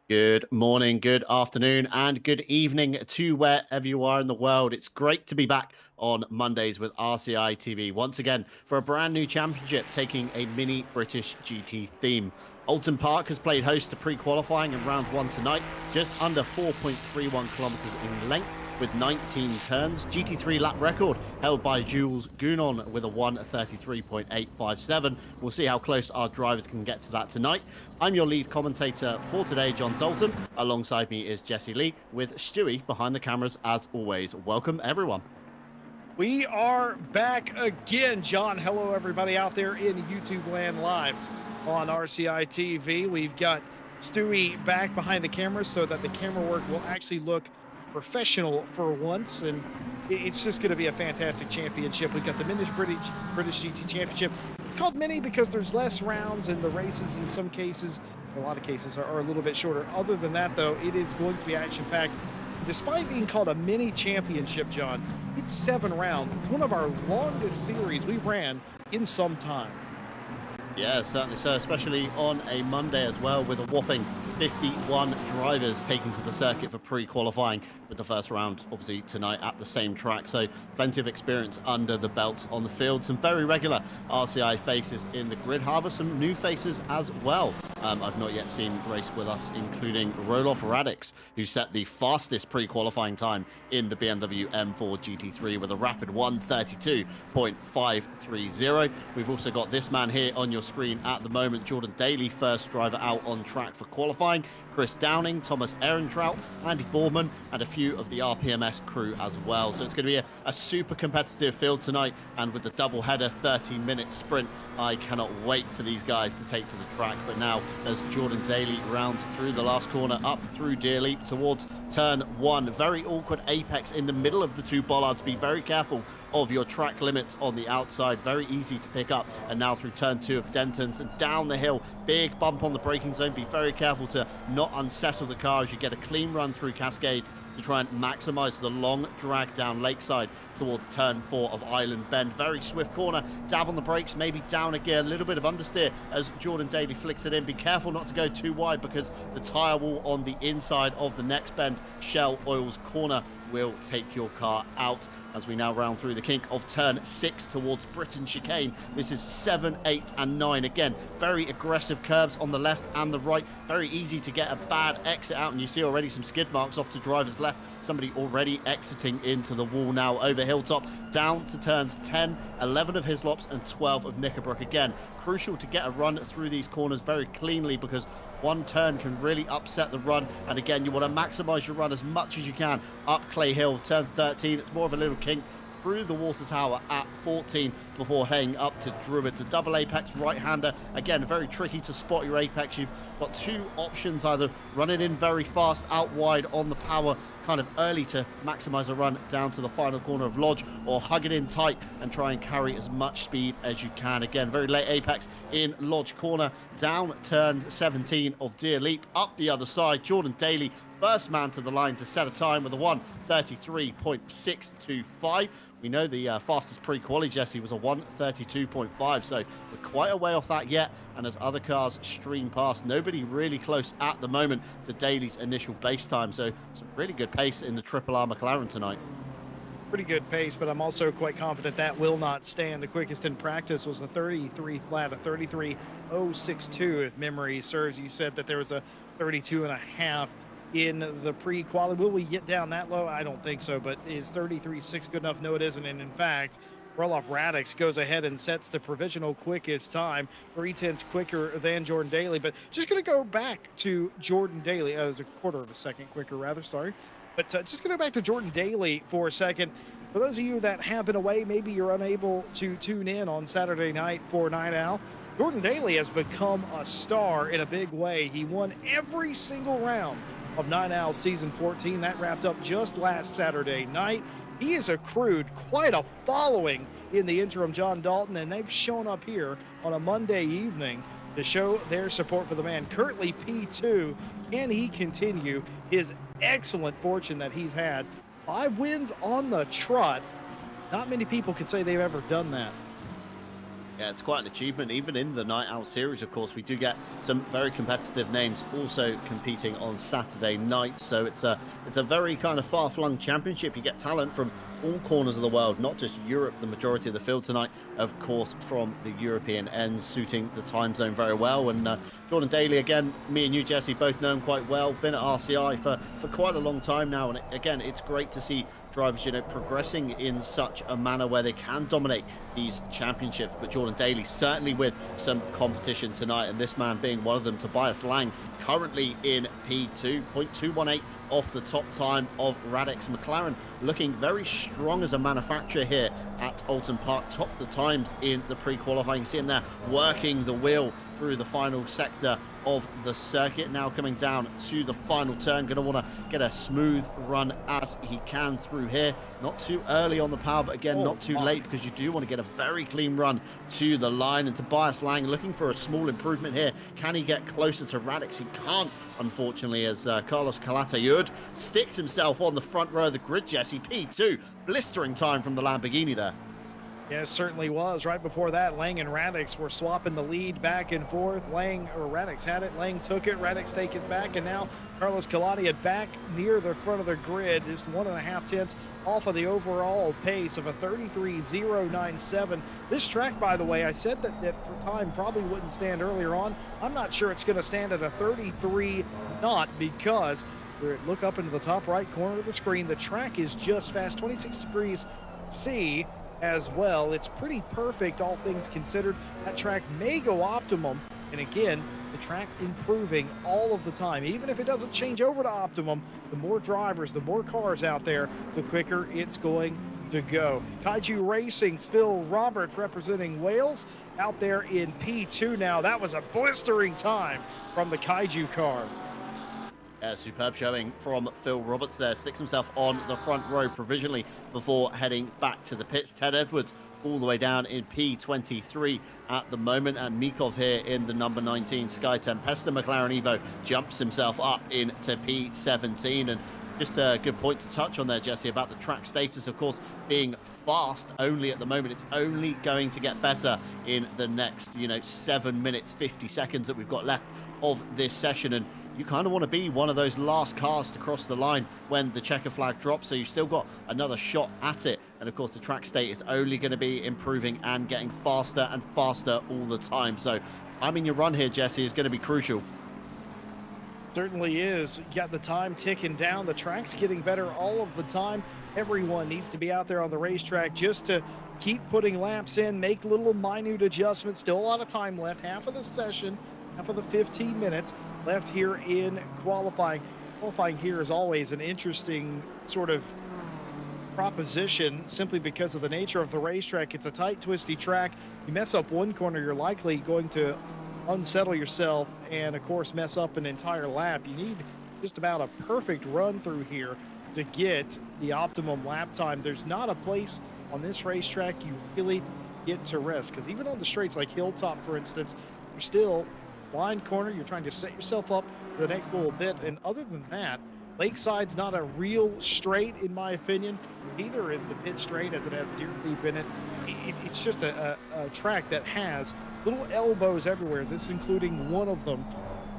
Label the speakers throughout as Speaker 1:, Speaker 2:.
Speaker 1: Good morning, good afternoon, and good evening to wherever you are in the world. It's great to be back on Mondays with RCI TV once again for a brand new championship taking a mini British GT theme. Oulton Park has played host to pre-qualifying in round one tonight, just under 4.31 kilometers in length with 19 turns. GT3 lap record held by Jules Gounon with a 1:33.857. We'll see how close our drivers can get to that tonight. I'm your lead commentator for today, John Dalton. Alongside me is Jesse Lee with Stewie behind the cameras as always. Welcome, everyone.
Speaker 2: We are back again, John. Hello, everybody out there in YouTube land live on RCI TV. We've got Stewie back behind the camera so that the camera work will actually look professional for once. And it's just going to be a fantastic championship. We've got the British GT Championship. It's called mini because there's less rounds and the races in some cases, a lot of cases, are a little bit shorter. Other than that, though, it is going to be action-packed. Despite being called a mini championship, John, it's 7 rounds. It's one of our longest series we've ran in some time.
Speaker 1: Yeah, certainly so, especially on a Monday as well, with a whopping 51 drivers taking to the circuit for pre-qualifying, with the first round obviously tonight at the same track. So plenty of experience under the belt on the field. Some very regular RCI faces in the grid. However, some new faces as well. I've not yet seen race with us, including Roloff Radix, who set the fastest pre-qualifying time in the BMW M4 GT3 with a rapid 1:32.530. We've also got this man here on your screen at the moment, Jordan Daly, first driver out on track for qualifying. Chris Downing, Thomas Ehrentraut, Andy Boardman, and a few of the RPMS crew as well. So it's going to be a super competitive field tonight, and with the double header 30-minute sprint, I cannot wait for these guys to take to the track. But now, as Jordan Daly rounds through the last corner, up through Deer Leap towards turn 1, very awkward apex in the middle of the two bollards. Be very careful of your track limits on the outside, very easy to pick up. And now through turn 2 of Dentons and down the hill, big bump on the braking zone. Be very careful to not unsettle the car as you get a clean run through Cascades to try and maximize the long drag down Lakeside towards turn 4 of Island Bend. Very swift corner, dab on the brakes, maybe down a gear, a little bit of understeer as Jordan Daly flicks it in. Be careful not to go too wide because the tyre wall on the inside of the next bend, Shell Oil's corner, will take your car out. As we now round through the kink of turn 6 towards Britain Chicane. This is 7, 8, and 9. Again, very aggressive curves on the left and the right. Very easy to get a bad exit out, and you see already some skid marks off to driver's left. Somebody already exiting into the wall now over Hilltop, down to turns 10, 11 of Hislops, and 12 of Knickerbrook. Again, crucial to get a run through these corners very cleanly because one turn can really upset the run. And again, you want to maximize your run as much as you can up Clay Hill, turn 13. It's more of a little kink through the water tower at 14 before heading up to Druid. It's a double apex right-hander. Again, very tricky to spot your apex. You've got two options, either run it in very fast out wide on the power kind of early to maximize a run down to the final corner of Lodge, or hug it in tight and try and carry as much speed as you can. Again, very late apex in Lodge corner, down turn 17 of Deer Leap, up the other side. Jordan Daly, first man to the line to set a time with a 1:33.625. We know the fastest pre-quali, Jesse, was a 1:32.5, so we're quite a way off that yet. And as other cars stream past, nobody really close at the moment to Daly's initial base time. So some really good pace in the Triple R McLaren tonight.
Speaker 2: Pretty good pace, but I'm also quite confident that will not stand. The quickest in practice was a 33 flat, a 33.062, if memory serves. You said that there was a 32.5 in the pre-quali. Will we get down that low? I don't think so, but is 33.6 good enough? No, it isn't. And in fact, Roloff Radix goes ahead and sets the provisional quickest time, 3/10 quicker than Jordan Daly. But just going to go back to Jordan Daly. It was a quarter of a second quicker, rather, sorry. But just going to go back to Jordan Daly for a second. For those of you that have been away, maybe you're unable to tune in on Saturday night for Night Owl. Jordan Daly has become a star in a big way. He won every single round of Night Owl Season 14. That wrapped up just last Saturday night. He has accrued quite a following in the interim, John Dalton, and they've shown up here on a Monday evening to show their support for the man. Currently P2, can he continue his excellent fortune that he's had? 5 wins on the trot. Not many people could say they've ever done that.
Speaker 1: Yeah, it's quite an achievement. Even in the Night Out Series, of course, we do get some very competitive names also competing on Saturday night. So it's a very kind of far-flung championship. You get talent from all corners of the world, not just Europe. The majority of the field tonight, of course, from the European ends, suiting the time zone very well. And Jordan Daly, again, me and you, Jesse, both know him quite well. Been at RCI for quite a long time now. And again, it's great to see drivers, progressing in such a manner where they can dominate these championships. But Jordan Daly certainly with some competition tonight, and this man being one of them. Tobias Lang currently in P2, 0.218 off the top time of Radek's McLaren, looking very strong as a manufacturer here at Oulton Park. Top the times in the pre-qualifying. You see him there working the wheel through the final sector of the circuit, now coming down to the final turn. Going to want to get a smooth run as he can through here. Not too early on the power, but again, not too late, because you do want to get a very clean run to the line. And Tobias Lang looking for a small improvement here. Can he get closer to Radix? He can't, unfortunately, as Carlos Calatayud sticks himself on the front row of the grid. Jesse, P2, blistering time from the Lamborghini there.
Speaker 2: Yeah, it certainly was. Right before that, Lang and Radix were swapping the lead back and forth. Radix had it, Lang took it, Radix take it back, and now Carlos Caladia back near the front of the grid, just 1.5 tenths off of the overall pace of a 33.097. This track, by the way, I said that time probably wouldn't stand earlier on. I'm not sure it's going to stand at a 33 knot, because look up into the top right corner of the screen. The track is just fast, 26 degrees C. As well. It's pretty perfect, all things considered. That track may go optimum, and again, the track improving all of the time. Even if it doesn't change over to optimum, the more drivers, the more cars out there, the quicker it's going to go. Kaiju Racing's Phil Roberts representing Wales out there in P2 now. That was a blistering time from the Kaiju car.
Speaker 1: Superb showing from Phil Roberts there. Sticks himself on the front row provisionally before heading back to the pits. Ted Edwards all the way down in P23 at the moment, and Mikov here in the number 19 Sky Tempesta McLaren Evo jumps himself up into P17. And just a good point to touch on there, Jesse, about the track status, of course, being fast only at the moment. It's only going to get better in the next, 7 minutes, 50 seconds that we've got left of this session. And you kind of want to be one of those last cars to cross the line when the checker flag drops, so you've still got another shot at it. And of course, the track state is only going to be improving and getting faster and faster all the time. So timing your run here, Jesse, is going to be crucial.
Speaker 2: Certainly is. You got the time ticking down. The track's getting better all of the time. Everyone needs to be out there on the racetrack just to keep putting laps in, make little minute adjustments. Still a lot of time left. Half of the session, half of the 15 minutes left here in qualifying. Qualifying here is always an interesting sort of proposition, simply because of the nature of the racetrack. It's a tight, twisty track. You mess up one corner, you're likely going to unsettle yourself and, of course, mess up an entire lap. You need just about a perfect run through here to get the optimum lap time. There's not a place on this racetrack you really get to rest, because even on the straights like Hilltop, for instance, you're still blind corner. You're trying to set yourself up for the next little bit. And other than that, Lakeside's not a real straight, in my opinion. Neither is the pit straight, as it has Deer Deep in it. It's just a track that has little elbows everywhere. This including one of them.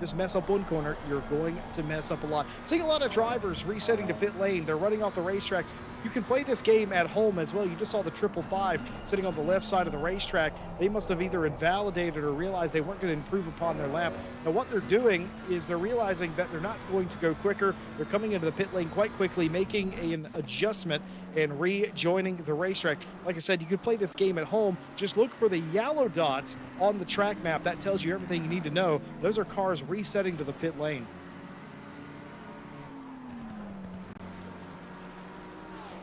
Speaker 2: Just mess up one corner, you're going to mess up a lot. Seeing a lot of drivers resetting to pit lane. They're running off the racetrack. You can play this game at home as well. You just saw the 555 sitting on the left side of the racetrack. They must have either invalidated or realized they weren't going to improve upon their lap. Now what they're doing is they're realizing that they're not going to go quicker. They're coming into the pit lane quite quickly, making an adjustment and rejoining the racetrack. Like I said, you could play this game at home. Just look for the yellow dots on the track map. That tells you everything you need to know. Those are cars resetting to the pit lane.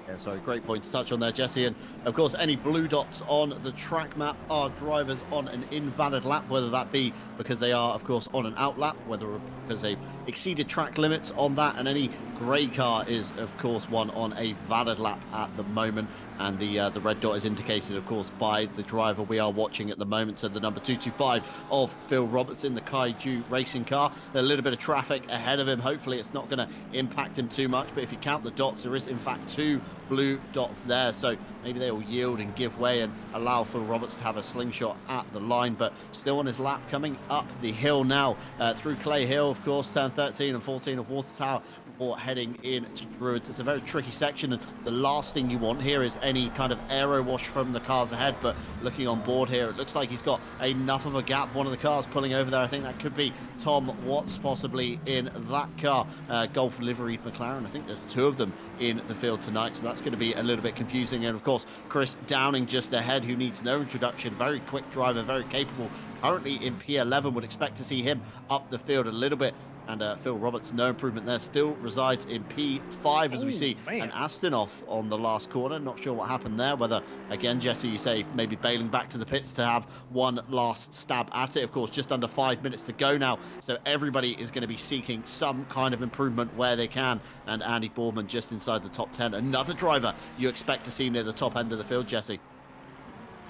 Speaker 1: Yeah, so great point to touch on there, Jesse. And of course, any blue dots on the track map are drivers on an invalid lap, whether that be because they are, of course, on an out lap, whether because they exceeded track limits on that, and any grey car is, of course, one on a valid lap at the moment. And the red dot is indicated, of course, by the driver we are watching at the moment. So the number 225 of Phil Robertson, the Kaiju racing car. A little bit of traffic ahead of him. Hopefully it's not going to impact him too much. But if you count the dots, there is in fact 2 blue dots there. So maybe they will yield and give way and allow Phil Roberts to have a slingshot at the line. But still on his lap, coming up the hill now through Clay Hill, of course, turn 13 and 14 of Water Tower, before heading into Druids. It's a very tricky section, and the last thing you want here is any kind of aero wash from the cars ahead. But looking on board here, it looks like he's got enough of a gap. One of the cars pulling over there, I think that could be Tom Watts possibly in that car, Golf liveried McLaren. I think there's 2 of them in the field tonight, so that's going to be a little bit confusing. And of course, Chris Downing just ahead, who needs no introduction. Very quick driver, very capable, currently in P11. Would expect to see him up the field a little bit. And Phil Roberts, no improvement there, still resides in P5 as we see an Aston off on the last corner. Not sure what happened there, whether, again, Jesse, you say maybe bailing back to the pits to have one last stab at it. Of course, just under 5 minutes to go now, so everybody is going to be seeking some kind of improvement where they can. And Andy Boorman just inside the top 10. Another driver you expect to see near the top end of the field, Jesse.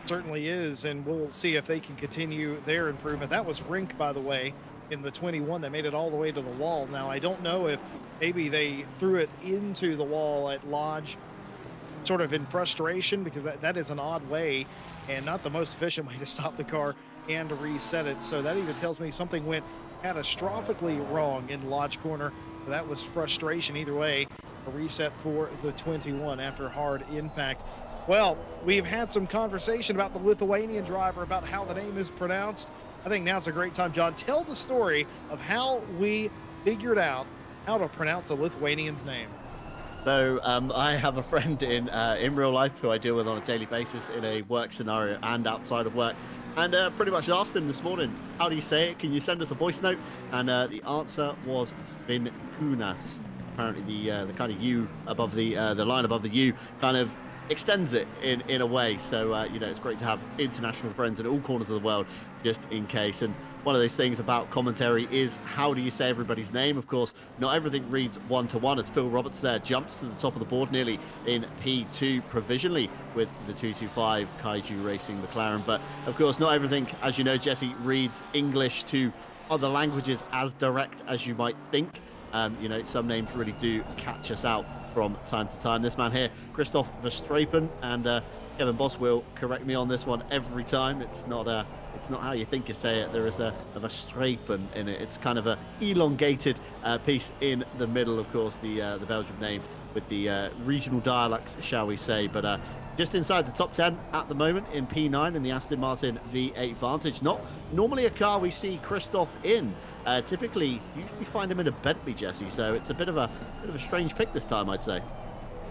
Speaker 2: Certainly is, and we'll see if they can continue their improvement. That was Rink, by the way, in the 21 that made it all the way to the wall. Now, I don't know if maybe they threw it into the wall at Lodge sort of in frustration, because that is an odd way and not the most efficient way to stop the car and to reset it. So that either tells me something went catastrophically wrong in Lodge corner. That was frustration either way. A reset for the 21 after hard impact. Well, we've had some conversation about the Lithuanian driver, about how the name is pronounced. I think now's a great time, John. Tell the story of how we figured out how to pronounce the Lithuanian's name.
Speaker 1: So I have a friend in real life who I deal with on a daily basis in a work scenario and outside of work. And pretty much asked him this morning, how do you say it? Can you send us a voice note? And the answer was Svinkunas. Apparently the kind of U above the line above the U kind of extends it in a way. So you know, it's great to have international friends in all corners of the world, just in case. And one of those things about commentary is, how do you say everybody's name? Of course, not everything reads one to one, as Phil Roberts there jumps to the top of the board nearly in P2 provisionally with the 225 Kaiju Racing McLaren. But of course, not everything, as you know, Jesse, reads English to other languages as direct as you might think. You know, some names really do catch us out from time to time. This man here, Christoph Verstrapen, and Kevin Boss will correct me on this one every time. It's not how you think you say it. There is a Verstrapen in it. It's kind of a elongated piece in the middle, of course, the Belgian name with the regional dialect, shall we say. But just inside the top 10 at the moment in P9 in the Aston Martin V8 Vantage. Not normally a car we see Christoph in. Typically, usually find him in a Bentley, Jesse. So it's a bit of a strange pick this time, I'd say.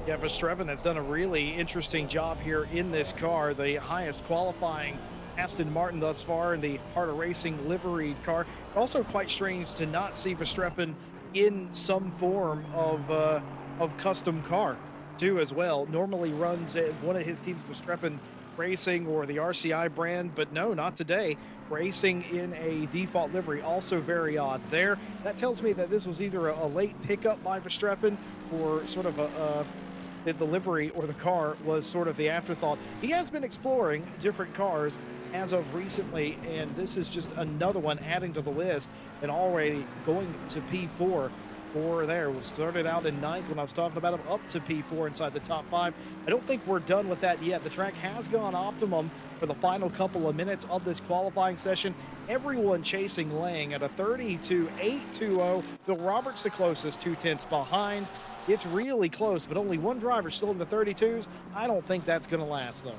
Speaker 2: Yeah, Verstrappen has done a really interesting job here in this car. The highest qualifying Aston Martin thus far in the Heart of Racing liveried car. Also quite strange to not see Verstrappen in some form of custom car too as well. Normally runs at one of his teams, Verstrappen Racing or the RCI brand, but no, not today. Racing in a default livery, also very odd there. That tells me that this was either a late pickup by Verstrappen or sort of the livery or the car was sort of the afterthought. He has been exploring different cars as of recently, and this is just another one adding to the list and already going to P4. There. We started out in 9th when I was talking about him, up to P4 inside the top 5. I don't think we're done with that yet. The track has gone optimum for the final couple of minutes of this qualifying session. Everyone chasing Lang at a 32.820. Phil Roberts the closest, 2/10 behind. It's really close, but only one driver still in the 32s. I don't think that's going to last, though.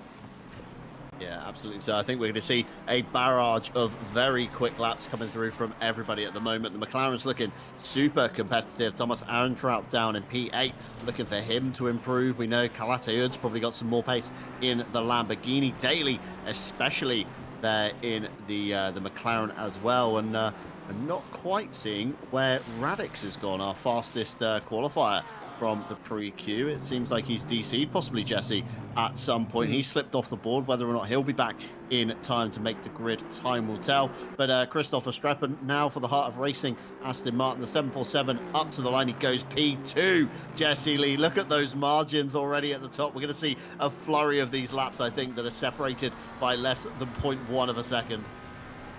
Speaker 1: Yeah, absolutely. So I think we're going to see a barrage of very quick laps coming through from everybody at the moment. The McLaren's looking super competitive. Thomas Ehrentraut down in P8, looking for him to improve. We know Kalataud's probably got some more pace in the Lamborghini. Daly, especially there in the McLaren as well. And I'm not quite seeing where Radix has gone, our fastest qualifier from the pre-queue. It seems like he's DC'd, possibly Jesse, at some point. He slipped off the board. Whether or not he'll be back in time to make the grid, time will tell. But Christopher Streppen now for the Heart of Racing Aston Martin, the 747 up to the line. He goes P2. Jesse Lee, look at those margins already at the top. We're going to see a flurry of these laps, I think, that are separated by less than 0.1 of a second.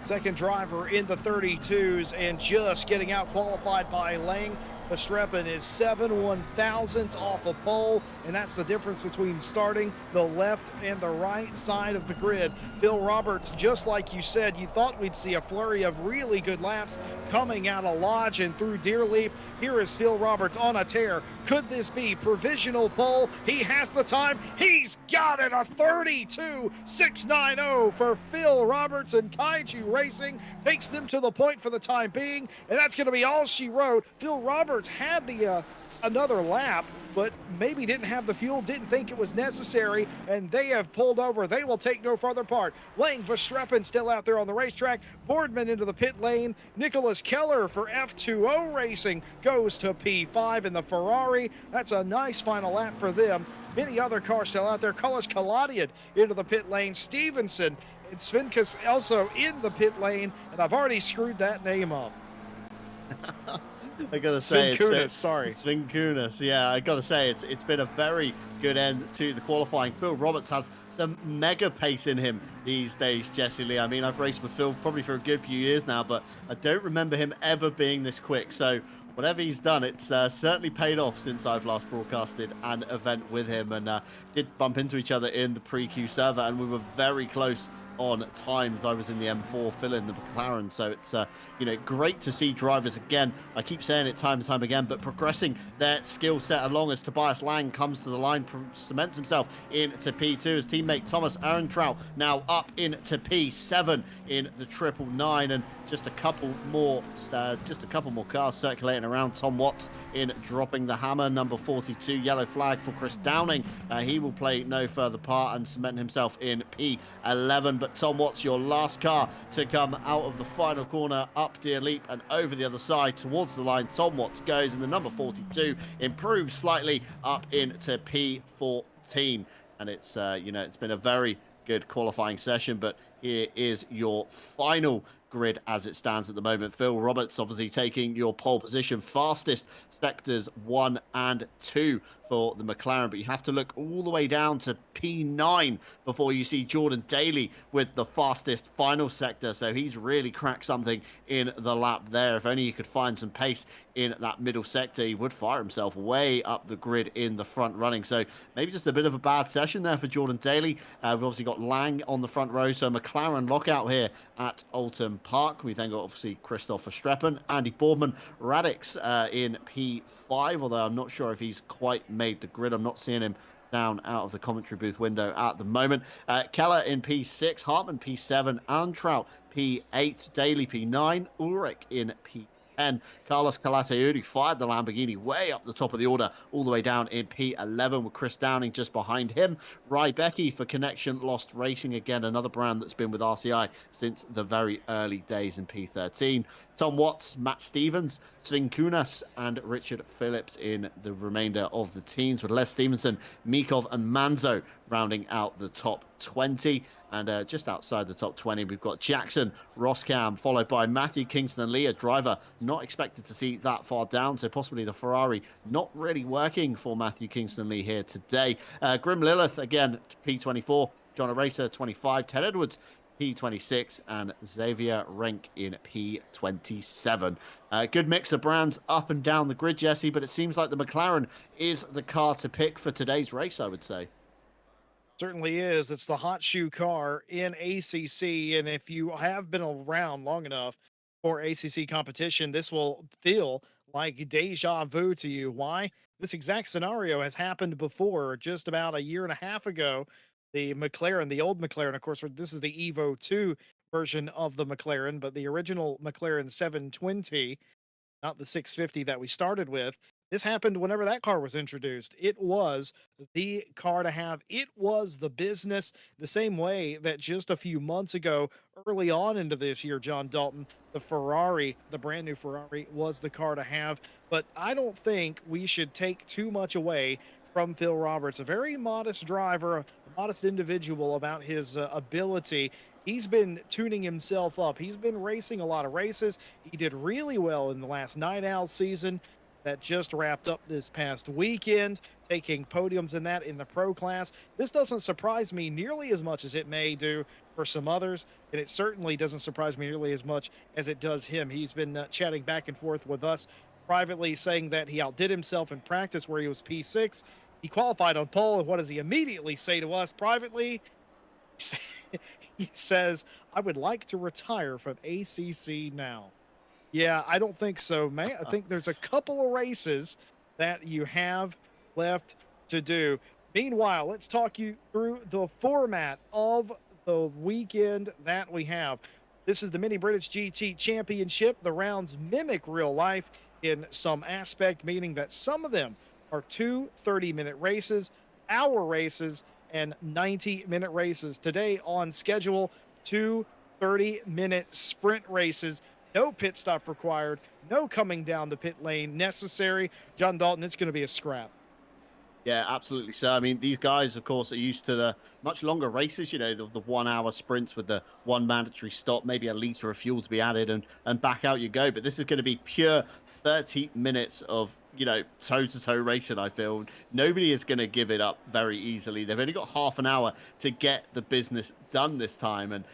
Speaker 2: Second driver in the 32s and just getting out qualified by Lang. Verstappen is 7/1000ths off a pole, and that's the difference between starting the left and the right side of the grid. Phil Roberts, just like you said, you thought we'd see a flurry of really good laps coming out of Lodge and through Deerleaf. Here is Phil Roberts on a tear. Could this be provisional pole? He has the time. He's got it, a 32.690 for Phil Roberts, and Kaiju Racing takes them to the point for the time being, and that's going to be all she wrote. Phil Roberts had the another lap, but maybe didn't have the fuel, didn't think it was necessary, and they have pulled over. They will take no further part. Lang Verstappen still out there on the racetrack. Boardman into the pit lane. Nicholas Keller for F2O Racing goes to P5 in the Ferrari. That's a nice final lap for them. Many other cars still out there. Cullis Kaladian into the pit lane. Stevenson and Svinkus also in the pit lane, and I've already screwed that name up.
Speaker 1: I gotta say,
Speaker 2: sorry.
Speaker 1: Svinkunas, yeah, I gotta say, it's been a very good end to the qualifying. Phil Roberts has some mega pace in him these days, Jesse Lee. I mean, I've raced with Phil probably for a good few years now, but I don't remember him ever being this quick. So whatever he's done, it's certainly paid off since I've last broadcasted an event with him, and did bump into each other in the pre-Q server, and we were very close on times. I was in the M4 filling the McLaren, so it's great to see drivers again. I keep saying it time and time again, but progressing their skill set along as Tobias Lang comes to the line, cements himself into P2. His teammate Thomas Ehrentraut now up into P7 in the 999, and just a couple more cars circulating around. Tom Watts in dropping the hammer, number 42, yellow flag for Chris Downing. He will play no further part and cement himself in P11. But Tom Watts, your last car to come out of the final corner, up Deer Leap and over the other side towards the line. Tom Watts goes, and the number 42 improves slightly up into P14. And it's it's been a very good qualifying session, but here is your final grid as it stands at the moment. Phil Roberts obviously taking your pole position, fastest sectors 1 and 2 for the McLaren, but you have to look all the way down to P9 before you see Jordan Daly with the fastest final sector. So he's really cracked something in the lap there. If only he could find some pace in that middle sector, he would fire himself way up the grid in the front running. So maybe just a bit of a bad session there for Jordan Daly. We've obviously got Lang on the front row, so McLaren lockout here at Oulton Park. We then got obviously Christopher Streppen, Andy Boardman, Radix in P5, although I'm not sure if he's quite made the grid. I'm not seeing him down out of the commentary booth window at the moment. Keller in P6, Hartman P7, Antraut P8, Daly P9, Ulrich in P10. Carlos Calateudi fired the Lamborghini way up the top of the order, all the way down in P11 with Chris Downing just behind him. Ry Becky for Connection Lost Racing, again, another brand that's been with RCI since the very early days in P13. Tom Watts, Matt Stevens, Sven Kunas, and Richard Phillips in the remainder of the teams, with Les Stevenson, Mikov, and Manzo rounding out the top 20. And just outside the top 20, we've got Jackson, Roscam, followed by Matthew Kingston and Lee, a driver not expected to see that far down, so possibly the Ferrari not really working for Matthew Kingston and Lee here today. Grim Lilith, again, P24, John Eraser, 25, Ted Edwards, P26, and Xavier Renk in P27. Good mix of brands up and down the grid, Jesse, but it seems like the McLaren is the car to pick for today's race, I would say.
Speaker 2: Certainly is. It's the hot shoe car in ACC, and if you have been around long enough for ACC competition, this will feel like deja vu to you. Why? This exact scenario has happened before, just about a year and a half ago. The McLaren, the old McLaren, of course, this is the Evo 2 version of the McLaren, but the original McLaren 720, not the 650 that we started with. This happened whenever that car was introduced. It was the car to have. It was the business, the same way that just a few months ago, early on into this year, John Dalton, the Ferrari, the brand new Ferrari, was the car to have. But I don't think we should take too much away from Phil Roberts, a very modest driver, a modest individual about his ability. He's been tuning himself up. He's been racing a lot of races. He did really well in the last Night Owl season that just wrapped up this past weekend, taking podiums in that in the pro class. This doesn't surprise me nearly as much as it may do for some others, and it certainly doesn't surprise me nearly as much as it does him. He's been chatting back and forth with us privately, saying that he outdid himself in practice where he was P6. He qualified on pole, and what does he immediately say to us privately? He says, "I would like to retire from ACC now." Yeah, I don't think so, man. I think there's a couple of races that you have left to do. Meanwhile, let's talk you through the format of the weekend that we have. This is the Mini British GT Championship. The rounds mimic real life in some aspect, meaning that some of them are two 30-minute races, hour races, and 90-minute races. Today on schedule, two 30-minute sprint races. No pit stop required. No coming down the pit lane necessary. John Dalton, it's going to be a scrap.
Speaker 1: Yeah, absolutely. So, I mean, these guys, of course, are used to the much longer races, the 1 hour sprints with the one mandatory stop, maybe a liter of fuel to be added, and back out you go. But this is going to be pure 30 minutes of, toe-to-toe racing, I feel. Nobody is going to give it up very easily. They've only got half an hour to get the business done this time. And,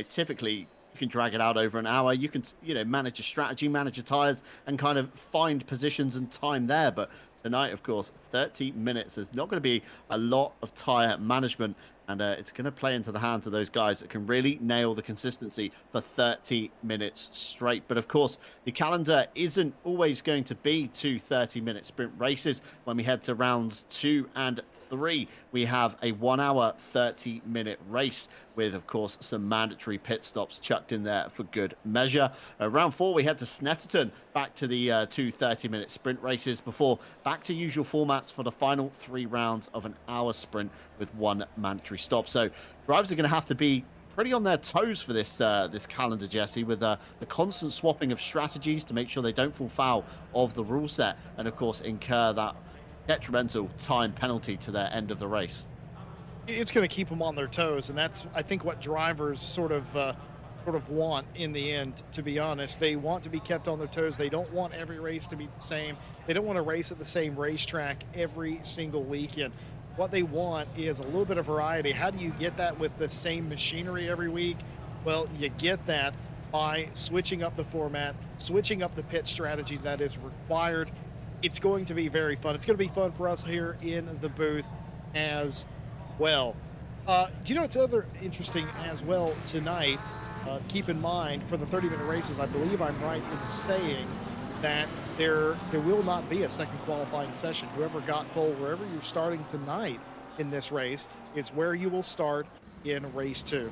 Speaker 1: typically, you can drag it out over an hour. You can, manage a strategy, manage your tires, and kind of find positions and time there. But tonight, of course, 30 minutes. There's not going to be a lot of tire management, and it's going to play into the hands of those guys that can really nail the consistency for 30 minutes straight. But of course, the calendar isn't always going to be two 30-minute sprint races. When we head to rounds 2 and 3, we have a 1 hour, 30-minute race with, of course, some mandatory pit stops chucked in there for good measure. Round 4, we head to Snetterton, back to the two 30-minute sprint races before back to usual formats for the final 3 rounds of an hour sprint with one mandatory stop. So drivers are going to have to be pretty on their toes for this this calendar, Jesse, with the constant swapping of strategies to make sure they don't fall foul of the rule set and, of course, incur that detrimental time penalty to their end of the race.
Speaker 2: It's going to keep them on their toes, and that's, I think, what drivers sort of want in the end. To be honest, they want to be kept on their toes. They don't want every race to be the same. They don't want to race at the same racetrack every single weekend. What they want is a little bit of variety. How do you get that with the same machinery every week? Well, you get that by switching up the format, switching up the pit strategy that is required. It's going to be very fun. It's going to be fun for us here in the booth as well. Do you know what's other interesting as well tonight? Keep in mind, for the 30-minute races, I believe I'm right in saying that there will not be a second qualifying session. Whoever got pole, wherever you're starting tonight in this race, is where you will start in race 2.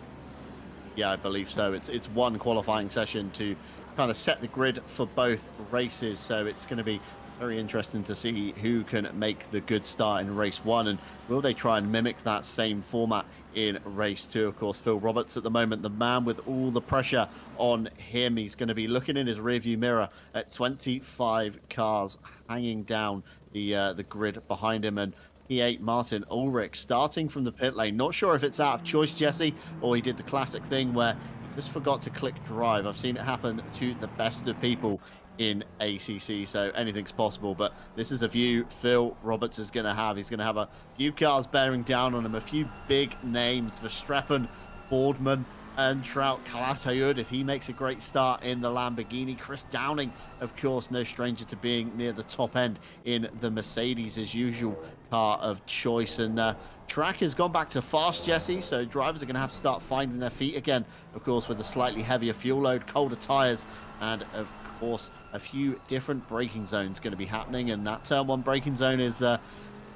Speaker 1: Yeah, I believe so. It's one qualifying session to kind of set the grid for both races. So it's going to be very interesting to see who can make the good start in race 1, and will they try and mimic that same format in race 2. Of course, Phil Roberts at the moment, the man with all the pressure on him. He's going to be looking in his rearview mirror at 25 cars hanging down the grid behind him, and P8 Martin Ulrich starting from the pit lane. Not sure if it's out of choice, Jesse, or he did the classic thing where he just forgot to click drive. I've seen it happen to the best of people in ACC, so anything's possible. But this is a view Phil Roberts is going to have. He's going to have a few cars bearing down on him, a few big names: Verstappen, Boardman, and Trout. Calatayud, if he makes a great start in the Lamborghini. Chris Downing, of course, no stranger to being near the top end in the Mercedes, as usual, car of choice. And track has gone back to fast, Jesse, so drivers are going to have to start finding their feet again, of course, with a slightly heavier fuel load, colder tires, and of course a few different braking zones going to be happening. And that turn 1 braking zone is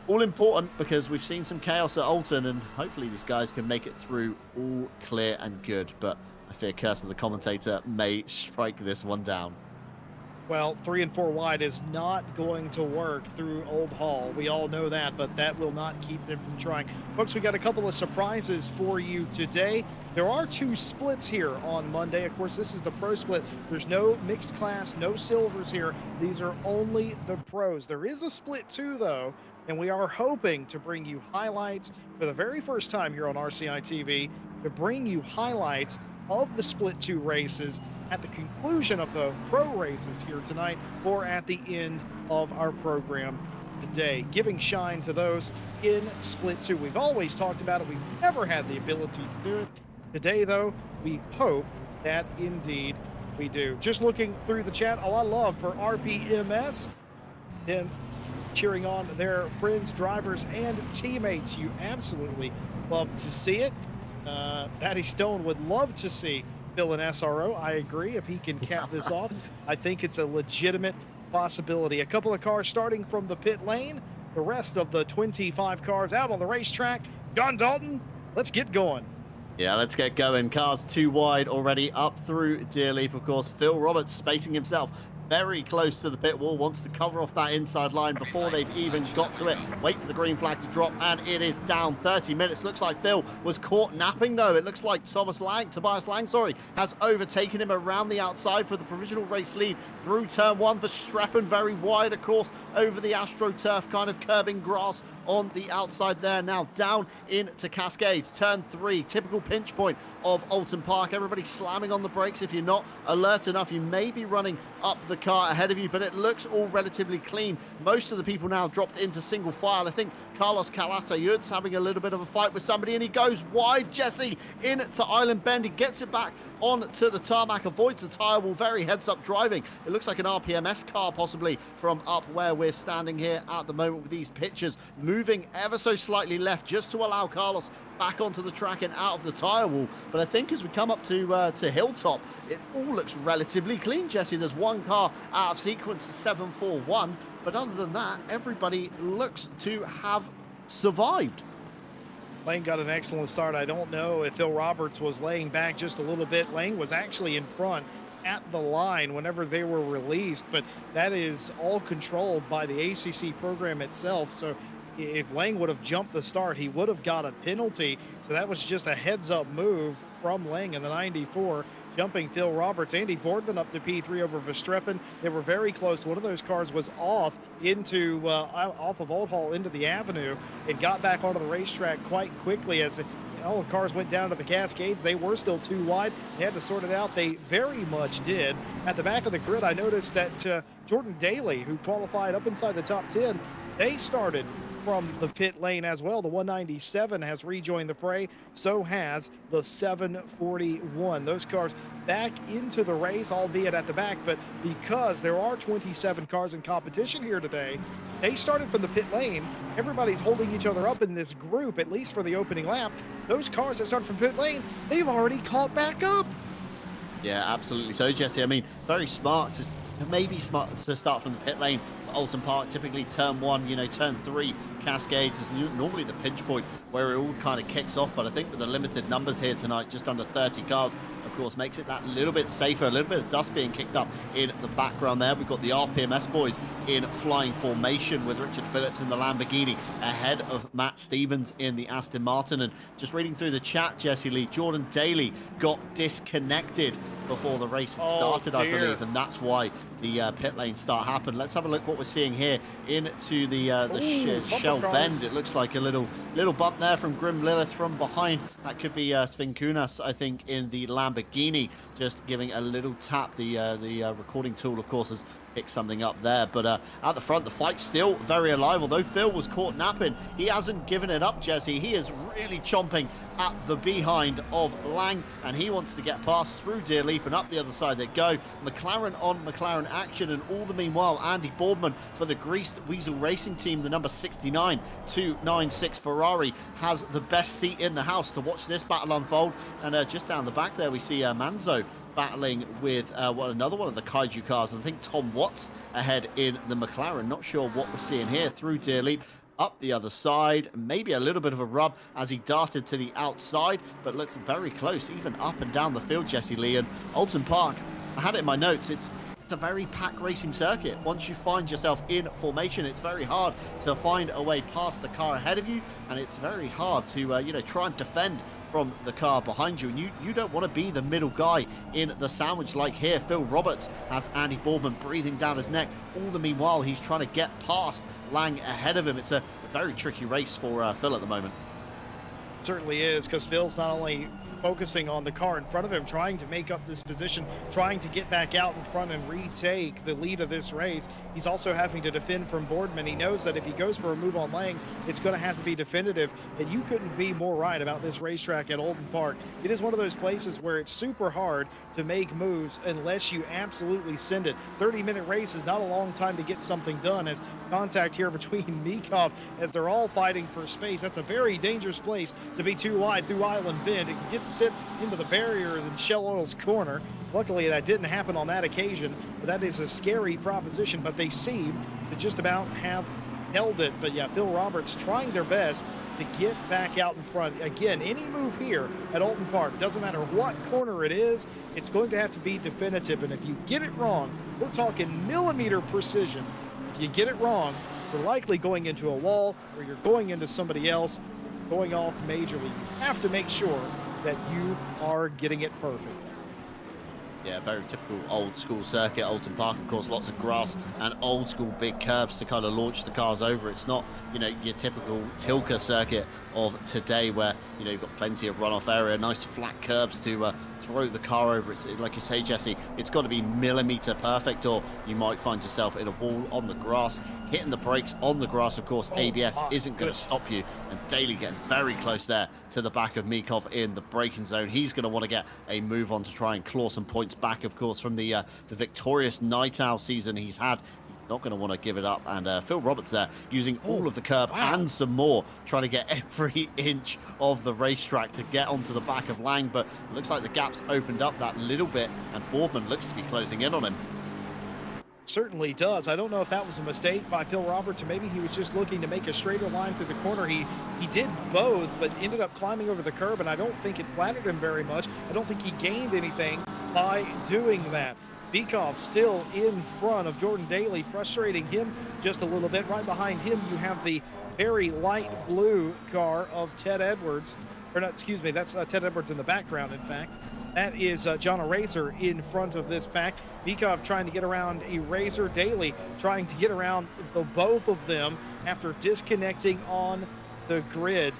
Speaker 1: all important, because we've seen some chaos at Oulton, and hopefully these guys can make it through all clear and good. But I fear Curse of the commentator may strike this one down.
Speaker 2: Well, 3 and 4 wide is not going to work through Old Hall. We all know that, but that will not keep them from trying. Folks, we got a couple of surprises for you today. There are 2 splits here on Monday. Of course, this is the pro split. There's no mixed class, no silvers here. These are only the pros. There is a split 2, though, and we are hoping to bring you highlights for the very first time here on RCI TV, to bring you highlights of the split 2 races at the conclusion of the pro races here tonight, or at the end of our program today, giving shine to those in split 2. We've always talked about it. We've never had the ability to do it. Today, though, we hope that indeed we do. Just looking through the chat, a lot of love for RPMS, them cheering on their friends, drivers, and teammates. You absolutely love to see it. Patty Stone would love to see Phil an SRO. I agree. If he can cap this off, I think it's a legitimate possibility. A couple of cars starting from the pit lane. The rest of the 25 cars out on the racetrack. John Dalton, let's get going.
Speaker 1: Yeah, let's get going. Cars 2 wide already up through Deer Leap. Of course, Phil Roberts spacing himself very close to the pit wall, wants to cover off that inside line before they've even got to it. Wait for the green flag to drop, and it is down 30 minutes. Looks like Phil was caught napping, though. It looks like Tobias Lang, has overtaken him around the outside for the provisional race lead through turn 1. Verstappen very wide, of course, over the AstroTurf, kind of curbing grass on the outside there. Now down into Cascades, turn 3, typical pinch point of Oulton Park. Everybody slamming on the brakes. If you're not alert enough, you may be running up the car ahead of you, but it looks all relatively clean. Most of the people now dropped into single file. I think Carlos Calatayud's having a little bit of a fight with somebody, and he goes wide, Jesse, into Island Bend. He gets it back onto the tarmac, avoids the tyre wall, very heads-up driving. It looks like an RPMS car, possibly, from up where we're standing here at the moment with these pictures, moving ever so slightly left just to allow Carlos back onto the track and out of the tyre wall. But I think as we come up to Hilltop, it all looks relatively clean, Jesse. There's one car out of sequence, 741, but other than that, everybody looks to have survived.
Speaker 2: Lane got an excellent start. I don't know if Phil Roberts was laying back just a little bit. Lane was actually in front at the line whenever they were released, but that is all controlled by the ACC program itself. So if Lang would have jumped the start, he would have got a penalty. So that was just a heads-up move from Lang in the 94, jumping Phil Roberts. Andy Boardman up to P3 over Verstappen. They were very close. One of those cars was off of Old Hall into the avenue and got back onto the racetrack quite quickly as all the cars went down to the Cascades. They were still 2 wide. They had to sort it out. They very much did. At the back of the grid, I noticed that Jordan Daly, who qualified up inside the top 10, they started from the pit lane as well. The 197 has rejoined the fray. So has the 741. Those cars back into the race, albeit at the back, but because there are 27 cars in competition here today, they started from the pit lane. Everybody's holding each other up in this group, at least for the opening lap. Those cars that started from pit lane, they've already caught back up.
Speaker 1: Yeah, absolutely. So, Jesse, I mean, very smart to start from the pit lane. Oulton Park, typically turn 1, turn 3, Cascades is normally the pinch point where it all kind of kicks off. But I think with the limited numbers here tonight, just under 30 cars, of course, makes it that little bit safer, a little bit of dust being kicked up in the background there. We've got the RPMS boys in flying formation with Richard Phillips in the Lamborghini ahead of Matt Stevens in the Aston Martin. And just reading through the chat, Jesse Lee, Jordan Daly got disconnected before the race had started, I believe, and that's why the pit lane start happened. Let's have a look what we're seeing here into the Shell Bend. It looks like a little bump there from Grim Lilith from behind. That could be Sven Kunas, I think, in the Lamborghini, just giving a little tap. The recording tool, of course, has picked something up there, but at the front, the fight's still very alive. Although Phil was caught napping, he hasn't given it up, Jesse. He is really chomping at the behind of Lang, and he wants to get past through Deer Leap and up the other side they go. McLaren on McLaren action, and all the meanwhile, Andy Boardman for the Greased Weasel Racing Team, the number 69 296 Ferrari, has the best seat in the house to watch this battle unfold. And just down the back there, we see Manzo battling with another one of the Kaiju cars, and I think Tom Watts ahead in the McLaren. Not sure what we're seeing here through Deer Leap. Up the other side, maybe a little bit of a rub as he darted to the outside, but looks very close, even up and down the field, Jesse Lee. And Oulton Park, I had it in my notes, it's it's a very pack racing circuit. Once you find yourself in formation, it's very hard to find a way past the car ahead of you, and it's very hard to try and defend from the car behind you, and you don't want to be the middle guy in the sandwich like here. Phil Roberts has Andy Boardman breathing down his neck. All the meanwhile, he's trying to get past Lang ahead of him. It's a very tricky race for Phil at the moment.
Speaker 2: Certainly is, because Phil's not only focusing on the car in front of him, trying to make up this position, trying to get back out in front and retake the lead of this race. He's also having to defend from Boardman. He knows that if he goes for a move on Lang, it's going to have to be definitive, and you couldn't be more right about this racetrack at Oulton Park. It is one of those places where it's super hard to make moves unless you absolutely send it. 30-minute race is not a long time to get something done, as contact here between Mikov as they're all fighting for space. That's a very dangerous place to be too wide through Island Bend. It can get sit into the barriers in Shell Oil's corner. Luckily, that didn't happen on that occasion, but that is a scary proposition, but they seem to just about have held it. But yeah, Phil Roberts trying their best to get back out in front. Again, any move here at Oulton Park, doesn't matter what corner it is, it's going to have to be definitive. And if you get it wrong, we're talking millimeter precision. If you get it wrong, you're likely going into a wall, or you're going into somebody else, going off majorly. You have to make sure that you are getting it perfect.
Speaker 1: Yeah, very typical old school circuit. Oulton Park, of course, lots of grass and old school big curbs to kind of launch the cars over. It's not, your typical Tilke circuit of today where, you've got plenty of runoff area, nice flat curbs to throw the car over. It's like you say, Jesse, it's got to be millimeter perfect, or you might find yourself in a wall on the grass, hitting the brakes on the grass. Of course, ABS isn't going to stop you, and Daly getting very close there to the back of Mikov in the braking zone. He's going to want to get a move on to try and claw some points back, of course, from the victorious Night Owl season he's had. Not going to want to give it up, and Phil Roberts there using all of the curb and some more, trying to get every inch of the racetrack to get onto the back of Lang, but it looks like the gap's opened up that little bit, and Boardman looks to be closing in on him.
Speaker 2: Certainly does. I don't know if that was a mistake by Phil Roberts, or maybe he was just looking to make a straighter line through the corner. He did both, but ended up climbing over the curb, and I don't think it flattered him very much. I don't think he gained anything by doing that. Mikov still in front of Jordan Daly, frustrating him just a little bit. Right behind him, you have the very light blue car of Ted Edwards. Or not, excuse me, that's Ted Edwards in the background, in fact. That is John Eraser in front of this pack. Mikov trying to get around Eraser. Daly trying to get around the both of them after disconnecting on the grid.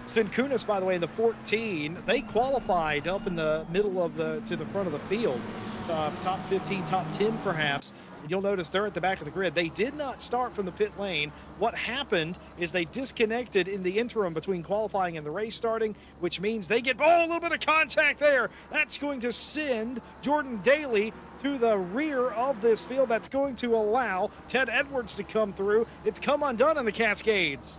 Speaker 2: Sven Kunis, by the way, in the 14, they qualified up in the middle of to the front of the field. Top 15, top 10 perhaps. And you'll notice they're at the back of the grid. They did not start from the pit lane. What happened is they disconnected in the interim between qualifying and the race starting, which means they get a little bit of contact there. That's going to send Jordan Daly to the rear of this field. That's going to allow Ted Edwards to come through. It's come undone in the Cascades.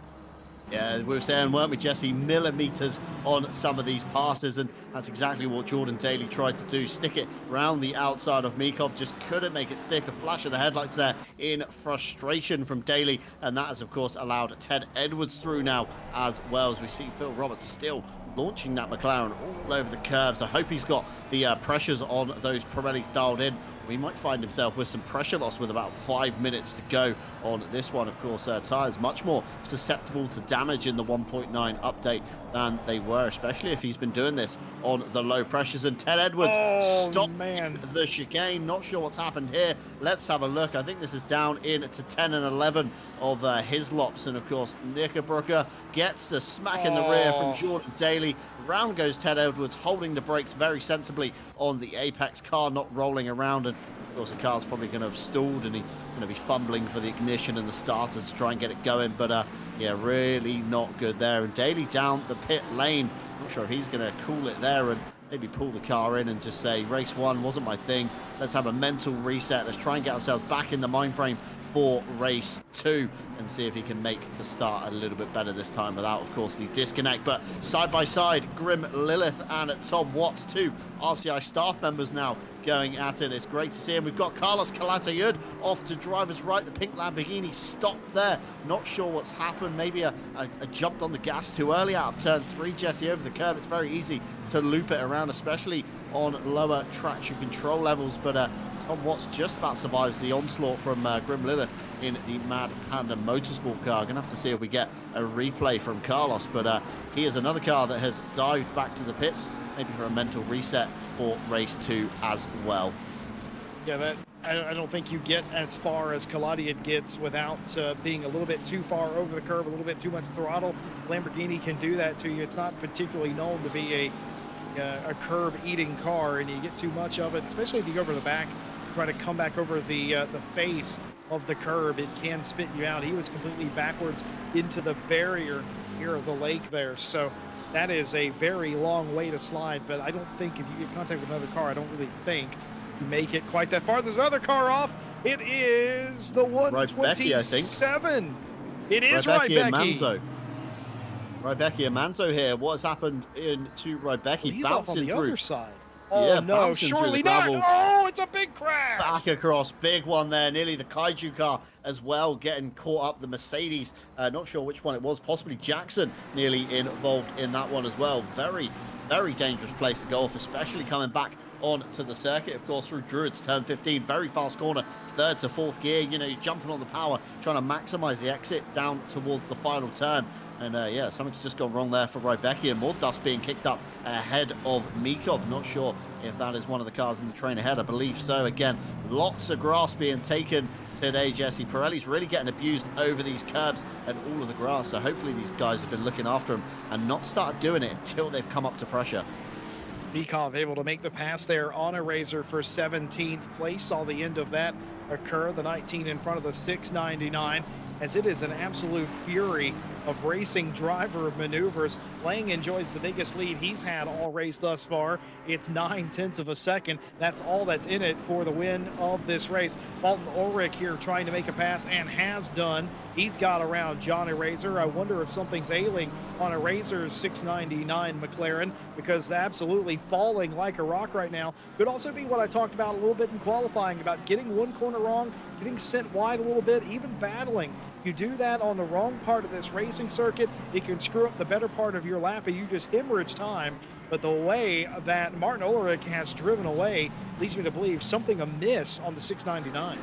Speaker 1: Yeah, we were saying, weren't we, Jesse, millimeters on some of these passes, and that's exactly what Jordan Daly tried to do. Stick it round the outside of Mikov, just couldn't make it stick. A flash of the headlights there in frustration from Daly, and that has, of course, allowed Ted Edwards through now as well, as we see Phil Roberts still launching that McLaren all over the curbs. I hope he's got the pressures on those Pirellis dialed in. We might find himself with some pressure loss with about 5 minutes to go on this one. Of course, tyres much more susceptible to damage in the 1.9 update than they were, especially if he's been doing this on the low pressures. And Ted Edwards stopped the chicane. Not sure what's happened here. Let's have a look. I think this is down into 10 and 11 of his lops. And of course, Knickerbocker gets a smack in the rear from Jordan Daly. Round goes Ted Edwards, holding the brakes very sensibly on the Apex car, not rolling around. And of course, the car's probably going to have stalled, and he's going to be fumbling for the ignition and the starter to try and get it going. But yeah, really not good there. And Daly down the pit lane. Not sure if he's going to cool it there and maybe pull the car in and just say, race one wasn't my thing. Let's have a mental reset. Let's try and get ourselves back in the mind frame for race two. and see if he can make the start a little bit better this time without, of course, the disconnect. But side by side, Grim Lilith and Tom Watts, two RCI staff members now going at it. It's great to see him. We've got Carlos Calatayud off to driver's right. The pink Lamborghini stopped there. Not sure what's happened. Maybe a jumped on the gas too early out of turn 3, Jesse, over the curb. It's very easy to loop it around, especially on lower traction control levels. But Tom Watts just about survives the onslaught from Grim Lilith in the Mad Panda Motorsport car. Gonna have to see if we get a replay from Carlos, but he is another car that has dived back to the pits, maybe for a mental reset for race 2 as well.
Speaker 2: Yeah, I don't think you get as far as Calatayud gets without being a little bit too far over the curb, a little bit too much throttle. Lamborghini can do that to you. It's not particularly known to be a curb-eating car, and you get too much of it, especially if you go over the back, try to come back over the face of the curb, it can spit you out. He was completely backwards into the barrier here of the lake there, so that is a very long way to slide. But I don't think if you get contact with another car, I don't really think you make it quite that far. There's another car off. It is the 127. It is Rybecki.
Speaker 1: Rybecki and Manzo here. What has happened to Rybecki?
Speaker 2: He's
Speaker 1: bouncing
Speaker 2: off on the
Speaker 1: through
Speaker 2: other side. Oh,
Speaker 1: yeah,
Speaker 2: no, surely not. Oh, it's a big crash.
Speaker 1: Back across, big one there. Nearly the Kaiju car as well, getting caught up. The Mercedes, not sure which one it was, possibly Jackson, nearly involved in that one as well. Very, very dangerous place to go off, especially coming back onto the circuit, of course, through Druids, turn 15. Very fast corner, 3rd to 4th gear. You know, you're jumping on the power, trying to maximize the exit down towards the final turn. And yeah, something's just gone wrong there for Rybecki, and more dust being kicked up ahead of Mikov. Not sure if that is one of the cars in the train ahead. I believe so. Again, lots of grass being taken today, Jesse. Pirelli's really getting abused over these curbs and all of the grass. So hopefully these guys have been looking after him and not started doing it until they've come up to pressure.
Speaker 2: Mikov able to make the pass there on a Razor for 17th place. Saw the end of that occur. The 19 in front of the 699. As it is an absolute fury of racing driver maneuvers. Lang enjoys the biggest lead he's had all race thus far. It's 9/10 of a second. That's all that's in it for the win of this race. Oulton Ulrich here trying to make a pass and has done. He's got around Johnny Razor. I wonder if something's ailing on a Razor 699 McLaren, because absolutely falling like a rock right now. Could also be what I talked about a little bit in qualifying, about getting one corner wrong, getting sent wide a little bit, even battling. You do that on the wrong part of this racing circuit, it can screw up the better part of your lap and you just hemorrhage time. But the way that Martin Ulrich has driven away leads me to believe something amiss on the 699.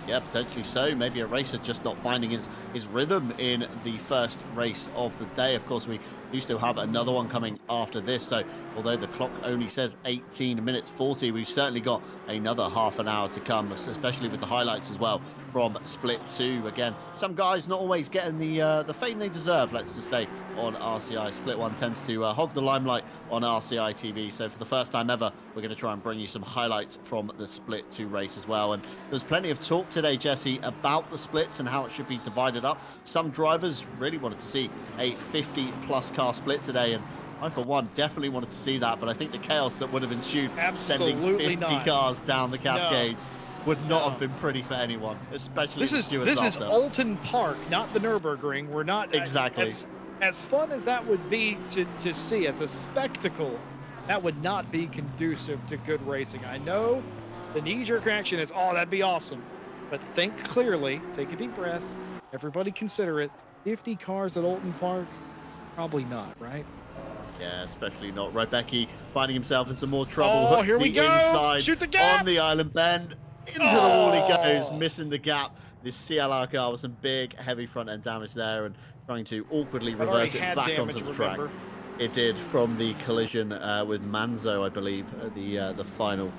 Speaker 1: Yeah, potentially so. Maybe a racer just not finding his rhythm in the first race of the day. Of course, we do still have another one coming after this. So although the clock only says 18 minutes 40, we've certainly got another half an hour to come, especially with the highlights as well from Split 2. Again, some guys not always getting the fame they deserve, let's just say, on RCI. Split 1 tends to hog the limelight on RCI TV. So for the first time ever, we're going to try and bring you some highlights from the Split 2 race as well. And there's plenty of talk today, Jesse, about the splits and how it should be divided up. Some drivers really wanted to see a 50-plus car split today, and I, for one, definitely wanted to see that, but I think the chaos that would have ensued sending 50 cars down the Cascades would not have been pretty for anyone, especially
Speaker 2: this is Oulton Park, not the Nürburgring. We're not
Speaker 1: exactly
Speaker 2: as fun as that would be to see as a spectacle. That would not be conducive to good racing. I know the knee-jerk reaction is, oh, that'd be awesome, but think clearly, take a deep breath, everybody consider it. 50 cars at Oulton Park, probably not, right?
Speaker 1: Yeah, especially not. Rybecki finding himself in some more trouble.
Speaker 2: Oh, here we go.
Speaker 1: Inside,
Speaker 2: shoot the gap
Speaker 1: on the island bend. Into the wall he goes, missing the gap. This CLR car with some big, heavy front end damage there, and trying to awkwardly reverse it back onto the track. It did from the collision with Manzo, I believe, the final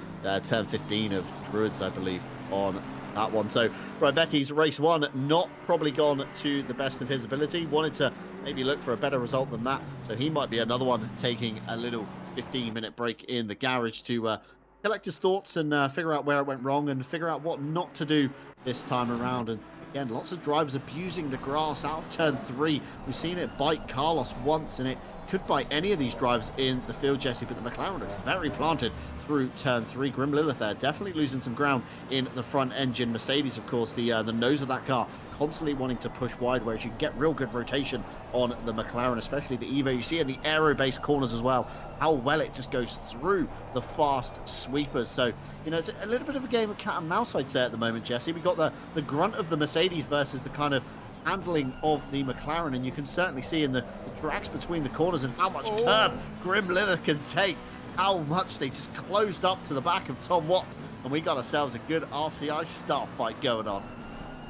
Speaker 1: turn 15 of Druids, I believe, on that one. So Rybecki's race 1 not probably gone to the best of his ability. Wanted to maybe look for a better result than that, so he might be another one taking a little 15-minute break in the garage to collect his thoughts and figure out where it went wrong and figure out what not to do this time around. And again, lots of drivers abusing the grass out of turn 3. We've seen it bite Carlos once, and it could bite any of these drivers in the field, Jesse, but the McLaren looks very planted through turn 3. Grim Lilith there definitely losing some ground in the front engine. Mercedes, of course, the nose of that car constantly wanting to push wide, whereas you get real good rotation on the McLaren, especially the Evo. You see in the aero-based corners as well, how well it just goes through the fast sweepers. So, you know, it's a little bit of a game of cat and mouse, I'd say, at the moment, Jesse. We got the grunt of the Mercedes versus the kind of handling of the McLaren, and you can certainly see in the tracks between the corners and how much curb Grim Lilith can take, how much they just closed up to the back of Tom Watts, and we got ourselves a good RCI start fight going on.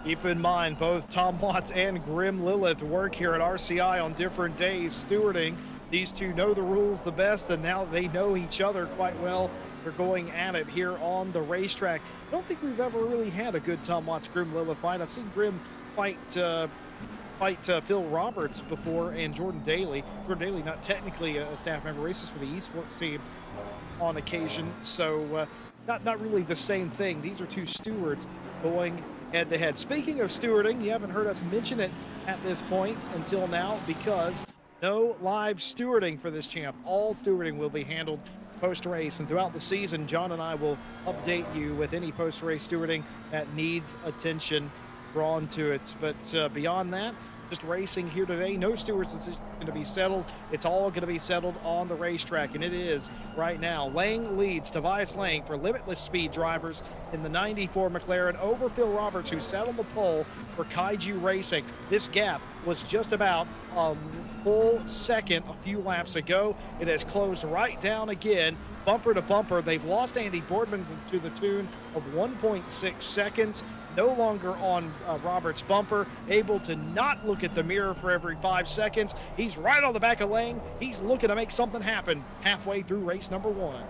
Speaker 2: Keep in mind, both Tom Watts and Grim Lilith work here at RCI on different days stewarding. These two know the rules the best, and now they know each other quite well. They're going at it here on the racetrack. I don't think we've ever really had a good Tom Watts Grim Lilith fight. I've seen Grim fight Phil Roberts before, and Jordan Daly. Jordan Daly, not technically a staff member, races for the esports team on occasion, so not really the same thing. These are two stewards going head to head. Speaking of stewarding, you haven't heard us mention it at this point until now, because no live stewarding for this champ. All stewarding will be handled post-race, and throughout the season, John and I will update you with any post-race stewarding that needs attention drawn to it. But beyond that, just racing here today. No stewards is going to be settled. It's all going to be settled on the racetrack, and it is right now. Lang leads, Tobias Lang, for limitless speed drivers in the 94 McLaren over Phil Roberts, who sat on the pole for Kaiju Racing. This gap was just about a full second a few laps ago. It has closed right down again, bumper to bumper. They've lost Andy Boardman to the tune of 1.6 seconds. No longer on Roberts' bumper, able to not look at the mirror for every 5 seconds. He's right on the back of Lang. He's looking to make something happen halfway through race number 1.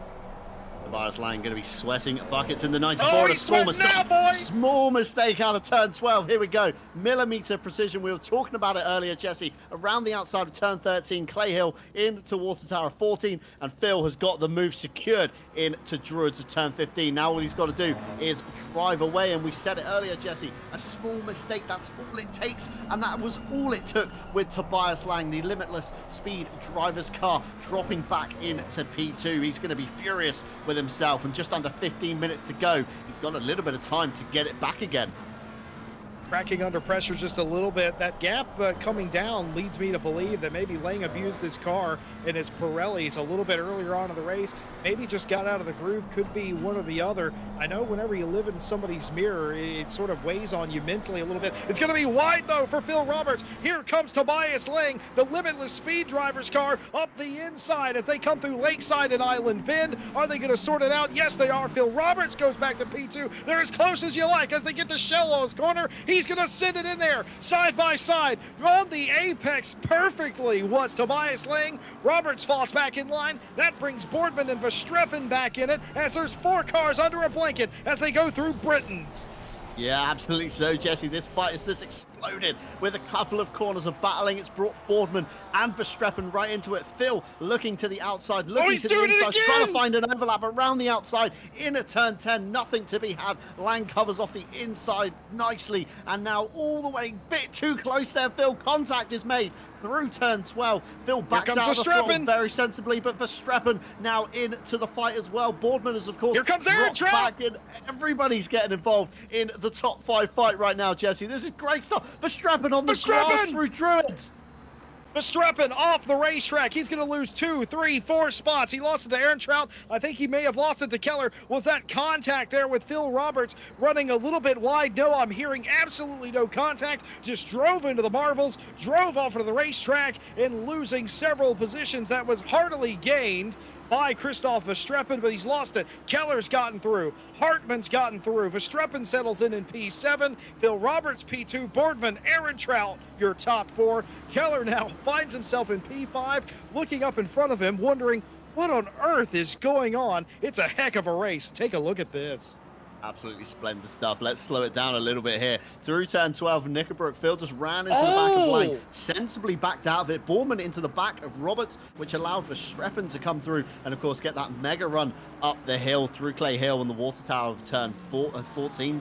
Speaker 1: Tobias Lang going to be sweating buckets in the 94.
Speaker 2: Oh,
Speaker 1: A
Speaker 2: he's
Speaker 1: small
Speaker 2: sweating
Speaker 1: mistake.
Speaker 2: now, boy!
Speaker 1: Small mistake out of turn 12. Here we go. Millimeter precision. We were talking about it earlier, Jesse. Around the outside of turn 13, Clay Hill into Water Tower 14, and Phil has got the move secured into Druids of turn 15. Now all he's got to do is drive away, and we said it earlier, Jesse. A small mistake, that's all it takes, and that was all it took with Tobias Lang, the limitless speed driver's car, dropping back into P2. He's going to be furious with himself, and just under 15 minutes to go. He's got a little bit of time to get it back again.
Speaker 2: Cracking under pressure just a little bit. That gap coming down leads me to believe that maybe Lang abused his car and his Pirellis a little bit earlier on in the race. Maybe just got out of the groove. Could be one or the other. I know whenever you live in somebody's mirror, it sort of weighs on you mentally a little bit. It's going to be wide, though, for Phil Roberts. Here comes Tobias Lang, the limitless speed driver's car, up the inside as they come through Lakeside and Island Bend. Are they going to sort it out? Yes, they are. Phil Roberts goes back to P2. They're as close as you like as they get to Shello's corner. He's going to send it in there, side by side, on the apex perfectly was Tobias Lang. Roberts falls back in line. That brings Boardman and Verstappen back in it, as there's 4 cars under a blanket as they go through Britain's.
Speaker 1: Yeah, absolutely so, Jesse. This fight has just exploded with a couple of corners of battling. It's brought Boardman and Verstappen right into it. Phil looking to the outside, looking to the inside, trying to find an overlap around the outside in a turn 10. Nothing to be had. Lang covers off the inside nicely, and now all the way a bit too close there, Phil. Contact is made through turn 12. Phil backs out of the throttle very sensibly, but Verstappen now into the fight as well. Boardman is, of course,
Speaker 2: here comes Aaron Trout
Speaker 1: back in. Everybody's getting involved in the top 5 fight right now, Jesse. This is great stuff. Verstappen on the grass through Druids.
Speaker 2: Verstappen off the racetrack. He's going to lose 2, 3, 4 spots. He lost it to Aaron Trout. I think he may have lost it to Keller. Was that contact there with Phil Roberts running a little bit wide? No, I'm hearing absolutely no contact. Just drove into the marbles, drove off of the racetrack, and losing several positions. That was heartily gained by Christoph Verstappen, but he's lost it. Keller's gotten through. Hartman's gotten through. Verstappen settles in P7. Phil Roberts, P2. Boardman, Aaron Trout, your top 4. Keller now finds himself in P5, looking up in front of him, wondering what on earth is going on. It's a heck of a race. Take a look at this.
Speaker 1: Absolutely splendid stuff. Let's slow it down a little bit here. Through turn 12, Knickerbrook. Phil just ran into the back of Lang, sensibly backed out of it. Bourman into the back of Roberts, which allowed for Streppen to come through and, of course, get that mega run up the hill through Clay Hill and the water tower of turn 14,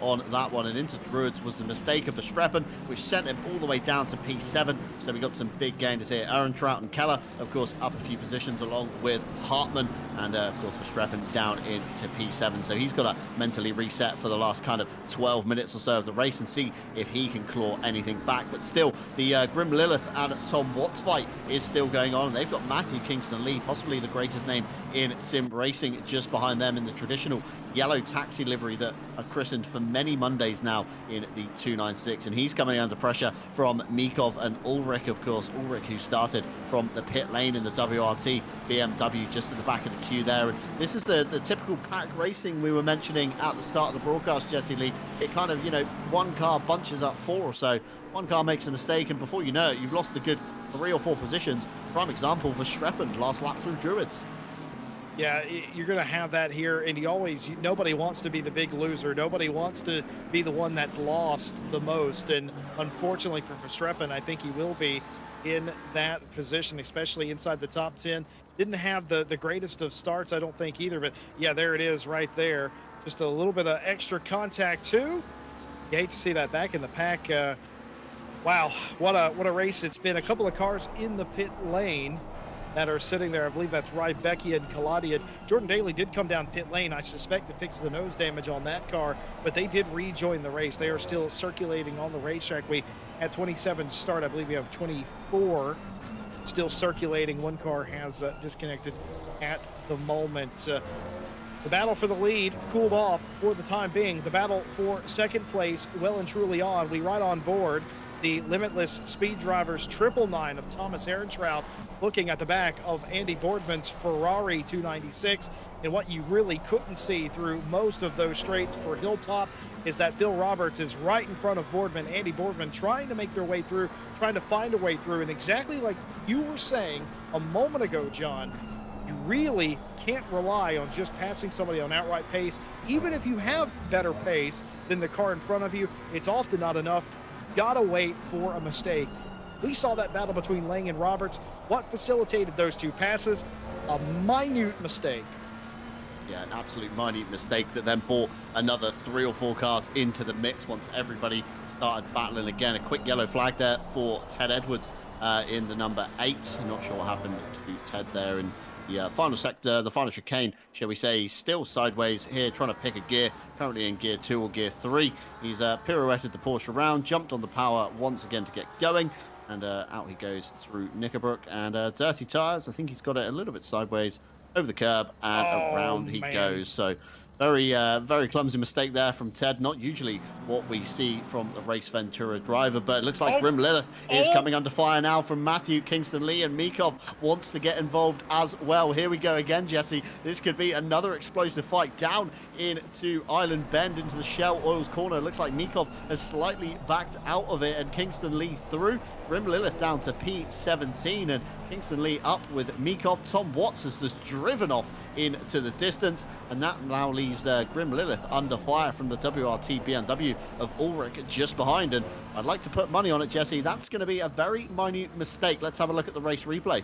Speaker 1: on that one. And into Druids was the mistake of Verstappen, which sent him all the way down to P7. So we got some big gainers here. Aaron Trout and Keller, of course, up a few positions along with Hartman. And, of course, Verstappen down into P7. So he's got mentally reset for the last kind of 12 minutes or so of the race and see if he can claw anything back. But still, the Grim Lilith and Tom Watts fight is still going on. They've got Matthew Kingston Lee, possibly the greatest name in sim racing, just behind them in the traditional yellow taxi livery that I've christened for many Mondays now in the 296, and he's coming under pressure from Mikov and Ulrich, of course. Ulrich, who started from the pit lane in the WRT BMW just at the back of the queue there. And this is the typical pack racing we were mentioning at the start of the broadcast, Jesse Lee. It kind of, one car bunches up four or so, one car makes a mistake, and before you know it, you've lost a good 3 or 4 positions. Prime example for Streppen last lap through Druids.
Speaker 2: Yeah, you're going to have that here, and nobody wants to be the big loser. Nobody wants to be the one that's lost the most, and unfortunately for Verstappen, I think he will be in that position, especially inside the top 10. Didn't have the greatest of starts, I don't think, either, but yeah, there it is right there. Just a little bit of extra contact, too. You hate to see that back in the pack. Wow, what a race it's been. A couple of cars in the pit lane that are sitting there. I believe that's Rybecki and Kaladi. Jordan Daly did come down pit lane, I suspect, to fix the nose damage on that car, but they did rejoin the race. They are still circulating on the racetrack. We had 27 start. I believe we have 24 still circulating. One car has disconnected at the moment. The battle for the lead cooled off for the time being. The battle for second place well and truly on. We ride on board the Limitless Speed Drivers 999 of Thomas Ehrentraut, looking at the back of Andy Boardman's Ferrari 296. And what you really couldn't see through most of those straights for Hilltop is that Phil Roberts is right in front of Boardman. Andy Boardman trying to make their way through, trying to find a way through. And exactly like you were saying a moment ago, John, you really can't rely on just passing somebody on outright pace. Even if you have better pace than the car in front of you, it's often not enough. Gotta wait for a mistake. We saw that battle between Lang and Roberts. What facilitated those two passes? A minute mistake.
Speaker 1: Yeah, an absolute minute mistake that then brought another 3 or 4 cars into the mix once everybody started battling again. A quick yellow flag there for Ted Edwards in the number 8. I'm not sure what happened to Ted there in the final sector, the final chicane, shall we say. He's still sideways here, trying to pick a gear, currently in gear 2 or gear 3. He's pirouetted the Porsche around, jumped on the power once again to get going, and out he goes through Knickerbrook, and dirty tyres. I think he's got it a little bit sideways over the curb, and around he goes. So very clumsy mistake there from Ted. Not usually what we see from the Race Ventura driver, but it looks like Grim Lilith is coming under fire now from Matthew Kingston Lee, and Mikov wants to get involved as well. Here we go again, Jesse. This could be another explosive fight down into Island Bend, into the Shell Oils corner. It looks like Mikov has slightly backed out of it, and Kingston Lee through. Grim Lilith down to P17, and Kingston Lee up with Mikov. Tom Watts has just driven off into the distance, and that now leaves Grim Lilith under fire from the WRT BMW of Ulrich just behind. And I'd like to put money on it, Jesse. That's going to be a very minute mistake. Let's have a look at the race replay.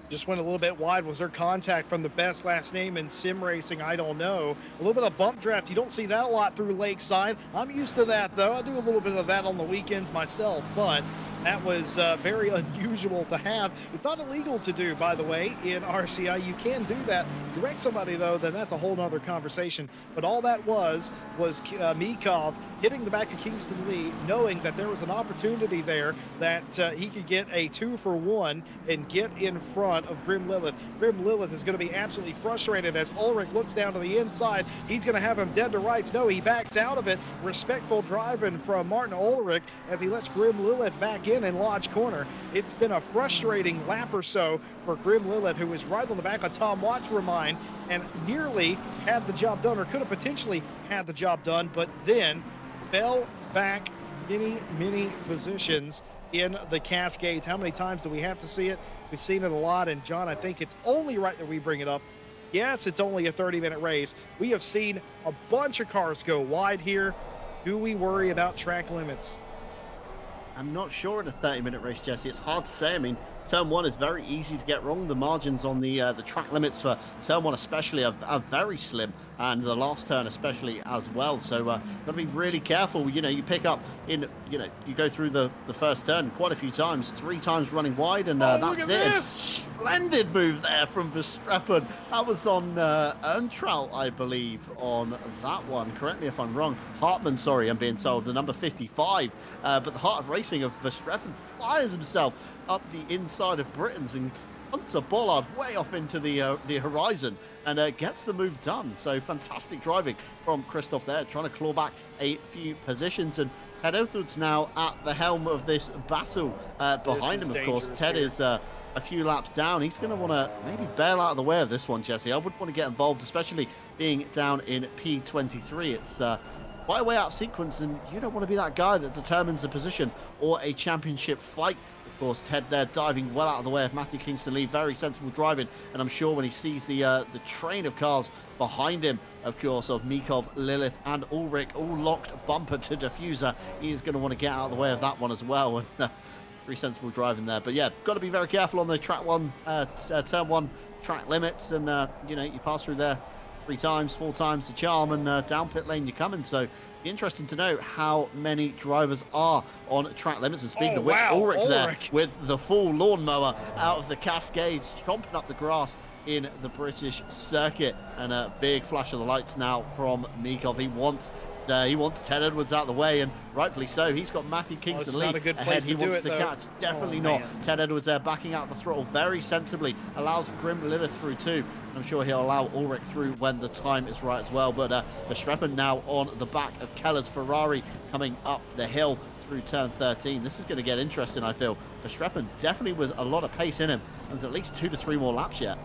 Speaker 2: Just went a little bit wide. Was there contact from the best last name in sim racing? I don't know. A little bit of bump draft. You don't see that a lot through Lakeside. I'm used to that, though. I do a little bit of that on the weekends myself, but that was very unusual to have. It's not illegal to do, by the way, in RCI. You can do that. You wreck somebody, though, then that's a whole nother conversation. But all that was Mikov hitting the back of Kingston Lee, knowing that there was an opportunity there that he could get a 2-for-1 and get in front of Grim Lilith. Grim Lilith is going to be absolutely frustrated as Ulrich looks down to the inside. He's going to have him dead to rights. No, he backs out of it. Respectful driving from Martin Ulrich as he lets Grim Lilith back in Lodge Corner. It's been a frustrating lap or so for Grim Lilith, who was right on the back of Tom Watts, remind, and nearly had the job done, or could have potentially had the job done, but then fell back many positions in the Cascades. How many times do we have to see it? We've seen it a lot, and John, I think it's only right that we bring it up. Yes, it's only a 30-minute race. We have seen a bunch of cars go wide here. Do we worry about track limits?
Speaker 1: I'm not sure in a 30-minute race, Jesse. It's hard to say. I mean, turn 1 is very easy to get wrong. The margins on the track limits for turn 1 especially are very slim, and the last turn especially as well. So got to be really careful. You know, you pick up in, you go through the first turn quite a few times, 3 times running wide, and
Speaker 2: Look
Speaker 1: that's
Speaker 2: at
Speaker 1: it.
Speaker 2: this!
Speaker 1: Splendid move there from Verstappen. That was on Earntrout, I believe, on that one. Correct me if I'm wrong. Hartmann, sorry, I'm being told, the number 55. But the heart of racing of Verstappen fires himself up the inside of Britain's and punts Bollard way off into the horizon and gets the move done. So fantastic driving from Christoph there, trying to claw back a few positions. And Ted Edwards now at the helm of this battle. Behind him, of course, Ted is a few laps down. He's going to want to maybe bail out of the way of this one, Jesse. I wouldn't want to get involved, especially being down in P23. It's quite a way out of sequence, and you don't want to be that guy that determines a position or a championship fight. Of course, Ted there diving well out of the way of Matthew Kingston-Lee. Very sensible driving, and I'm sure when he sees the train of cars behind him, of course, of Mikov, Lilith, and Ulrich all locked bumper to diffuser, he is going to want to get out of the way of that one as well. And pretty sensible driving there. But yeah, got to be very careful on the turn one track limits, and you pass through there 3 times, 4 times the charm, and down pit lane you're coming. So be interesting to know how many drivers are on track limits. And speaking of which,
Speaker 2: wow,
Speaker 1: Ulrich there with the full lawnmower out of the Cascades, chomping up the grass in the British circuit. And a big flash of the lights now from Mikov. He wants Ted Edwards out of the way, and rightfully so. He's got Matthew Kingston-Lee ahead. He wants to catch. Definitely not. Ted Edwards there backing out the throttle very sensibly. Allows Grim Lilith through too. I'm sure he'll allow Ulrich through when the time is right as well. But Verstappen now on the back of Keller's Ferrari coming up the hill through turn 13. This is going to get interesting, I feel. Verstappen definitely with a lot of pace in him. There's at least 2 to 3 more laps yet.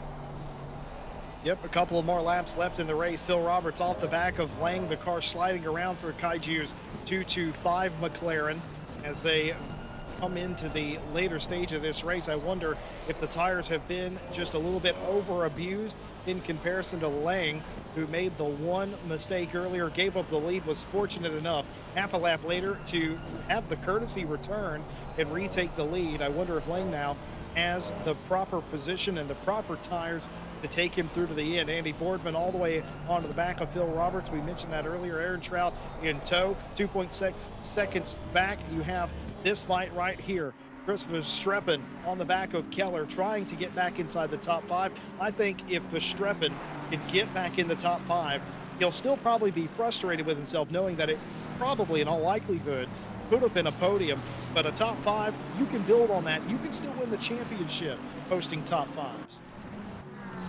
Speaker 2: Yep, a couple of more laps left in the race. Phil Roberts off the back of Lang, the car sliding around for Kaiju's 225 McLaren as they come into the later stage of this race. I wonder if the tires have been just a little bit over abused in comparison to Lang, who made the one mistake earlier, gave up the lead, was fortunate enough half a lap later to have the courtesy return and retake the lead. I wonder if Lang now has the proper position and the proper tires to take him through to the end. Andy Boardman all the way onto the back of Phil Roberts. We mentioned that earlier. Aaron Trout in tow, 2.6 seconds back. You have this fight right here. Chris Verstappen on the back of Keller trying to get back inside the top 5. I think if Verstappen can get back in the top 5, he'll still probably be frustrated with himself knowing that it probably, in all likelihood, could have been a podium, but a top 5, you can build on that. You can still win the championship posting top 5s.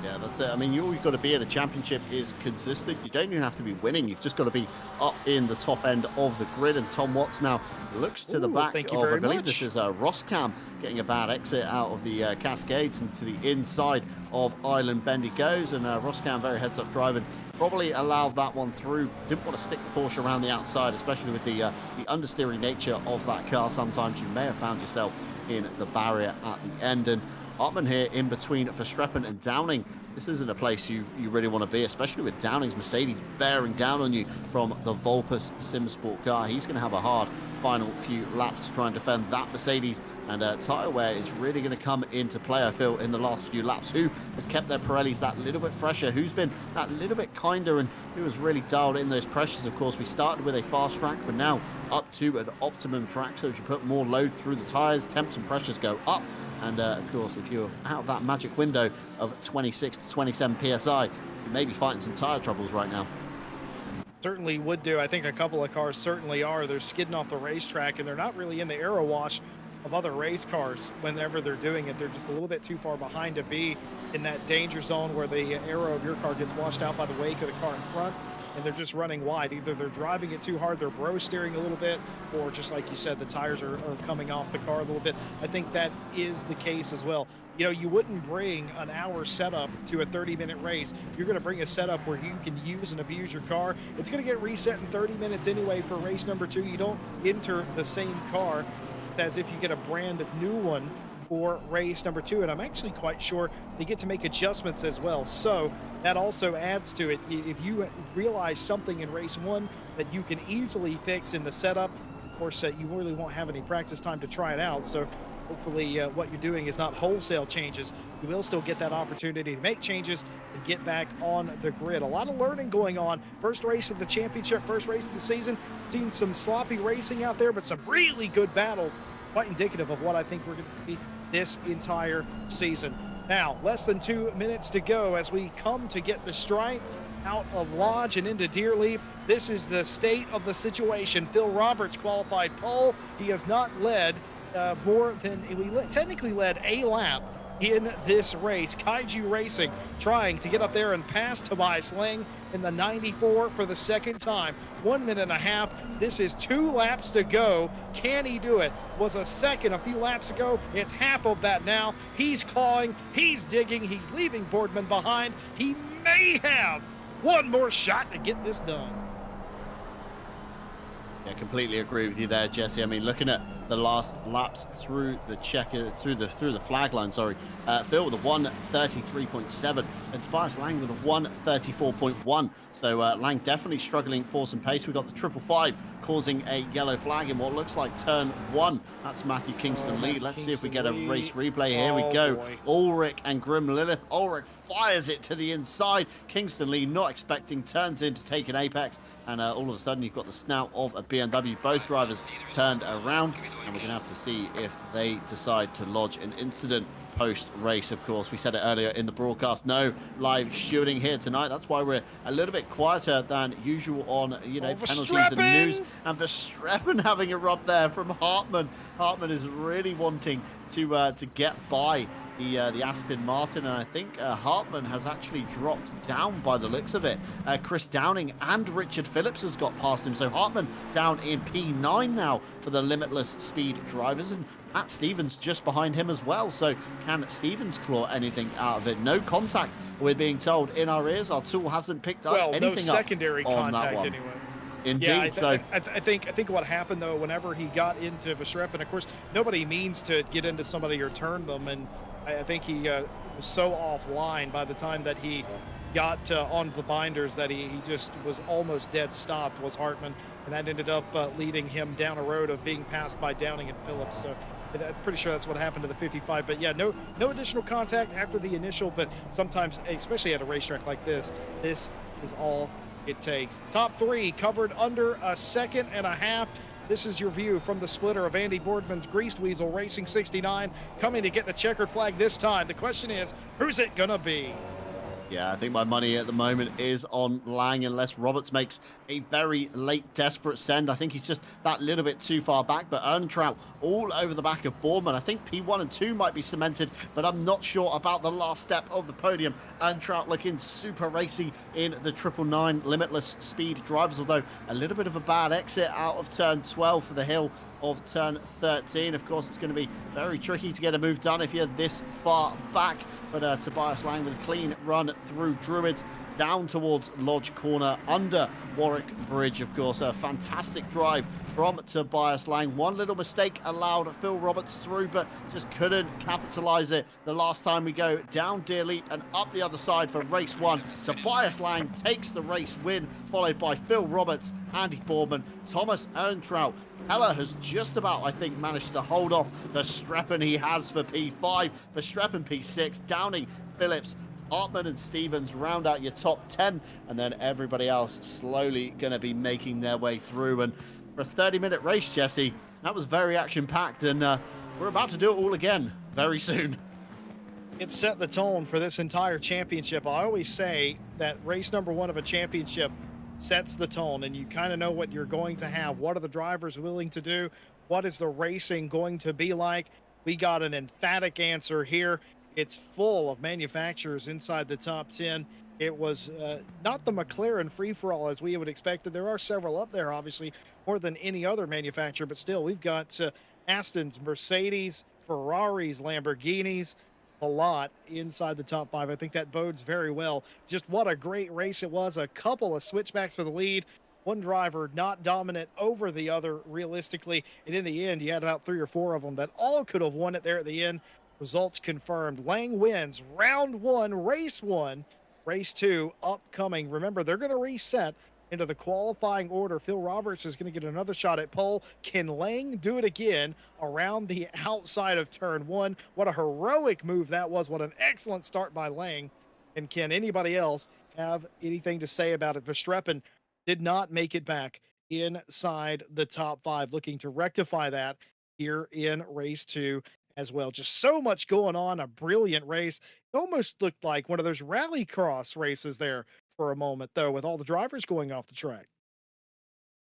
Speaker 1: Yeah, that's it. I mean, all you've got to be at a championship is consistent. You don't even have to be winning. You've just got to be up in the top end of the grid. And Tom Watts now looks to the back of, I believe this is Roscam getting a bad exit out of the Cascades and to the inside of Island Bend he goes. And Roscam very heads-up driving. Probably allowed that one through. Didn't want to stick the Porsche around the outside, especially with the understeering nature of that car. Sometimes you may have found yourself in the barrier at the end. And Hartmann here in between Verstappen and Downing. This isn't a place you really want to be, especially with Downing's Mercedes bearing down on you from the Volpus SimSport car. He's going to have a hard final few laps to try and defend that Mercedes, and tyre wear is really going to come into play, I feel, in the last few laps. Who has kept their Pirellis that little bit fresher? Who's been that little bit kinder, and who has really dialed in those pressures? Of course, we started with a fast track, but now up to an optimum track, so as you put more load through the tyres, temps and pressures go up. And of course, if you're out of that magic window of 26 to 27 PSI, you may be fighting some tire troubles right now.
Speaker 2: Certainly would do. I think a couple of cars certainly are. They're skidding off the racetrack, and they're not really in the aero wash of other race cars whenever they're doing it. They're just a little bit too far behind to be in that danger zone where the aero of your car gets washed out by the wake of the car in front, and they're just running wide. Either they're driving it too hard, they're bro steering a little bit, or just like you said, the tires are coming off the car a little bit. I think that is the case as well. You know, you wouldn't bring an hour setup to a 30-minute race. You're going to bring a setup where you can use and abuse your car. It's going to get reset in 30 minutes anyway for race number 2. You don't enter the same car as if you get a brand new one for race number 2, and I'm actually quite sure they get to make adjustments as well. So that also adds to it. If you realize something in race 1 that you can easily fix in the setup, of course, you really won't have any practice time to try it out. So hopefully what you're doing is not wholesale changes. You will still get that opportunity to make changes and get back on the grid. A lot of learning going on. First race of the championship, first race of the season. Seen some sloppy racing out there, but some really good battles. Quite indicative of what I think we're going to see this entire season. Now, less than 2 minutes to go as we come to get the stripe out of Lodge and into Deerleaf. This is the state of the situation. Phil Roberts qualified pole. He has not led more than, technically led a lap in this race. Kaiju Racing trying to get up there and pass Tobias Lang in the 94 for the second time. 1 minute and a half. This is 2 laps to go. Can he do it? Was a second a few laps ago. It's half of that now. He's clawing. He's digging. He's leaving Boardman behind. He may have one more shot to get this done.
Speaker 1: Yeah, completely agree with you there, Jesse. I mean, looking at the last laps through the through the flag line, sorry, Phil with a 1:33.7 and Tobias Lang with a 1:34.1. So Lang definitely struggling for some pace. We got the 555 causing a yellow flag in what looks like turn 1. That's Matthew Kingston Lee. Let's see if we get a race replay. Here we go.
Speaker 2: Boy.
Speaker 1: Ulrich and Grim Lilith. Ulrich fires it to the inside. Kingston Lee not expecting, turns in to take an apex. And all of a sudden, you've got the snout of a BMW. Both drivers turned around, and we're going to have to see if they decide to lodge an incident post-race. Of course, we said it earlier in the broadcast, no live shooting here tonight. That's why we're a little bit quieter than usual on, penalties and news. And Verstappen having a rub there from Hartmann. Hartmann is really wanting to get by the Aston Martin, and I think Hartmann has actually dropped down by the looks of it. Chris Downing and Richard Phillips has got past him, so Hartmann down in P9 now for the Limitless Speed drivers, and Matt Stevens just behind him as well. So can Stevens claw anything out of it? No contact, we're being told in our ears. Our tool hasn't picked up anything
Speaker 2: no secondary
Speaker 1: up on
Speaker 2: contact
Speaker 1: that one.
Speaker 2: anyway.
Speaker 1: Indeed.
Speaker 2: Yeah, I think what happened though, whenever he got into Verstappen, of course, nobody means to get into somebody or turn them, and I think he was so offline by the time that he got onto the binders that he just was almost dead stopped, was Hartmann, and that ended up leading him down a road of being passed by Downing and Phillips. So I'm pretty sure that's what happened to the 55. But yeah, no additional contact after the initial, but sometimes, especially at a racetrack like this is all it takes. Top 3 covered under a second and a half. This is your view from the splitter of Andy Boardman's Greased Weasel Racing 69, coming to get the checkered flag this time. The question is, who's it gonna be?
Speaker 1: Yeah, I think my money at the moment is on Lang, unless Roberts makes a very late, desperate send. I think he's just that little bit too far back, but Earntrout all over the back of Boardman. I think P1 and 2 might be cemented, but I'm not sure about the last step of the podium. Earntrout looking super racy in the 999 Limitless Speed drivers, although a little bit of a bad exit out of turn 12 for the hill of turn 13. Of course, it's going to be very tricky to get a move done if you're this far back, but Tobias Lang with a clean run through Druids down towards Lodge Corner under Warwick Bridge. Of course, a fantastic drive from Tobias Lang. One little mistake allowed Phil Roberts through, but just couldn't capitalize it. The last time we go down Deer Leap and up the other side for race 1. Tobias Lang takes the race win, followed by Phil Roberts, Andy Boardman, Thomas Earntrout. Heller has just about, I think, managed to hold off the Verstappen he has for P5. Verstappen P6, Downing, Phillips, Hartmann and Stevens round out your top 10, and then everybody else slowly going to be making their way through. And for a 30-minute race, Jesse, that was very action-packed, and we're about to do it all again very soon.
Speaker 2: It set the tone for this entire championship. I always say that race number 1 of a championship sets the tone, and you kind of know what you're going to have. What are the drivers willing to do? What is the racing going to be like? We got an emphatic answer here. It's full of manufacturers inside the top 10. It was not the McLaren free-for-all as we would expect. There are several up there, obviously, more than any other manufacturer, but still, we've got Aston's, Mercedes, Ferraris, Lamborghinis, a lot inside the top 5. I think that bodes very well. Just what a great race it was. A couple of switchbacks for the lead. One driver not dominant over the other realistically. And in the end, you had about 3 or 4 of them that all could have won it there at the end. Results confirmed. Lang wins round 1, race 1. Race 2 upcoming. Remember, they're going to reset into the qualifying order. Phil Roberts is going to get another shot at pole. Can Lang do it again around the outside of turn one? What a heroic move that was. What an excellent start by Lang. And can anybody else have anything to say about it? Verstappen did not make it back inside the top five, looking to rectify that here in race two as well. Just so much going on, a brilliant race. It almost looked like one of those rally cross races there for a moment, though, with all the drivers going off the track.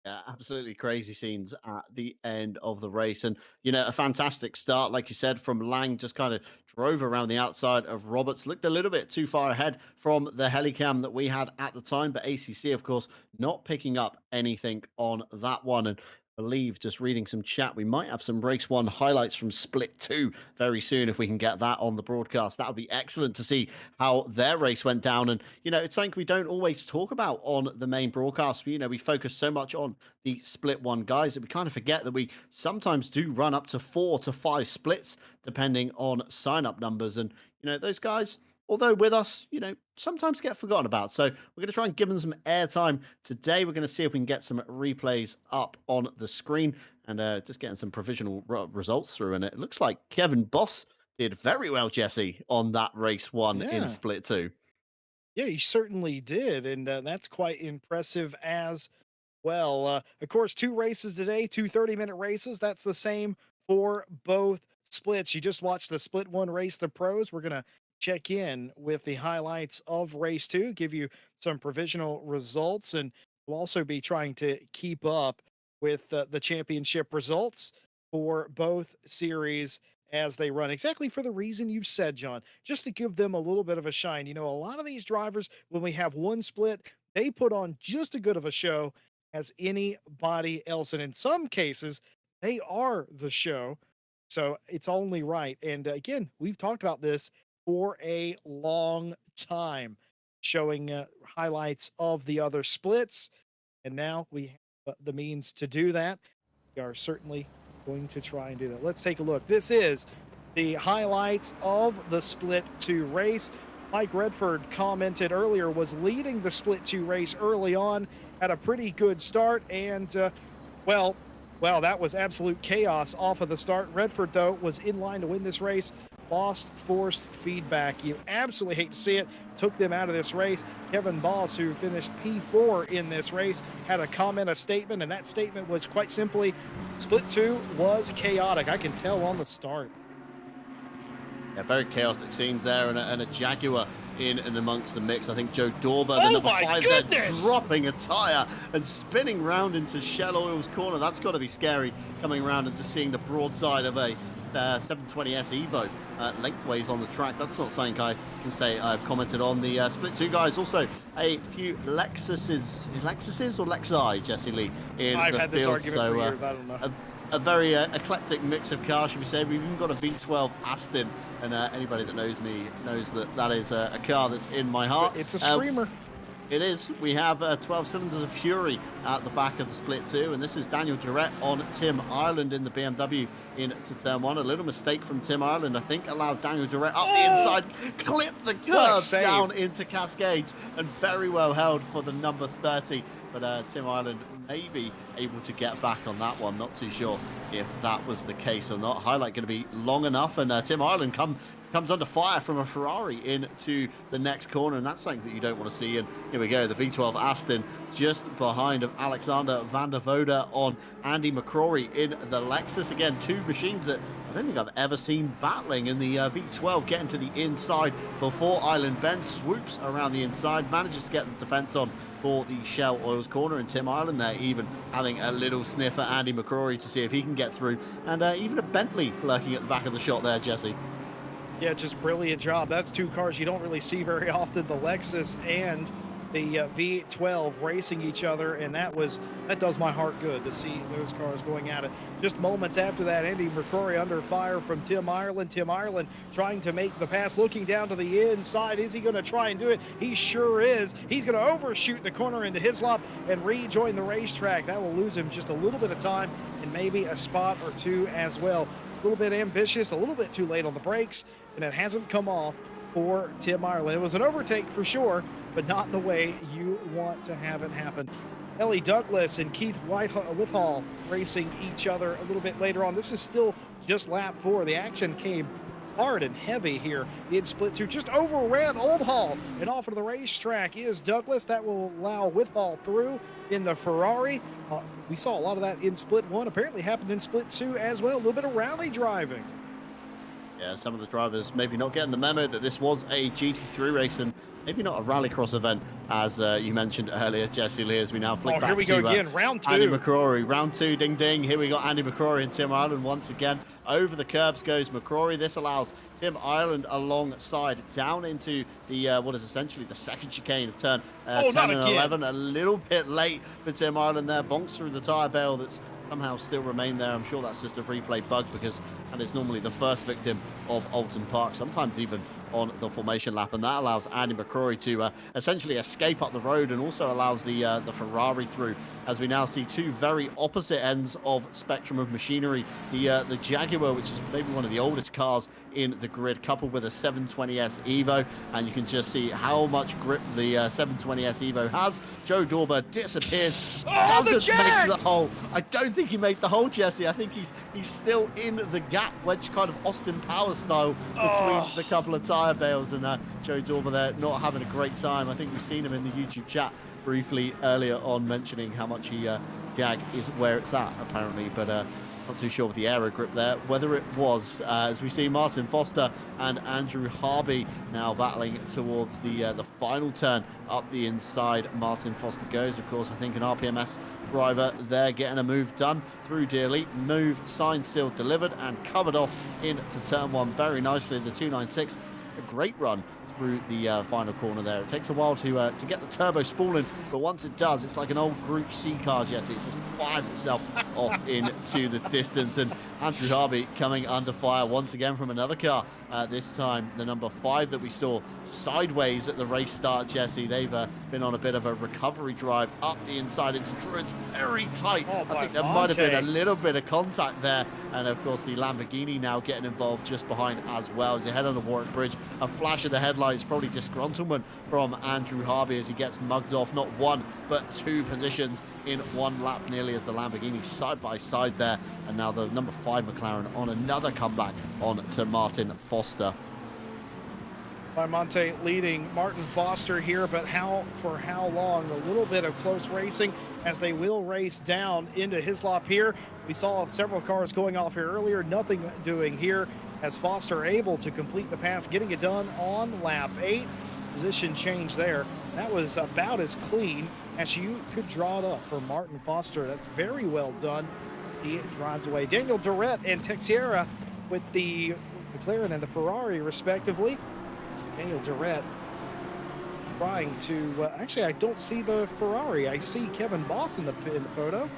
Speaker 1: Yeah, absolutely crazy scenes at the end of the race. And, you know, a fantastic start, like you said, from Lang, just kind of drove around the outside of Roberts, looked a little bit too far ahead from the helicam that we had at the time. But ACC, of course, not picking up anything on that one. And believe just reading some chat, we might have some race one highlights from split two very soon if we can get that on the broadcast. That would be excellent to see how their race went down. And, you know, it's something we don't always talk about on the main broadcast. You know, we focus so much on the split one guys that we kind of forget that we sometimes do run up to 4 to 5 splits depending on sign up numbers. And, you know, those guys, although with us, you know, sometimes get forgotten about. So we're going to try and give them some airtime today. We're going to see if we can get some replays up on the screen and just getting some provisional results through. And it looks like Kevin Boss did very well, Jesse, on that race one in
Speaker 2: Yeah.
Speaker 1: split two.
Speaker 2: Yeah, he certainly did. And that's quite impressive as well. Of course, two races today, two 30-minute races. That's the same for both splits. You just watched the split one race, the pros. We're going to check in with the highlights of race two, give you some provisional results, and we'll also be trying to keep up with the championship results for both series as they run, exactly for the reason you said, John, just to give them a little bit of a shine. You know, a lot of these drivers, when we have one split, they put on just as good of a show as anybody else. And in some cases, they are the show. So it's only right. And again, we've talked about this for a long time, showing highlights of the other splits. And now we have the means to do that. We are certainly going to try and do that. Let's take a look. This is the highlights of the split two race. Mike Redford commented earlier, was leading the split two race early on, had a pretty good start, and well, that was absolute chaos off of the start. Redford, though, was in line to win this race, lost forced feedback. You absolutely hate to see it. Took them out of this race. Kevin Boss, who finished P4 in this race, had a comment, a statement, and that statement was quite simply, split two was chaotic. I can tell on the start.
Speaker 1: Yeah, very chaotic scenes there, and a Jaguar in and amongst the mix. I think Joe Dorber, the
Speaker 2: Oh
Speaker 1: number
Speaker 2: my
Speaker 1: 5
Speaker 2: goodness!
Speaker 1: there, dropping a tyre and spinning round into Shell Oil's corner. That's got to be scary, coming around and just seeing the broadside of a 720S Evo lengthways on the track. That's not something I can say I've commented on. The split two guys, also a few Lexuses or Lexi, Jesse Lee, in
Speaker 2: I've
Speaker 1: the
Speaker 2: had
Speaker 1: field.
Speaker 2: this argument for years. I don't know.
Speaker 1: A very eclectic mix of cars, should we say. We've even got a V12 Aston, and anybody that knows me knows that that is a car that's in my heart.
Speaker 2: It's a screamer.
Speaker 1: It is. We have 12 cylinders of Fury at the back of the split two, and this is Daniel Jarrett on Tim Ireland in the BMW into turn one. A little mistake from Tim Ireland, I think, allowed Daniel Jarrett up the inside, clip the curve down into Cascades, and very well held for the number 30. But Tim Ireland may be able to get back on that one. Not too sure if that was the case or not. Highlight going to be long enough, and Tim Ireland comes under fire from a Ferrari into the next corner, and that's something that you don't want to see. And here we go, the V12 Aston just behind of Alexander van der Voorde on Andy McCrory in the Lexus. Again, two machines that I don't think I've ever seen battling in the V12, getting to the inside before Island Ben swoops around the inside, manages to get the defense on for the Shell Oils corner, and Tim Ireland there even having a little sniff at Andy McCrory to see if he can get through, and even a Bentley lurking at the back of the shot there, Jesse.
Speaker 2: Yeah, just brilliant job. That's two cars you don't really see very often, the Lexus and the V12 racing each other, and that does my heart good to see those cars going at it. Just moments after that, Andy McCrory under fire from Tim Ireland. Tim Ireland trying to make the pass, looking down to the inside. Is he going to try and do it? He sure is. He's going to overshoot the corner into Hislop and rejoin the racetrack. That will lose him just a little bit of time and maybe a spot or two as well. A little bit ambitious, a little bit too late on the brakes, and it hasn't come off for Tim Ireland. It was an overtake for sure, but not the way you want to have it happen. Ellie Douglas and Keith Withall racing each other a little bit later on. This is still just lap 4. The action came hard and heavy here in split 2. Just overran Old Hall, and off of the racetrack is Douglas. That will allow Withall through in the Ferrari. We saw a lot of that in split 1. Apparently happened in split 2 as well. A little bit of rally driving.
Speaker 1: Yeah, some of the drivers maybe not getting the memo that this was a GT3 race and maybe not a rallycross event, as you mentioned earlier, Jesse Lee, as we now flick back
Speaker 2: here we go
Speaker 1: to
Speaker 2: again, round 2.
Speaker 1: Andy McCrory. Round 2, ding, ding. Here we got Andy McCrory and Tim Ireland once again. Over the curbs goes McCrory. This allows Tim Ireland alongside down into the what is essentially the second chicane of turn 10 and 11. A little bit late for Tim Ireland there. Bonks through the tyre bale that's somehow still remain there. I'm sure that's just a replay bug, because that is normally the first victim of Oulton Park, sometimes even on the formation lap, and that allows Andy McCrory to essentially escape up the road, and also allows the Ferrari through, as we now see two very opposite ends of spectrum of machinery. The Jaguar, which is maybe one of the oldest cars in the grid, coupled with a 720S Evo, and you can just see how much grip the 720S Evo has. Joe Dorber disappears. Doesn't make the hole. I don't think he made the hole, Jesse. I think he's still in the gap, wedge kind of Austin Powers style between the couple of tire bales, and Joe Dorber there not having a great time. I think we've seen him in the YouTube chat briefly earlier on mentioning how much he Jag is where it's at apparently, but not too sure with the aero grip there whether it was, as we see Martin Foster and Andrew Harvey now battling towards the final turn up the inside. Martin Foster goes, of course, I think an RPMS driver there, getting a move done through Dearly. Move signed, sealed, delivered, and covered off into turn 1 very nicely. The 296, a great run through the final corner there. It takes a while to get the turbo spooling, but once it does, it's like an old Group C car, Jesse. It just fires itself off into the distance, and Andrew Harvey coming under fire once again from another car. This time, the number 5 that we saw sideways at the race start, Jesse. They've been on a bit of a recovery drive up the inside into Druids, very tight. I think there might have been a little bit of contact there, and of course the Lamborghini now getting involved just behind as well. As they head on the Warwick Bridge, a flash of the headlights, probably disgruntlement from Andrew Harvey as he gets mugged off not 1 but 2 positions in 1 lap nearly, as the Lamborghini side by side there, and now the number 5 McLaren on another comeback on to Martin Foster.
Speaker 2: Monte leading Martin Foster here, but for how long? A little bit of close racing as they will race down into Hislop here. We saw several cars going off here earlier, nothing doing here as Foster able to complete the pass, getting it done on lap 8. Position change there. That was about as clean as you could draw it up for Martin Foster. That's very well done. He drives away. Daniel Durrett and Teixeira with the McLaren and the Ferrari respectively. Daniel Durrett trying to actually, I don't see the Ferrari. I see Kevin Boss in the photo.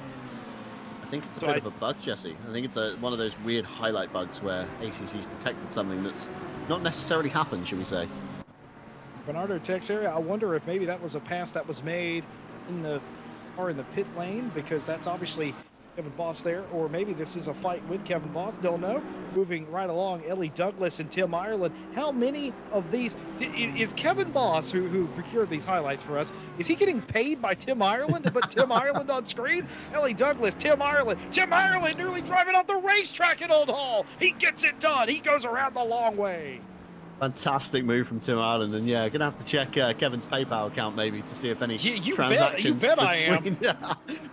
Speaker 1: I think it's a bit of a bug, Jesse. I think it's one of those weird highlight bugs where ACC's detected something that's not necessarily happened, should we say.
Speaker 2: Bernardo Teixeira, I wonder if maybe that was a pass that was made in the pit lane, because that's obviously Kevin Boss there, or maybe this is a fight with Kevin Boss, don't know. Moving right along, Ellie Douglas and Tim Ireland. How many of these is Kevin Boss, who procured these highlights for us, is he getting paid by Tim Ireland to put Tim Ireland on screen? Ellie Douglas, Tim Ireland nearly driving off the racetrack at Old Hall. He gets it done. He goes around the long way.
Speaker 1: Fantastic move from Tim Ireland, and yeah, gonna have to check Kevin's PayPal account maybe to see if any transactions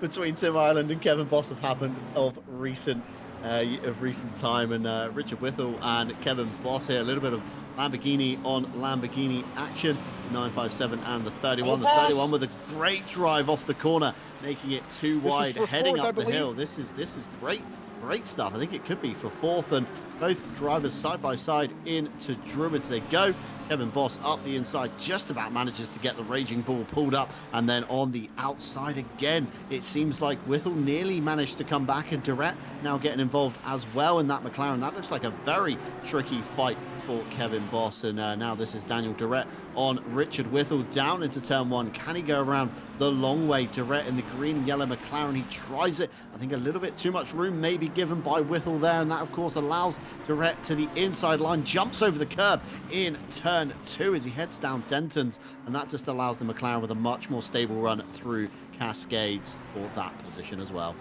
Speaker 1: between Tim Ireland and Kevin Boss have happened of recent time. And Richard Withall and Kevin Boss here, a little bit of Lamborghini on Lamborghini action. 957 and the 31. The 31 with a great drive off the corner, making it too wide, heading up the hill. This is great stuff. I think it could be for 4th, and both drivers side by side into Druids they go. Kevin Boss up the inside, just about manages to get the Raging Bull pulled up, and then on the outside again, it seems like Withall nearly managed to come back, and Durrett now getting involved as well in that McLaren. That looks like a very tricky fight for Kevin Boss, and now this is Daniel Durrett on Richard Withall down into turn 1. Can he go around the long way? Durrett in the green and yellow McLaren, he tries it. I think a little bit too much room maybe given by Withall there, and that of course allows Durrett to the inside line, jumps over the curb in turn 2 as he heads down Denton's, and that just allows the McLaren with a much more stable run through Cascades for that position as well.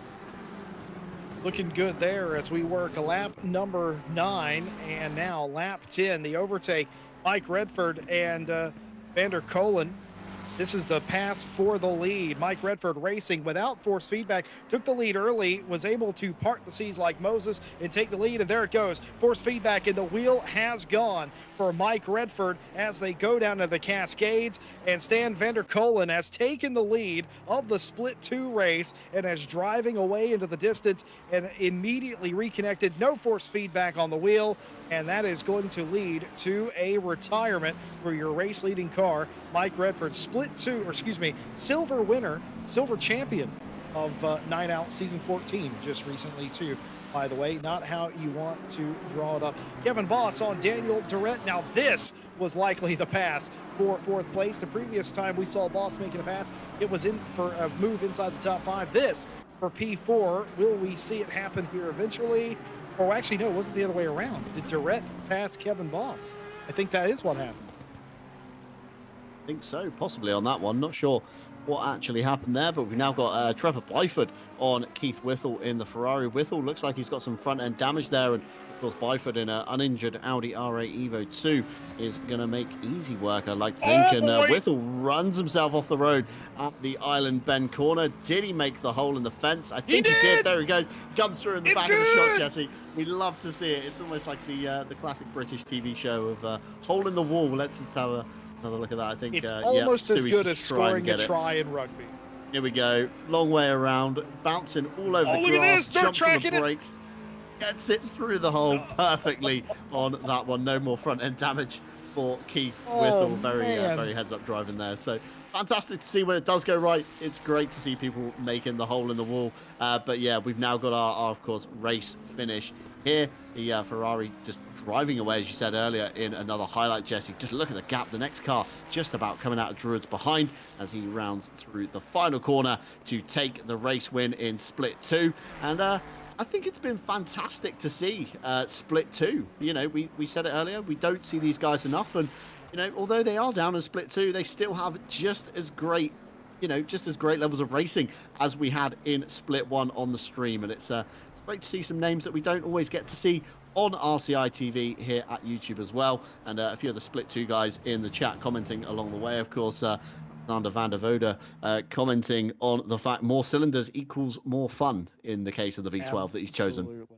Speaker 2: Looking good there as we work lap number 9 and now lap 10. The overtake, Mike Redford and Vander Kolen. This is the pass for the lead. Mike Redford racing without force feedback, took the lead early, was able to part the seas like Moses and take the lead, and there it goes. Force feedback, and the wheel has gone for Mike Redford as they go down to the Cascades, and Stan Vander Kolen has taken the lead of the Split 2 race and is driving away into the distance and immediately reconnected. No force feedback on the wheel, and that is going to lead to a retirement for your race leading car. Mike Redford, silver winner, silver champion of 9 Out Season 14 just recently too, by the way. Not how you want to draw it up. Kevin Boss on Daniel Durrett. Now this was likely the pass for 4th place. The previous time we saw Boss making a pass, it was in for a move inside the top 5. This for P4. Will we see it happen here eventually? Or actually, no, it wasn't the other way around. Did Durrett pass Kevin Boss? I think that is what happened.
Speaker 1: I think so, possibly on that one. Not sure what actually happened there, but we've now got Trevor Byford on Keith Whittle in the Ferrari. Whittle looks like he's got some front end damage there, and of course Byford in an uninjured Audi R8 Evo 2 is going to make easy work, I'd like to think. And Whittle runs himself off the road at the Island Bend corner. Did he make the hole in the fence? I think he did. There he goes. Comes through in the back of the shot, Jesse. We love to see it. It's almost like the classic British TV show of hole in the wall. Let's just have another look at that. I think
Speaker 2: it's almost as good as scoring a try in rugby.
Speaker 1: Here we go. Long way around, bouncing all over the grass.
Speaker 2: Look at this. They're
Speaker 1: jumps on the
Speaker 2: tracking
Speaker 1: brakes, gets it through the hole perfectly on that one. No more front end damage for Keith Whittle. Very heads up driving there. So fantastic to see when it does go right. It's great to see people making the hole in the wall. But yeah, we've now got our of course, race finish here. The Ferrari just driving away, as you said earlier, in another highlight, Jesse. Just look at the gap. The next car just about coming out of Druids behind as he rounds through the final corner to take the race win in Split 2. And I think it's been fantastic to see Split 2. You know, we said it earlier, we don't see these guys enough. And, you know, although they are down in Split 2, they still have just as great levels of racing as we had in Split 1 on the stream. And it's great to see some names that we don't always get to see on RCI TV here at YouTube as well. And a few of the Split 2 guys in the chat commenting along the way. Of course, Alexander van der Voda commenting on the fact more cylinders equals more fun in the case of the V12 that he's chosen.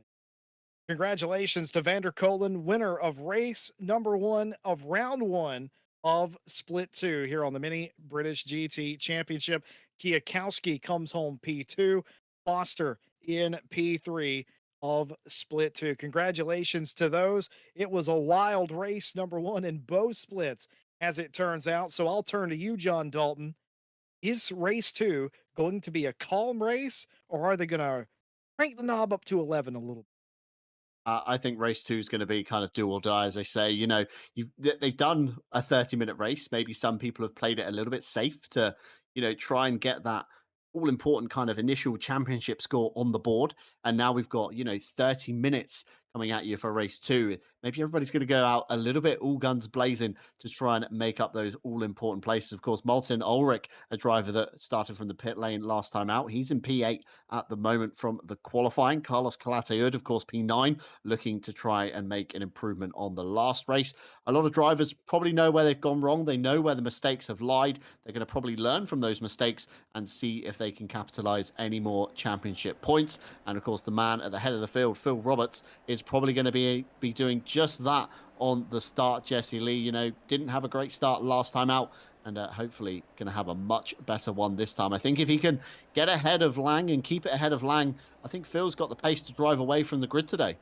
Speaker 2: Congratulations to Vander Kolen, winner of race number 1 of round 1 of Split 2 here on the Mini British GT Championship. Kwiatkowski comes home P2, Foster in P3 of Split 2. Congratulations to those. It was a wild race number 1 in both splits, as it turns out. So I'll turn to you, John Dalton. Is race 2 going to be a calm race, or are they going to crank the knob up to 11 a little bit?
Speaker 1: I think race 2 is going to be kind of do or die, as they say. You know, they've done a 30-minute race. Maybe some people have played it a little bit safe to, you know, try and get that all important kind of initial championship score on the board. And now we've got, you know, 30 minutes coming at you for race 2. Maybe everybody's going to go out a little bit all guns blazing to try and make up those all important places. Of course, Martin Ulrich, a driver that started from the pit lane last time out, he's in P8 at the moment from the qualifying. Carlos Calatayud, of course, P9, looking to try and make an improvement on the last race. A lot of drivers probably know where they've gone wrong. They know where the mistakes have lied. They're going to probably learn from those mistakes and see if they can capitalize any more championship points. And of course, the man at the head of the field, Phil Roberts, is probably going to be doing just that on the start. Jesse Lee, you know, didn't have a great start last time out, and hopefully going to have a much better one this time. I think if he can get ahead of Lang and keep it ahead of Lang, I think Phil's got the pace to drive away from the grid today.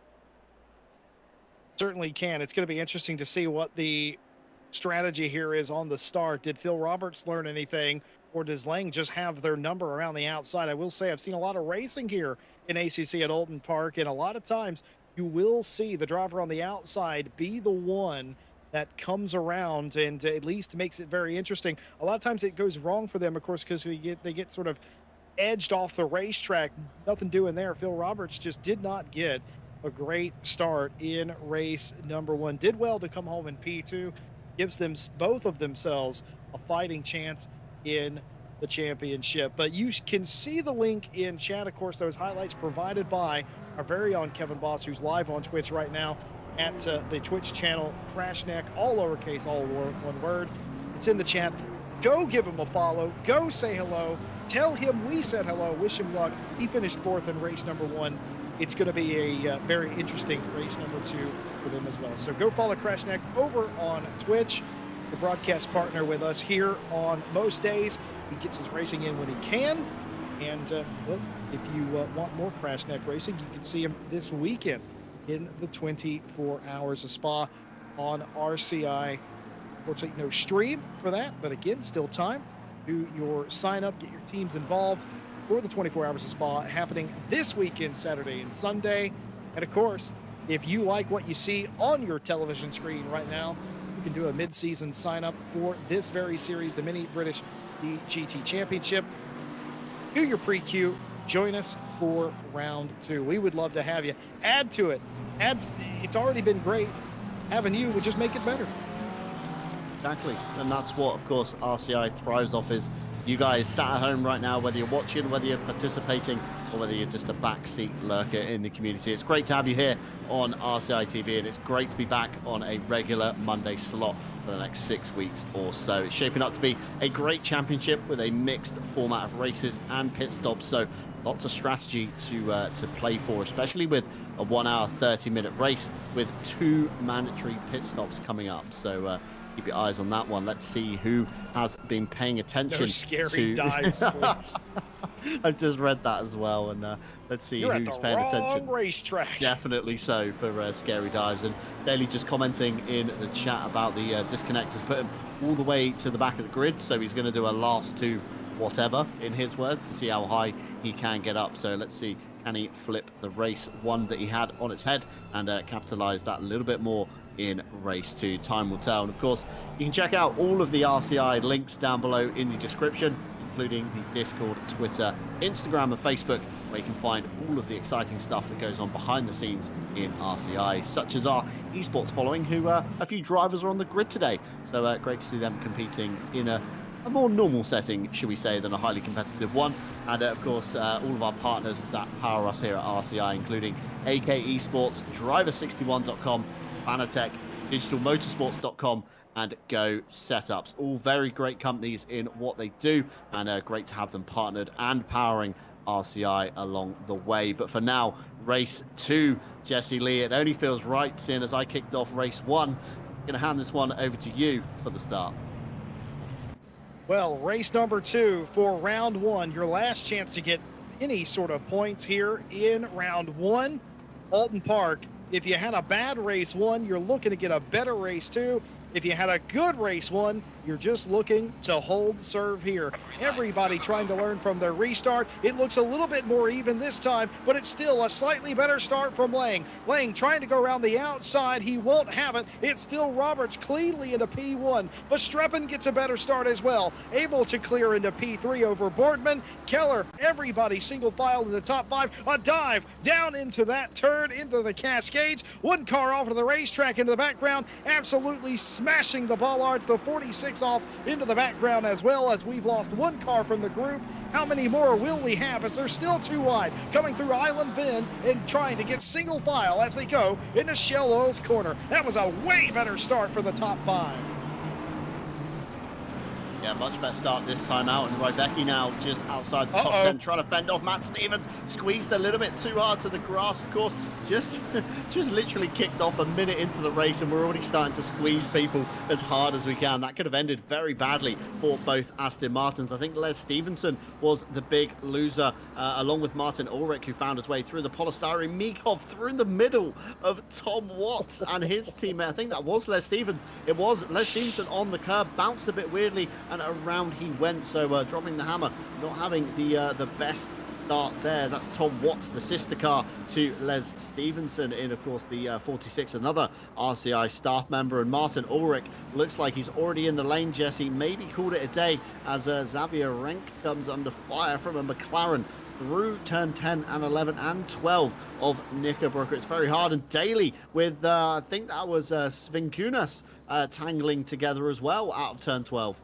Speaker 2: Certainly can. It's going to be interesting to see what the strategy here is on the start. Did Phil Roberts learn anything, or does Lang just have their number around the outside? I will say I've seen a lot of racing here in ACC at Oulton Park, and a lot of times you will see the driver on the outside be the one that comes around and at least makes it very interesting. A lot of times it goes wrong for them, of course, because they get sort of edged off the racetrack. Nothing doing there. Phil Roberts just did not get a great start in race number 1. Did well to come home in P2. Gives them both of themselves a fighting chance in the championship. But you can see the link in chat. Of course, those highlights provided by our very own Kevin Boss, who's live on Twitch right now at the Twitch channel Crashneck, all lowercase, all one word. It's in the chat. Go give him a follow. Go say hello. Tell him we said hello. Wish him luck. He finished 4th in race number 1. It's going to be a very interesting race number 2 for them as well. So go follow Crashneck over on Twitch, the broadcast partner with us here on most days. He gets his racing in when he can. And well, if you want more Crashneck racing, you can see him this weekend in the 24 Hours of Spa on RCI. Unfortunately, no stream for that, but again, still time. Do your sign up, get your teams involved for the 24 Hours of Spa happening this weekend, Saturday and Sunday. And of course, if you like what you see on your television screen right now, you can do a mid-season sign up for this very series, the Mini British GT Championship. Do your pre-queue. Join us for round 2. We would love to have you. Add to it. It's already been great. Having you would just make it better.
Speaker 1: Exactly. And that's what, of course, RCI thrives off is you guys sat at home right now, whether you're watching, whether you're participating, or whether you're just a backseat lurker in the community. It's great to have you here on RCI TV, and it's great to be back on a regular Monday slot for the next 6 weeks or so. It's shaping up to be a great championship with a mixed format of races and pit stops. So lots of strategy to play for, especially with a 1 hour, 30-minute race with 2 mandatory pit stops coming up. So keep your eyes on that one. Let's see who has been paying attention.
Speaker 2: No scary dives, please.
Speaker 1: I've just read that as well, and let's see who's paying attention.
Speaker 2: Racetrack.
Speaker 1: Definitely so for scary dives. And Daly just commenting in the chat about the disconnect has put him all the way to the back of the grid, so he's going to do a last 2 whatever, in his words, to see how high he can get up. So let's see, can he flip the race 1 that he had on its head and capitalize that a little bit more in race 2. Time will tell. And of course, you can check out all of the RCI links down below in the description, including the Discord, Twitter, Instagram and Facebook, where you can find all of the exciting stuff that goes on behind the scenes in RCI, such as our esports following, who a few drivers are on the grid today. So great to see them competing in a more normal setting, should we say, than a highly competitive one. And of course, all of our partners that power us here at RCI, including AK Esports, Driver61.com, Fanatec, DigitalMotorsports.com, and Go Setups. All very great companies in what they do, and great to have them partnered and powering RCI along the way. But for now, race 2, Jesse Lee, it only feels right, seeing as I kicked off race 1. I'm going to hand this one over to you for the start.
Speaker 2: Well, race number 2 for round 1, your last chance to get any sort of points here in round 1, Oulton Park. If you had a bad race 1, you're looking to get a better race 2. If you had a good race 1, you're just looking to hold serve here. Everybody trying to learn from their restart. It looks a little bit more even this time, but it's still a slightly better start from Lang. Lang trying to go around the outside. He won't have it. It's Phil Roberts cleanly into P1, but Streppen gets a better start as well. Able to clear into P3 over Boardman. Keller, everybody single file in the top 5. A dive down into that turn, into the Cascades. One car off to the racetrack into the background, absolutely smashing the bollards. The 46 off into the background, as well as we've lost 1 car from the group. How many more will we have, as they're still too wide, coming through Island Bend and trying to get single file as they go into Shell Oil's corner. That was a way better start for the top 5.
Speaker 1: Yeah, much better start this time out, and Rybecki now just outside the top 10, trying to fend off Matt Stevens. Squeezed a little bit too hard to the grass, of course. Just literally kicked off a minute into the race, and we're already starting to squeeze people as hard as we can. That could have ended very badly for both Aston Martins. I think Les Stevenson was the big loser, along with Martin Ulrich, who found his way through the polystyrene. Meekov through the middle of Tom Watts and his teammate. I think that was Les Stevens. It was Les Stevenson on the curb, bounced a bit weirdly, and around he went. So dropping the hammer, not having the best start there. That's Tom Watts, the sister car to Les Stevenson, in of course the 46, another RCI staff member. And Martin Ulrich looks like he's already in the lane. Jesse maybe called it a day, as Xavier Renk comes under fire from a McLaren through turn 10 and 11 and 12 of Knickerbocker. It's very hard, and Daly with I think that was Svinkunas tangling together as well out of turn 12.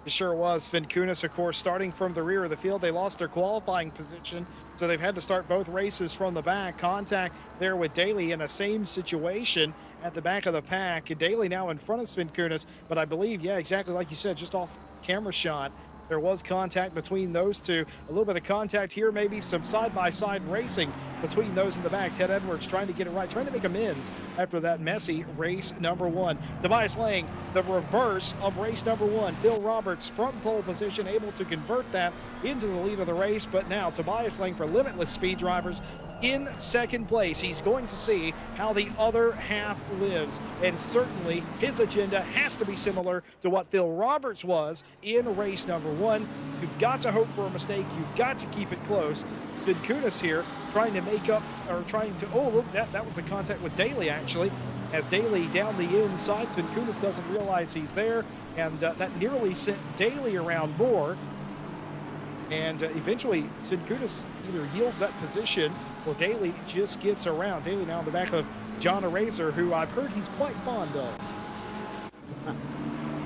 Speaker 2: It sure was. Sven Kunis, of course, starting from the rear of the field. They lost their qualifying position, so they've had to start both races from the back. Contact there with Daly in the same situation at the back of the pack. Daly now in front of Sven Kunis, but I believe, yeah, exactly like you said, just off camera shot, there was contact between those two. A little bit of contact here, maybe some side-by-side racing between those in the back. Ted Edwards trying to get it right, trying to make amends after that messy race number one. Tobias Lang, the reverse of race number one. Phil Roberts from pole position, able to convert that into the lead of the race. But now Tobias Lang for Limitless Speed Drivers in second place. He's going to see how the other half lives, and certainly his agenda has to be similar to what Phil Roberts was in race number one. You've got to hope for a mistake. You've got to keep it close. Sven Kunis here trying to make up, or trying to, oh, look, that was the contact with Daly, actually. As Daly down the inside, Sven Kunis doesn't realize he's there, and that nearly sent Daly around more. And eventually, Sven Kunis either yields that position or Daly just gets around. Daly now in the back of John Arazer, who I've heard he's quite fond of.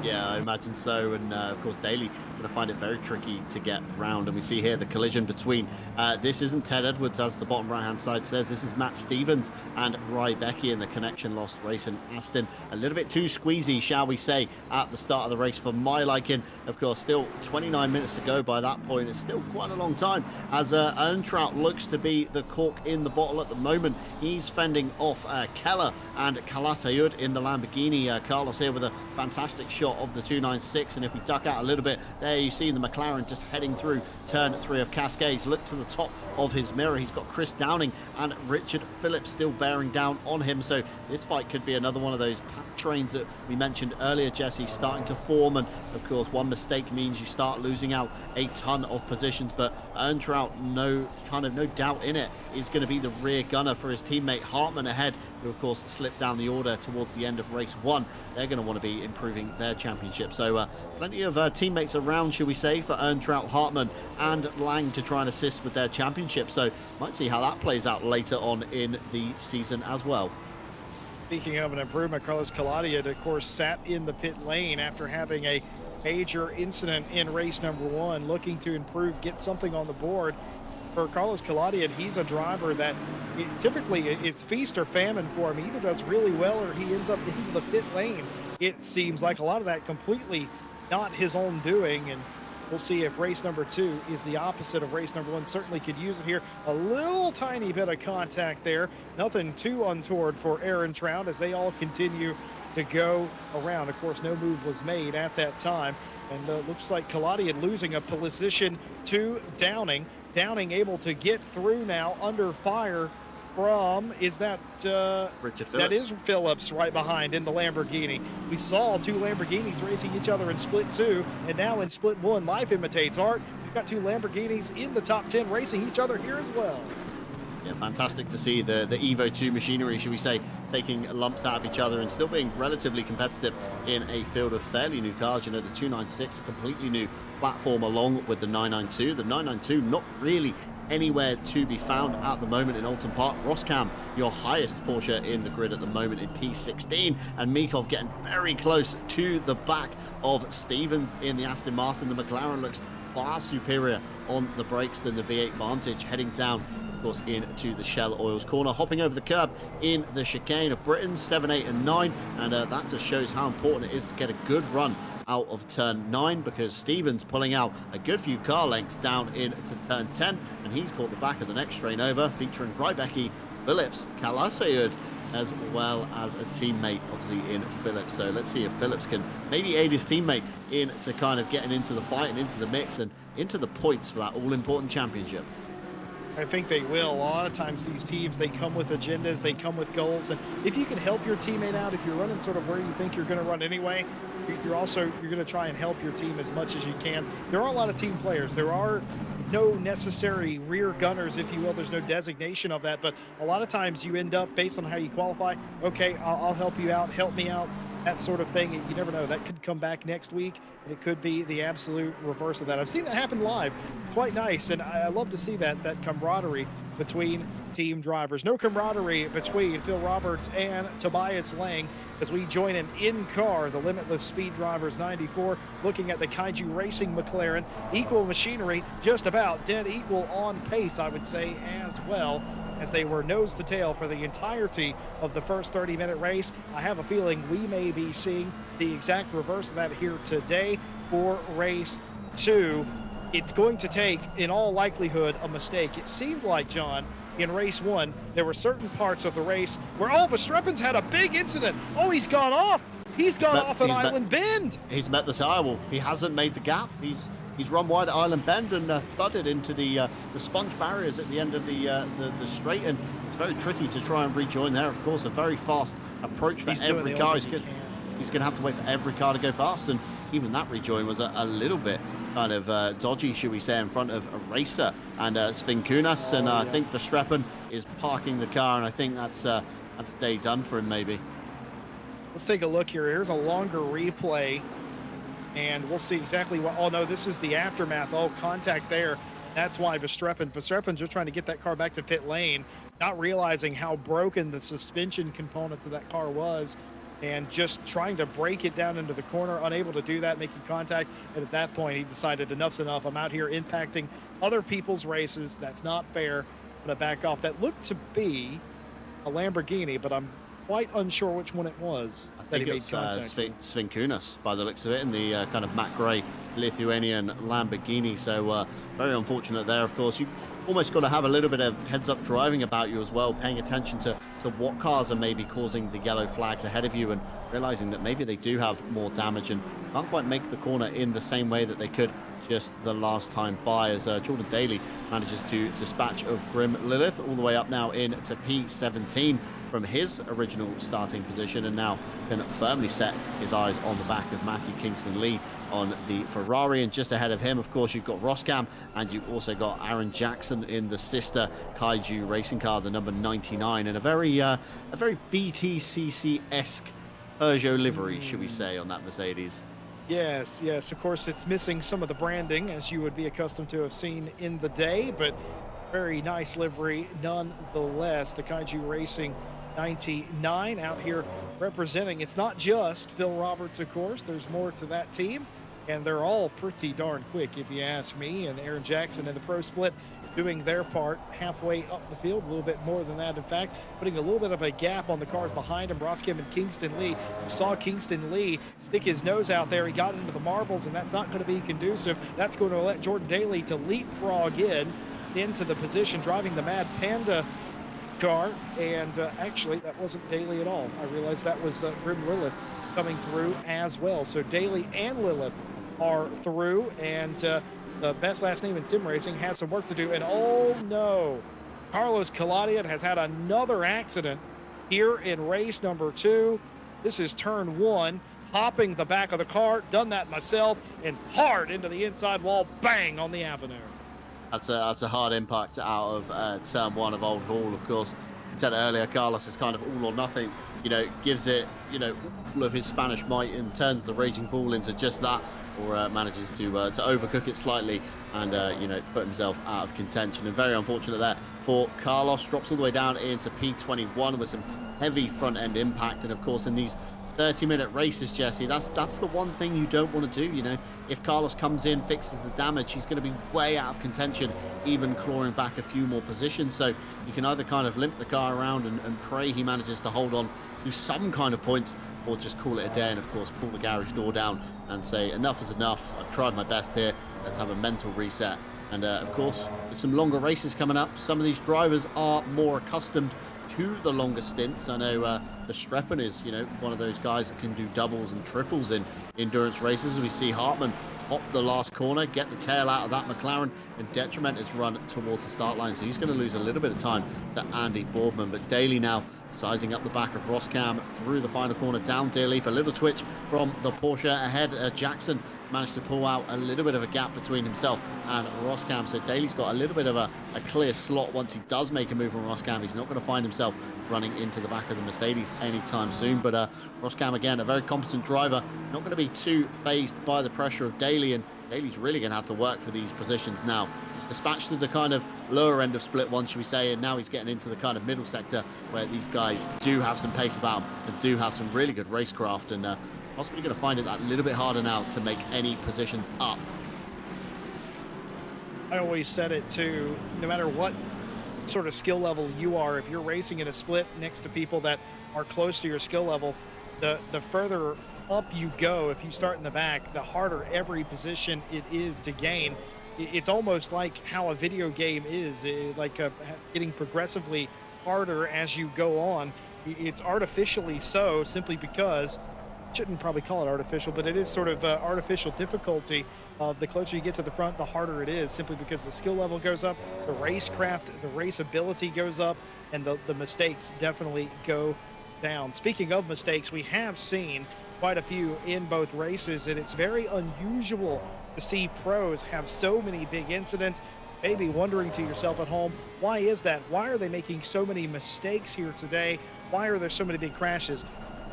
Speaker 1: Yeah, I imagine so. And of course, Daly going to find it very tricky to get round. And we see here the collision between, this isn't Ted Edwards, as the bottom right-hand side says. This is Matt Stevens and Rybecki in the connection lost race in Aston. A little bit too squeezy, shall we say, at the start of the race for my liking. Of course, still 29 minutes to go by that point. It's still quite a long time, as Earntrout looks to be the cork in the bottle at the moment. He's fending off Keller and Calatayud in the Lamborghini. Carlos here with a fantastic shot of the 296, and if we duck out a little bit, there you see the McLaren just heading through turn 3 of Cascades. Look to the top of his mirror. He's got Chris Downing and Richard Phillips still bearing down on him, so this fight could be another one of those pack trains that we mentioned earlier, Jesse, starting to form. And of course, one mistake means you start losing out a ton of positions. But Earntrout, no doubt in it, is going to be the rear gunner for his teammate Hartman ahead, who of course slipped down the order towards the end of race one. They're going to want to be improving their championship. So plenty of teammates around, shall we say, for Earntrout, Hartman and Lang to try and assist with their championship. So might see how that plays out later on in the season as well.
Speaker 2: Speaking of an improvement, Carlos Caladiad, of course, sat in the pit lane after having a major incident in race number one, looking to improve, get something on the board. For Carlos Caladiad, he's a driver that typically it's feast or famine for him. He either does really well or he ends up into the pit lane. It seems like a lot of that completely not his own doing, and we'll see if race number two is the opposite of race number one. Certainly could use it here. A little tiny bit of contact there. Nothing too untoward for Earntrout as they all continue to go around. Of course, no move was made at that time. And looks like Caladiad losing a position to Downing. Downing able to get through now under fire from, is that
Speaker 1: Richard Phillips?
Speaker 2: That is Phillips right behind in the Lamborghini. We saw two Lamborghinis racing each other in split two, and now in split one. Life imitates art. We've got two Lamborghinis in the top 10 racing each other here as well.
Speaker 1: Yeah, fantastic to see the Evo 2 machinery, should we say, taking lumps out of each other and still being relatively competitive in a field of fairly new cars. You know, the 296, a completely new platform along with the 992. The 992 not really anywhere to be found at the moment in Oulton Park. Roscam, your highest Porsche in the grid at the moment in P16, and Mikov getting very close to the back of Stevens in the Aston Martin. The McLaren looks far superior on the brakes than the V8 Vantage, heading down, of course, into the Shell Oils corner, hopping over the curb in the chicane of Britain 7, 8 and 9, and that just shows how important it is to get a good run out of turn 9, because Stevens pulling out a good few car lengths down into turn 10, and he's caught the back of the next train over, featuring Rybecki, Phillips, Calatayud, as well as a teammate obviously in Phillips. So let's see if Phillips can maybe aid his teammate into kind of getting into the fight and into the mix and into the points for that all-important championship.
Speaker 2: I think they will. A lot of times these teams, they come with agendas, they come with goals, and if you can help your teammate out, if you're running sort of where you think you're going to run anyway, you're going to try and help your team as much as you can. There are a lot of team players. There are no necessary rear gunners, if you will. There's no designation of that, but a lot of times you end up, based on how you qualify, okay, I'll help you out, help me out, that sort of thing. You never know. That could come back next week, and it could be the absolute reverse of that. I've seen that happen live. Quite nice, and I love to see that camaraderie between team drivers. No camaraderie between Phil Roberts and Tobias Lang as we join him in car, the Limitless Speed Drivers 94, looking at the Kaiju Racing McLaren. Equal machinery, just about dead equal on pace, I would say, as well, as they were nose to tail for the entirety of the first 30-minute race. I have a feeling we may be seeing the exact reverse of that here today for race 2. It's going to take, in all likelihood, a mistake. It seemed like, John, in race 1, there were certain parts of the race where, oh, Verstappen's had a big incident. Oh, he's gone off. He's gone off an Island Bend.
Speaker 1: He's met the tire wall. He hasn't made the gap. He's run wide at Island Bend and thudded into the sponge barriers at the end of the straight, and it's very tricky to try and rejoin there. Of course, a very fast approach for every car. He's going to have to wait for every car to go past, and even that rejoin was a little bit kind of dodgy, should we say, in front of a racer and Sven Kunas, and I think Verstappen is parking the car, and I think that's day done for him, maybe.
Speaker 2: Let's take a look here. Here's a longer replay, and we'll see exactly what. Oh no, this is the aftermath. Oh, contact there. That's why Verstappen's just trying to get that car back to pit lane, not realizing how broken the suspension components of that car was, and just trying to break it down into the corner, unable to do that, making contact. And at that point, he decided enough's enough. I'm out here impacting other people's races. That's not fair. I'm going to back off. That looked to be a Lamborghini, but I'm quite unsure which one it was that he made contact with.
Speaker 1: Sven Kunas, by the looks of it, in the kind of matte grey Lithuanian Lamborghini. So very unfortunate there, of course. You almost got to have a little bit of heads-up driving about you as well, paying attention to what cars are maybe causing the yellow flags ahead of you, and realizing that maybe they do have more damage and can't quite make the corner in the same way that they could just the last time by, as Jordan Daly manages to dispatch of Grim Lilith all the way up now into P17 from his original starting position, and now can firmly set his eyes on the back of Matthew Kingston Lee on the Ferrari. And just ahead of him, of course, you've got Roscam, and you've also got Aaron Jackson in the sister Kaiju racing car, the number 99, in a very BTCC-esque Peugeot livery, should we say, on that Mercedes.
Speaker 2: Yes, of course, it's missing some of the branding, as you would be accustomed to have seen in the day, but very nice livery nonetheless. The Kaiju Racing 99 out here representing. It's not just Phil Roberts, of course. There's more to that team, and they're all pretty darn quick, if you ask me. And Aaron Jackson in the pro split doing their part halfway up the field, a little bit more than that, in fact, putting a little bit of a gap on the cars behind him. Roscam and Kingston Lee. You saw Kingston Lee stick his nose out there. He got into the marbles, and that's not going to be conducive. That's going to let Jordan Daly to leapfrog into the position, driving the Mad Panda car. And actually, that wasn't Daly at all. I realized that was Grim Lilith coming through as well. So Daly and Lilith are through, and the best last name in sim racing has some work to do. And oh no, Carlos Caladian has had another accident here in race number 2. This is turn 1, hopping the back of the car, done that myself, and hard into the inside wall, bang on the avenue.
Speaker 1: That's a hard impact out of turn 1 of Old Hall, of course. I said earlier, Carlos is kind of all or nothing, gives it, all of his Spanish might and turns the Raging Bull into just that, or manages to overcook it slightly and, put himself out of contention. And very unfortunate there for Carlos. Drops all the way down into P21 with some heavy front end impact. And of course, in these 30-minute races, Jesse, that's the one thing you don't want to do. If Carlos comes in, fixes the damage, he's going to be way out of contention, even clawing back a few more positions. So you can either kind of limp the car around and pray he manages to hold on to some kind of points, or just call it a day and, of course, pull the garage door down and say enough is enough. I've tried my best here. Let's have a mental reset. And of course, there's some longer races coming up. Some of these drivers are more accustomed to the longer stints. I know Verstappen is, one of those guys that can do doubles and triples in endurance races. We see Hartmann hop the last corner, get the tail out of that McLaren, and Detriment is run towards the start line. So he's going to lose a little bit of time to Andy Boardman. But Daly now sizing up the back of Roscam through the final corner, down Deer Leap. A little twitch from the Porsche ahead. Jackson managed to pull out a little bit of a gap between himself and Roscam. So Daly's got a little bit of a clear slot once he does make a move on Roscam. He's not going to find himself running into the back of the Mercedes anytime soon. But Roscam, again, a very competent driver, not going to be too phased by the pressure of Daly, and Daly's really going to have to work for these positions now. He's dispatched to the kind of lower end of split one, should we say, and now he's getting into the kind of middle sector where these guys do have some pace about them and do have some really good racecraft, and possibly going to find it that little bit harder now to make any positions up.
Speaker 2: I always said it too, no matter what sort of skill level you are, if you're racing in a split next to people that are close to your skill level, the further up you go, if you start in the back, the harder every position it is to gain. It's almost like how a video game is, getting progressively harder as you go on. It's artificially so, simply because, shouldn't probably call it artificial, but it is sort of artificial difficulty of the closer you get to the front, the harder it is, simply because the skill level goes up, the racecraft, the race ability goes up, and the mistakes definitely go down. Speaking of mistakes, we have seen quite a few in both races, and it's very unusual to see pros have so many big incidents. Maybe wondering to yourself at home, why is that? Why are they making so many mistakes here today? Why are there so many big crashes?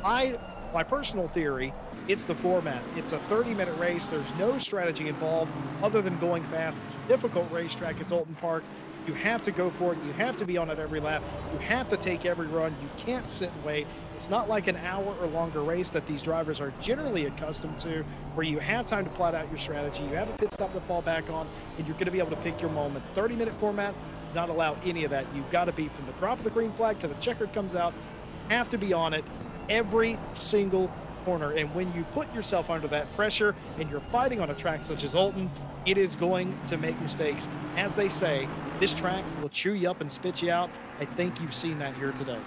Speaker 2: My personal theory, it's the format. It's a 30-minute race. There's no strategy involved other than going fast. It's a difficult racetrack. It's Oulton Park. You have to go for it. You have to be on it every lap. You have to take every run. You can't sit and wait. It's not like an hour or longer race that these drivers are generally accustomed to, where you have time to plot out your strategy. You have a pit stop to fall back on, and you're going to be able to pick your moments. 30-minute format does not allow any of that. You've got to be, from the drop of the green flag to the checkered comes out, you have to be on it every single corner. And when you put yourself under that pressure and you're fighting on a track such as Oulton, it is going to make mistakes. As they say, this track will chew you up and spit you out. I think you've seen that here today.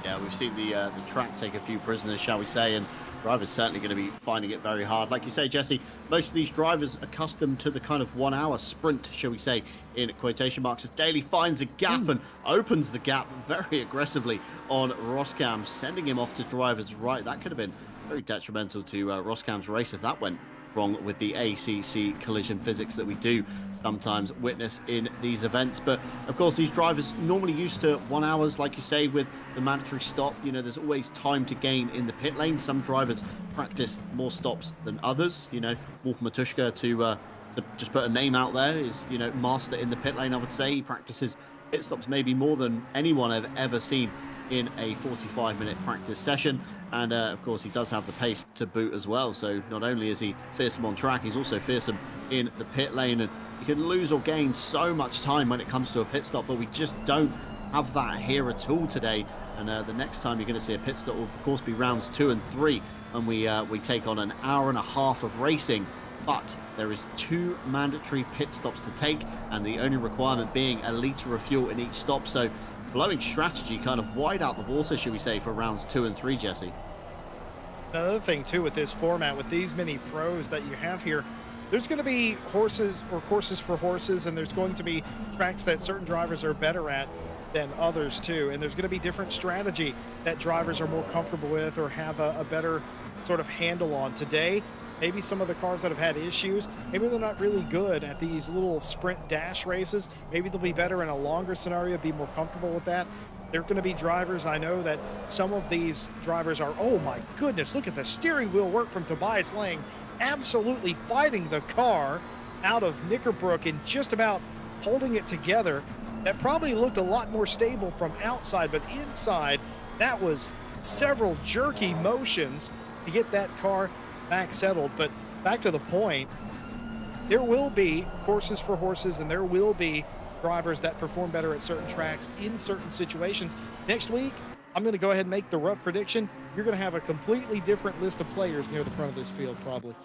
Speaker 1: Yeah, we've seen the track take a few prisoners, shall we say, and drivers certainly going to be finding it very hard. Like you say, Jesse, most of these drivers accustomed to the kind of 1 hour sprint, shall we say, in quotation marks, as Daly finds a gap and opens the gap very aggressively on Roscam, sending him off to driver's right. That could have been very detrimental to Roscam's race if that went wrong with the ACC collision physics that we do sometimes witness in these events. But of course, these drivers normally used to 1 hour, like you say, with the mandatory stop. You know, there's always time to gain in the pit lane. Some drivers practice more stops than others. You know, Wolf Matushka, to just put a name out there, is, you know, master in the pit lane. I would say he practices pit stops maybe more than anyone I've ever seen in a 45-minute practice session. And of course, he does have the pace to boot as well. So not only is he fearsome on track, he's also fearsome in the pit lane. And you can lose or gain so much time when it comes to a pit stop, but we just don't have that here at all today. And the next time you're going to see a pit stop will, of course, be rounds 2 and 3, and we take on an hour and a half of racing. But there is 2 mandatory pit stops to take, and the only requirement being a litre of fuel in each stop. So blowing strategy kind of wide out the water, should we say, for rounds 2 and 3, Jesse.
Speaker 2: Another thing too with this format, with these many pros that you have here, there's going to be horses or courses for horses, and there's going to be tracks that certain drivers are better at than others too, and there's going to be different strategy that drivers are more comfortable with or have a better sort of handle on. Today, maybe some of the cars that have had issues, maybe they're not really good at these little sprint dash races. Maybe they'll be better in a longer scenario, be more comfortable with that. There are going to be drivers, I know that some of these drivers are, oh my goodness, look at the steering wheel work from Tobias Lang, absolutely fighting the car out of Knickerbrook and just about holding it together. That probably looked a lot more stable from outside, but inside, that was several jerky motions to get that car back settled. But back to the point, there will be courses for horses, and there will be drivers that perform better at certain tracks in certain situations. Next week, I'm going to go ahead and make the rough prediction. You're going to have a completely different list of players near the front of this field, probably.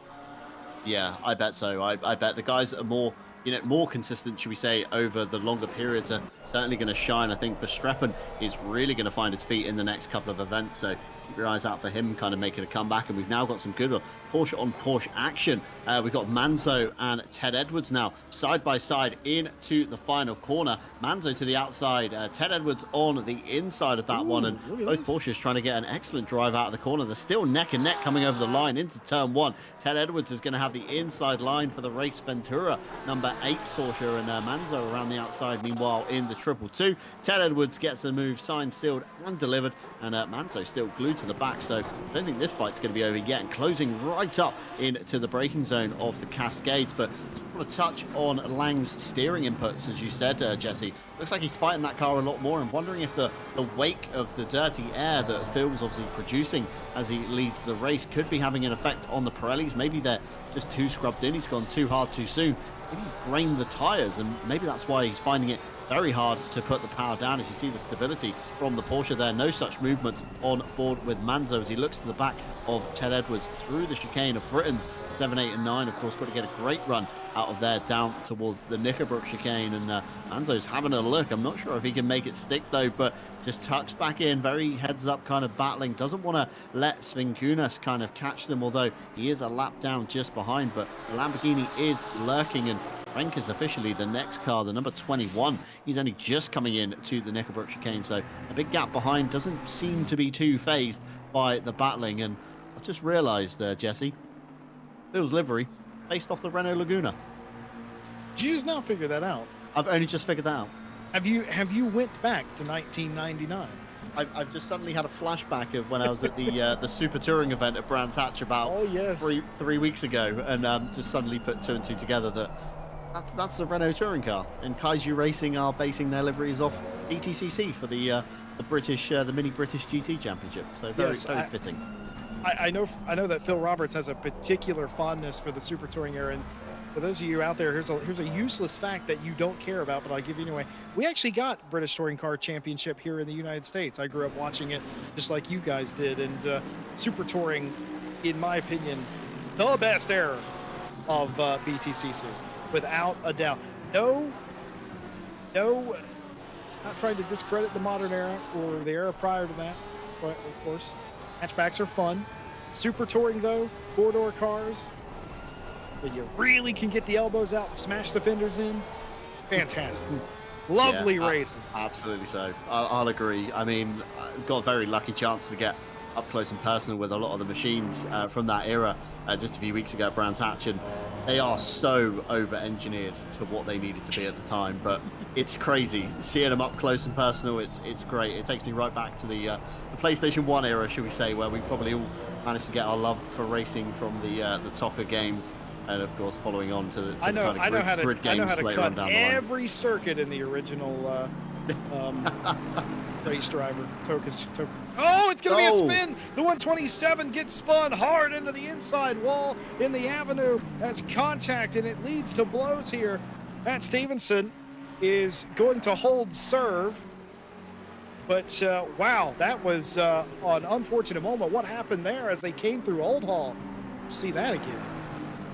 Speaker 1: Yeah, I bet so. I bet the guys that are more, you know, more consistent, should we say, over the longer periods are certainly going to shine. I think Verstappen is really going to find his feet in the next couple of events. So keep your eyes out for him kind of making a comeback. And we've now got some good Porsche on Porsche action. We've got Manzo and Ted Edwards now side by side into the final corner. Manzo to the outside, Ted Edwards on the inside of that one. And both Porsches trying to get an excellent drive out of the corner. They're still neck and neck coming over the line into turn 1. Ted Edwards is going to have the inside line for the Race Ventura number 8 Porsche, and Manzo around the outside. Meanwhile, in the 222, Ted Edwards gets the move signed, sealed, and delivered. And Manzo still glued glued to the back, so I don't think this fight's going to be over yet. And closing right up into the braking zone of the Cascades. But just want to touch on Lang's steering inputs, as you said, Jesse. Looks like he's fighting that car a lot more. I'm wondering if the wake of the dirty air that Phil was obviously producing as he leads the race could be having an effect on the Pirellis. Maybe they're just too scrubbed in. He's gone too hard too soon. Maybe he's grained the tyres, and maybe that's why he's finding it very hard to put the power down. As you see the stability from the Porsche there, no such movements on board with Manzo as he looks to the back of Ted Edwards through the chicane of Britain's 7, 8 and 9. Of course, got to get a great run out of there down towards the Knickerbrook chicane, and Manzo's having a look. I'm not sure if he can make it stick though, but just tucks back in, very heads up kind of battling, doesn't want to let Svinkunas kind of catch them, although he is a lap down just behind. But the Lamborghini is lurking, and Frank is officially the next car, the number 21. He's only just coming in to the Knickerbrook chicane, so a big gap behind. Doesn't seem to be too phased by the battling. And I've just realised, Jesse, Phil's livery based off the Renault Laguna.
Speaker 2: Did you just now figure that out?
Speaker 1: I've only just figured that out.
Speaker 2: Have you went back to 1999?
Speaker 1: I've just suddenly had a flashback of when I was at the Super Touring event at Brands Hatch about three weeks ago, and just suddenly put two and two together that's the Renault touring car, and Kaiju Racing are basing their liveries off BTCC for the British, the Mini British GT Championship. So very fitting.
Speaker 2: I know that Phil Roberts has a particular fondness for the Super Touring era, and for those of you out there, here's a useless fact that you don't care about, but I'll give you anyway. We actually got British Touring Car Championship here in the United States. I grew up watching it just like you guys did, and Super Touring, in my opinion, the best era of BTCC. Without a doubt. No, not trying to discredit the modern era or the era prior to that, but of course, hatchbacks are fun. Super Touring, though, four-door cars, where you really can get the elbows out and smash the fenders in, fantastic. Lovely races.
Speaker 1: Absolutely so. I'll agree. I mean, I've got a very lucky chance to get up close and personal with a lot of the machines from that era just a few weeks ago at Brands Hatch, and they are so over-engineered to what they needed to be at the time, but it's crazy. Seeing them up close and personal, it's great. It takes me right back to the PlayStation 1 era, should we say, where we probably all managed to get our love for racing from the TOCA games, and of course following on to the
Speaker 2: I know how to cut every
Speaker 1: line.
Speaker 2: Circuit in the original race driver. Oh, it's going to be a spin. The 127 gets spun hard into the inside wall in the avenue. That's contact, and it leads to blows here. Matt Stevenson is going to hold serve. But, wow, that was an unfortunate moment. What happened there as they came through Old Hall? See that again.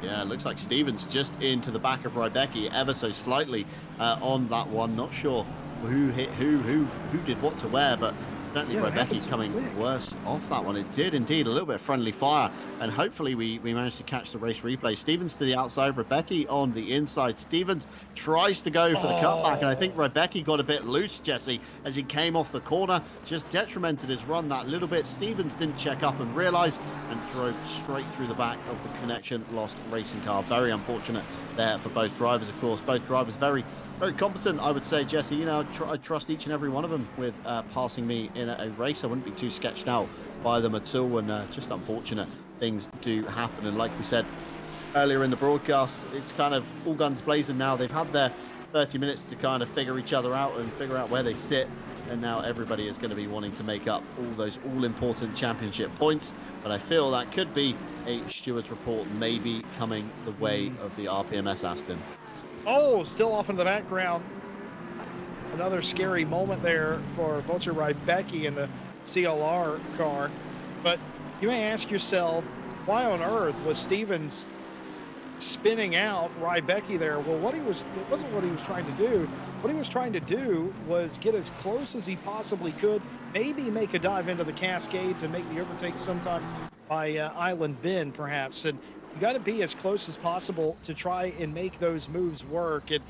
Speaker 1: Yeah, it looks like Stevens just into the back of Rybecki ever so slightly on that one. Not sure who hit who did what to where, but certainly Rybecki coming worse off that one. It did indeed, a little bit of friendly fire, and hopefully we managed to catch the race replay. Stevens to the outside, Rybecki on the inside. Stevens tries to go for the cutback, and I think Rybecki got a bit loose, Jesse, as he came off the corner, just detrimented his run that little bit. Stevens didn't check up and realise, and drove straight through the back of the Connection Lost racing car. Very unfortunate there for both drivers, of course. Both drivers very competent, I would say, Jesse. You know, I trust each and every one of them with passing me in a race. I wouldn't be too sketched out by them at all, and just unfortunate things do happen. And like we said earlier in the broadcast, it's kind of all guns blazing now. They've had their 30 minutes to kind of figure each other out and figure out where they sit, and now everybody is going to be wanting to make up all those all-important championship points. But I feel that could be a steward's report maybe coming the way of the RPMS Aston.
Speaker 2: Oh, still off in the background. Another scary moment there for Vulture Rybecki in the CLR car. But you may ask yourself, why on earth was Stevens spinning out Rybecki there? Well, it wasn't what he was trying to do. What he was trying to do was get as close as he possibly could, maybe make a dive into the Cascades and make the overtake sometime by Island Bend, perhaps. And you got to be as close as possible to try and make those moves work. And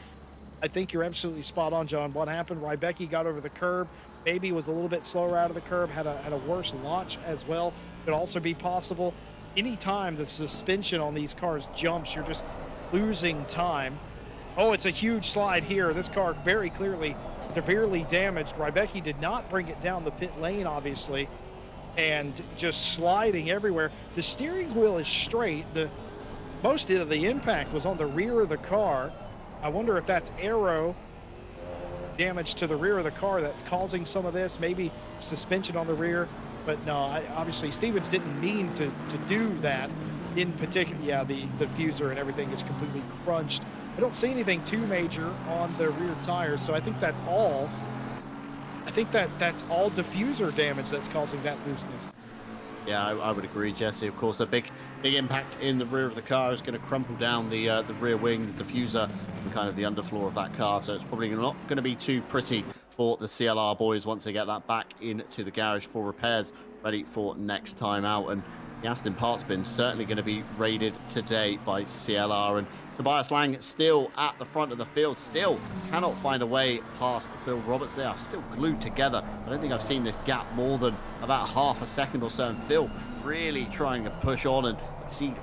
Speaker 2: I think you're absolutely spot on, John. What happened? Rybecki got over the curb, maybe was a little bit slower out of the curb, had a worse launch as well. Could also be possible. Anytime the suspension on these cars jumps, you're just losing time. Oh, it's a huge slide here. This car very clearly severely damaged. Rybecki did not bring it down the pit lane, obviously. and just sliding everywhere. The steering wheel is straight. Most of the impact was on the rear of the car. I wonder if that's aero damage to the rear of the car that's causing some of this, maybe suspension on the rear. But no, obviously Stevens didn't mean to do that in particular. Yeah, the diffuser and everything is completely crunched. I don't see anything too major on the rear tires, so I think that's all. I think that's all diffuser damage that's causing that looseness.
Speaker 1: Yeah, I would agree, Jesse. Of course, a big impact in the rear of the car is going to crumple down the rear wing, the diffuser, and kind of the underfloor of that car. So it's probably not going to be too pretty for the CLR boys once they get that back into the garage for repairs, ready for next time out. And the Aston parts bin certainly going to be raided today by CLR. And Tobias Lang still at the front of the field, still cannot find a way past Phil Roberts. They are still glued together. I don't think I've seen this gap more than about half a second or so. And Phil really trying to push on and exceed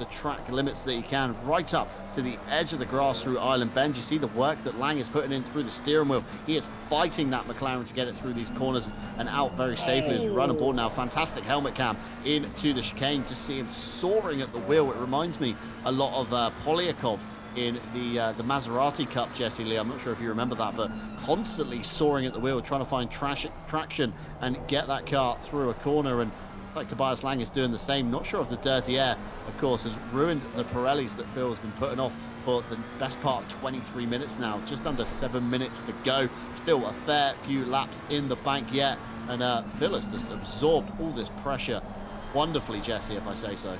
Speaker 1: the track limits that he can, right up to the edge of the grass through Island Bend. You see the work that Lang is putting in through the steering wheel. He is fighting that McLaren to get it through these corners and out very safely as we run aboard now. Fantastic helmet cam into the chicane. Just see him soaring at the wheel. It reminds me a lot of Polyakov in the Maserati Cup, Jesse Lee. I'm not sure if you remember that, but constantly soaring at the wheel, trying to find traction and get that car through a corner. And like Tobias Lang is doing the same. Not sure if the dirty air, of course, has ruined the Pirellis that Phil has been putting off for the best part of 23 minutes now. Just under 7 minutes to go. Still a fair few laps in the bank yet. And Phil has just absorbed all this pressure wonderfully, Jesse, if I say so.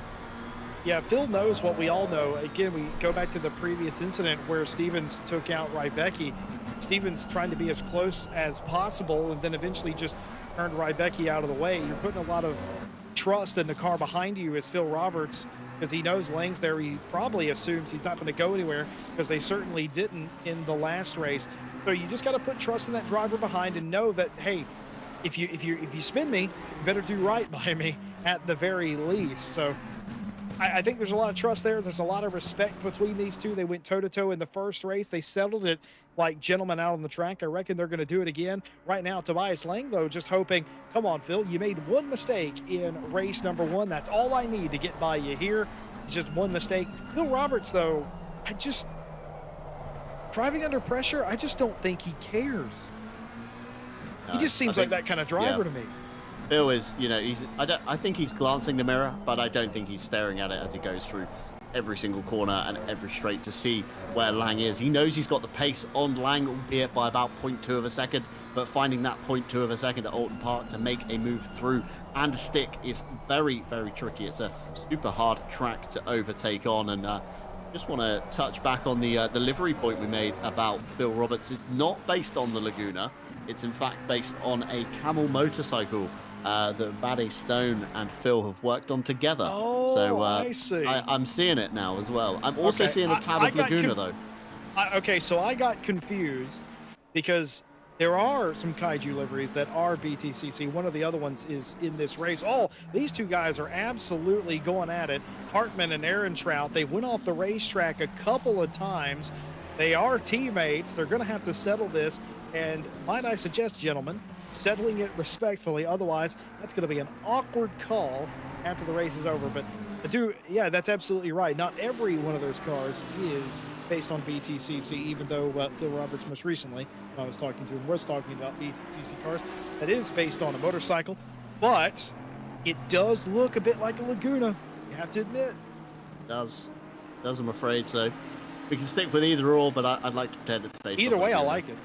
Speaker 2: Yeah, Phil knows what we all know. Again, we go back to the previous incident where Stevens took out Rybecki. Stevens trying to be as close as possible and then eventually just turned Rybecki out of the way. You're putting a lot of trust in the car behind you as Phil Roberts, because he knows Lang's there. He probably assumes he's not going to go anywhere, because they certainly didn't in the last race. So you just got to put trust in that driver behind and know that, hey, if you spin me, you better do right by me at the very least. So I think there's a lot of trust there. There's a lot of respect between these two. They went toe-to-toe in the first race. They settled it like gentlemen out on the track. I reckon they're going to do it again. Right now, Tobias Lang, though, just hoping, come on, Phil, you made one mistake in race number 1. That's all I need to get by you here. It's just one mistake. Phil Roberts, though, driving under pressure, I just don't think he cares. He just seems like that kind of driver to me.
Speaker 1: Phil is, I think he's glancing the mirror, but I don't think he's staring at it as he goes through every single corner and every straight to see where Lang is. He knows he's got the pace on Lang, albeit by about 0.2 of a second, but finding that 0.2 of a second at Oulton Park to make a move through and stick is very, very tricky. It's a super hard track to overtake on. And just want to touch back on the livery point we made about Phil Roberts. It's not based on the Laguna. It's in fact based on a Camel motorcycle that Baddy Stone and Phil have worked on together.
Speaker 2: Oh,
Speaker 1: so
Speaker 2: I see.
Speaker 1: I'm seeing it now as well. I'm also seeing a tad of Laguna, though.
Speaker 2: Okay, so I got confused because there are some Kaiju liveries that are BTCC. One of the other ones is in this race. Oh, these two guys are absolutely going at it. Hartman and Aaron Trout, they went off the racetrack a couple of times. They are teammates. They're going to have to settle this. And might I suggest, gentlemen, settling it respectfully. Otherwise, that's going to be an awkward call after the race is over. But yeah, that's absolutely right. Not every one of those cars is based on BTCC, even though Phil Roberts most recently, I was talking to him, was talking about BTCC cars. That is based on a motorcycle, but it does look a bit like a Laguna. You have to admit.
Speaker 1: It does, I'm afraid so. We can stick with either or, but I'd like to pretend it's based
Speaker 2: either
Speaker 1: on
Speaker 2: way,
Speaker 1: Laguna.
Speaker 2: I like it.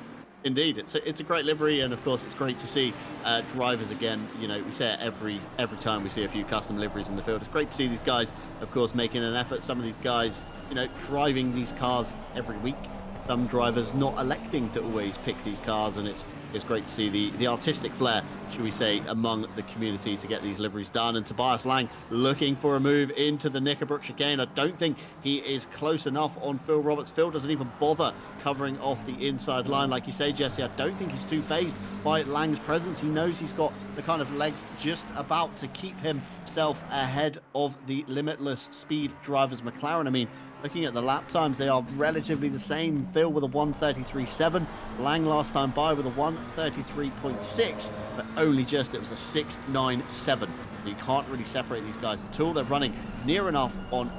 Speaker 1: Indeed, it's a great livery, and of course it's great to see drivers again. We say it every time we see a few custom liveries in the field. It's great to see these guys, of course, making an effort. Some of these guys, driving these cars every week. Some drivers not electing to always pick these cars, and it's great to see the artistic flair, should we say, among the community to get these liveries done. And Tobias Lang looking for a move into the Knickerbrook chicane. I don't think he is close enough on Phil Roberts. Phil doesn't even bother covering off the inside line. Like you say, Jesse, I don't think he's too fazed by Lang's presence. He knows he's got the kind of legs just about to keep himself ahead of the limitless speed drivers McLaren. I mean, looking at the lap times, they are relatively the same. Phil with a 1:33.7. Lang last time by with a 1:33.6, but only just. It was a 6:97. So you can't really separate these guys at all. They're running near enough on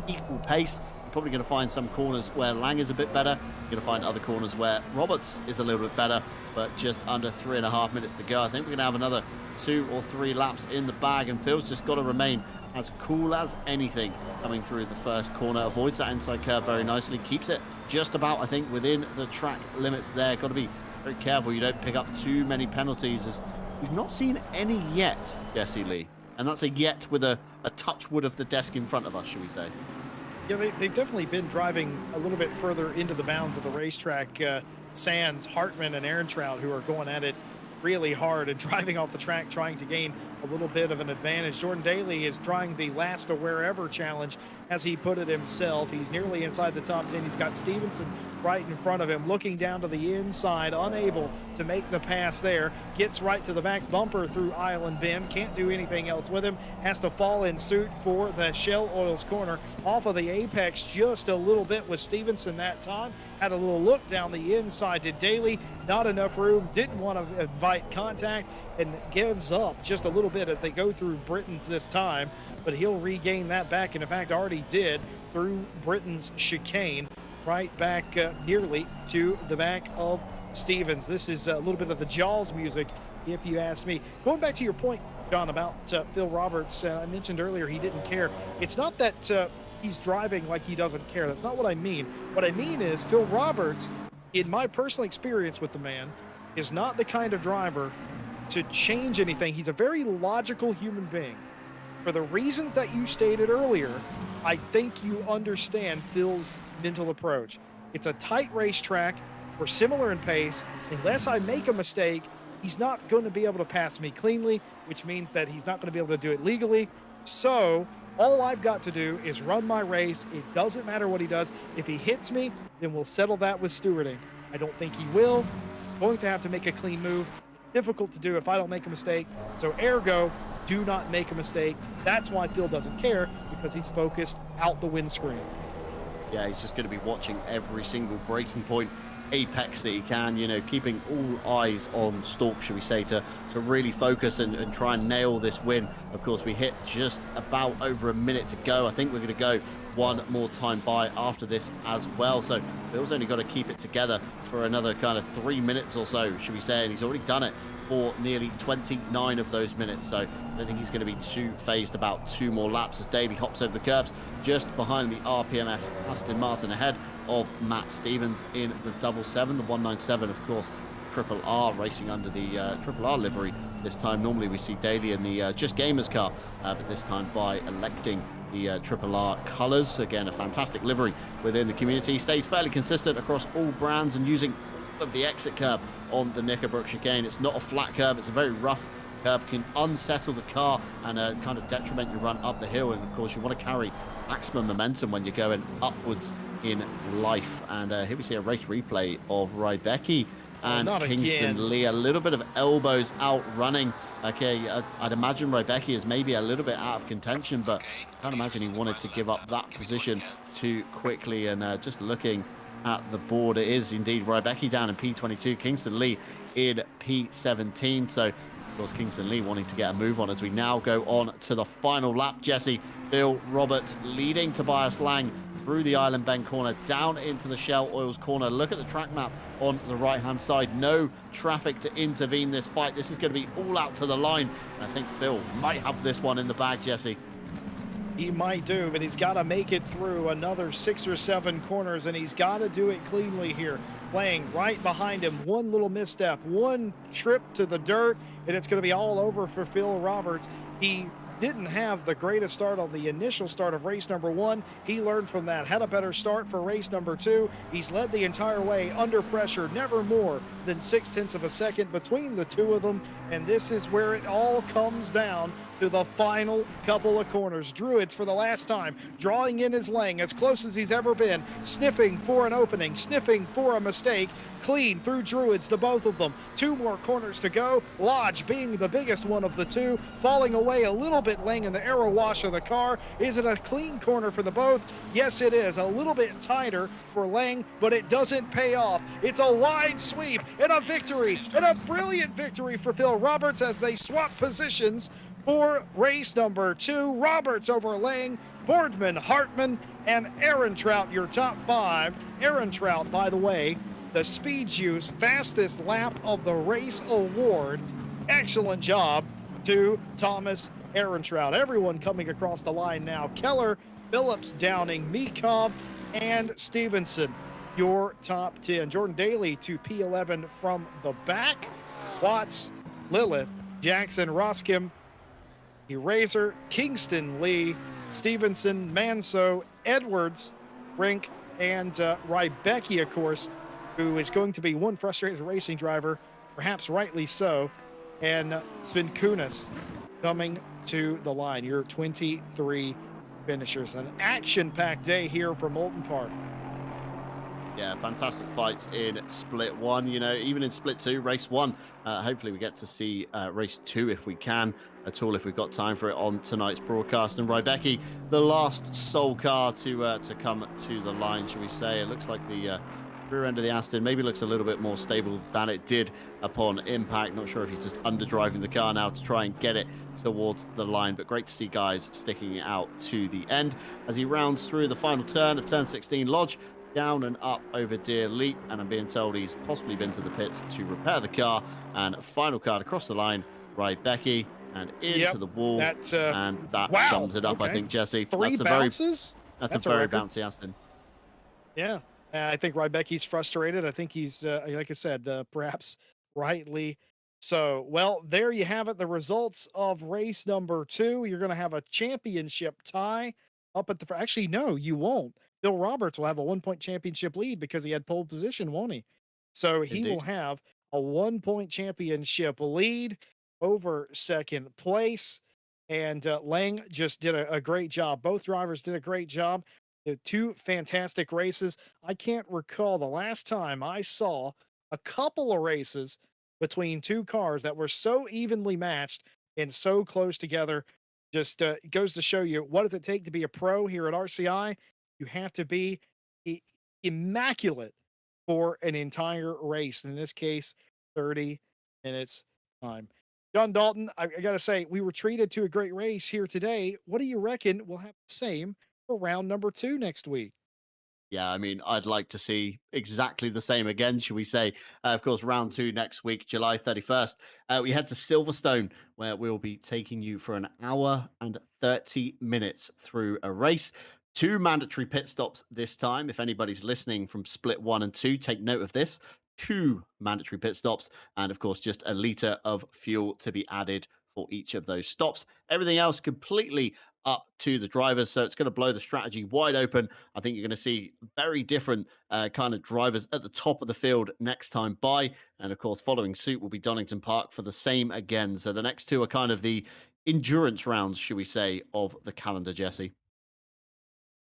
Speaker 1: equal pace. You're probably going to find some corners where Lang is a bit better. You're going to find other corners where Roberts is a little bit better, but just under 3.5 minutes to go. I think we're going to have another 2 or 3 laps in the bag, and Phil's just got to remain as cool as anything coming through the first corner. Avoids that inside curve very nicely, keeps it just about, I think, within the track limits there. Got to be very careful you don't pick up too many penalties, as we've not seen any yet, Jesse Lee. And that's a yet with a touch wood of the desk in front of us, should we say.
Speaker 2: Yeah, they've definitely been driving a little bit further into the bounds of the racetrack. Sands, Hartman, and Ehrentraut, who are going at it really hard and driving off the track, trying to gain a little bit of an advantage. Jordan Daly is trying the last to wherever challenge, as he put it himself. He's nearly inside the top 10. He's got Stevenson right in front of him, looking down to the inside, unable to make the pass there. Gets right to the back bumper through Island Bend. Can't do anything else with him. Has to fall in suit for the Shell Oils corner. Off of the apex just a little bit with Stevenson that time. Had a little look down the inside to Daly. Not enough room. Didn't want to invite contact, and gives up just a little bit as they go through Britain's this time. But he'll regain that back, and in fact already did through Britain's chicane, right back nearly to the back of Stevens. This is a little bit of the Jaws music, if you ask me. Going back to your point, John, about Phil Roberts, I mentioned earlier he didn't care. It's not that he's driving like he doesn't care. That's not what I mean. What I mean is Phil Roberts, in my personal experience with the man, is not the kind of driver to change anything. He's a very logical human being. For the reasons that you stated earlier, I think you understand Phil's mental approach. It's a tight racetrack. We're similar in pace. Unless I make a mistake, he's not going to be able to pass me cleanly, which means that he's not going to be able to do it legally. So all I've got to do is run my race. It doesn't matter what he does. If he hits me, then we'll settle that with stewarding. I don't think he will. Going to have to make a clean move. Difficult to do if I don't make a mistake. So ergo, do not make a mistake. That's why Phil doesn't care, because he's focused out the windscreen.
Speaker 1: Yeah, he's just going to be watching every single breaking point, apex that he can, you know, keeping all eyes on Stork, should we say, to really focus and try and nail this win. Of course, we hit just about over a minute to go. I think we're going to go one more time by after this as well. So Phil's only got to keep it together for another kind of 3 minutes or so, should we say, and he's already done it for nearly 29 of those minutes. So I don't think he's going to be too phased about 2 more laps as Daly hops over the curbs just behind the RPMS Aston Martin, ahead of Matt Stevens in the 77, the 197, of course. Triple R racing under the Triple R livery this time. Normally we see Daly in the Just Gamers car, but this time by electing the Triple R colours. Again, a fantastic livery within the community. Stays fairly consistent across all brands and using of the exit curb on the Knickerbrook chicane. It's not a flat curb, it's a very rough curb, can unsettle the car and kind of detriment your run up the hill. And of course you want to carry maximum momentum when you're going upwards in life. And here we see a race replay of Rybecki and Kingston
Speaker 2: again.
Speaker 1: Lee. A little bit of elbows out running. Okay, I'd imagine Rybecki is maybe a little bit out of contention, but I can't imagine he wanted to give up that position too quickly. And just looking at the board, it is indeed Rybecki down in P22, Kingston Lee in P17. So, of course, Kingston Lee wanting to get a move on as we now go on to the final lap. Jesse, Phil Roberts leading Tobias Lang through the Island Bend corner, down into the Shell Oils corner. Look at the track map on the right-hand side. No traffic to intervene this fight. This is going to be all out to the line. I think Phil might have this one in the bag, Jesse.
Speaker 2: He might do, but he's got to make it through another 6 or 7 corners, and he's got to do it cleanly here. Lang right behind him, one little misstep, one trip to the dirt, and it's going to be all over for Phil Roberts. He didn't have the greatest start on the initial start of race number 1. He learned from that, had a better start for race number 2. He's led the entire way under pressure, never more than 0.6 of a second between the two of them. And this is where it all comes down to the final couple of corners. Druids for the last time, drawing in his lane as close as he's ever been, sniffing for an opening, sniffing for a mistake. Clean through Druids, the both of them. 2 more corners to go. Lodge being the biggest one of the 2, falling away a little bit Lang in the aero wash of the car. Is it a clean corner for the both? Yes, it is. A little bit tighter for Lang, but it doesn't pay off. It's a wide sweep and a victory, and a brilliant victory for Phil Roberts as they swap positions for race number 2. Roberts over Lang, Boardman, Hartman, and Ehrentraut, your top 5. Ehrentraut, by the way, the Speed Juice fastest lap of the race award. Excellent job to Thomas Ehrentraut. Everyone coming across the line now. Keller, Phillips, Downing, Mikov, and Stevenson, your top 10. Jordan Daly to P11 from the back. Watts, Lilith, Jackson, Roskim, Eraser, Kingston, Lee, Stevenson, Manso, Edwards, Rink, and Rybecki, of course, who is going to be one frustrated racing driver, perhaps rightly so, and Sven Kunis coming to the line. Your 23 finishers. An action-packed day here from Oulton Park.
Speaker 1: Yeah, fantastic fights in split 1. You know, even in split 2, race 1. Hopefully we get to see race 2 if we can at all, if we've got time for it on tonight's broadcast. And Rybecki, the last sole car to come to the line, shall we say. It looks like the rear end of the Aston maybe looks a little bit more stable than it did upon impact. Not sure if he's just underdriving the car now to try and get it towards the line, but great to see guys sticking it out to the end as he rounds through the final turn of turn 16. Lodge down and up over Deer Leap, and I'm being told he's possibly been to the pits to repair the car. And final card across the line, Rybecki, and into the wall, and that
Speaker 2: wow,
Speaker 1: sums it up.
Speaker 2: okay.
Speaker 1: I think, Jesse.
Speaker 2: 3 bounces?
Speaker 1: That's a very bouncy Aston.
Speaker 2: Yeah, I think Rybecki's frustrated. I think he's, like I said, perhaps rightly so. Well, there you have it. The results of race number 2. You're going to have a championship tie up at the. Actually, no, you won't. Bill Roberts will have a 1-point championship lead because he had pole position, won't he? So he will have a 1-point championship lead over second place. And Lang just did a great job. Both drivers did a great job. The 2 fantastic races. I can't recall the last time I saw a couple of races between 2 cars that were so evenly matched and so close together. Just goes to show you, what does it take to be a pro here at RCI? You have to be immaculate for an entire race. In this case, 30 minutes time. John Dalton, I got to say, we were treated to a great race here today. What do you reckon we'll have the same for round number 2 next week?
Speaker 1: Yeah, I mean, I'd like to see exactly the same again, should we say. Of course, round 2 next week, July 31st. We head to Silverstone, where we'll be taking you for an hour and 30 minutes through a race. 2 mandatory pit stops this time. If anybody's listening from split 1 and 2, take note of this. 2 mandatory pit stops, and of course, just a litre of fuel to be added for each of those stops. Everything else completely up to the drivers, so it's going to blow the strategy wide open. I think you're going to see very different kind of drivers at the top of the field next time by. And of course, following suit will be Donington Park for the same again. So the next 2 are kind of the endurance rounds, should we say, of the calendar, Jesse.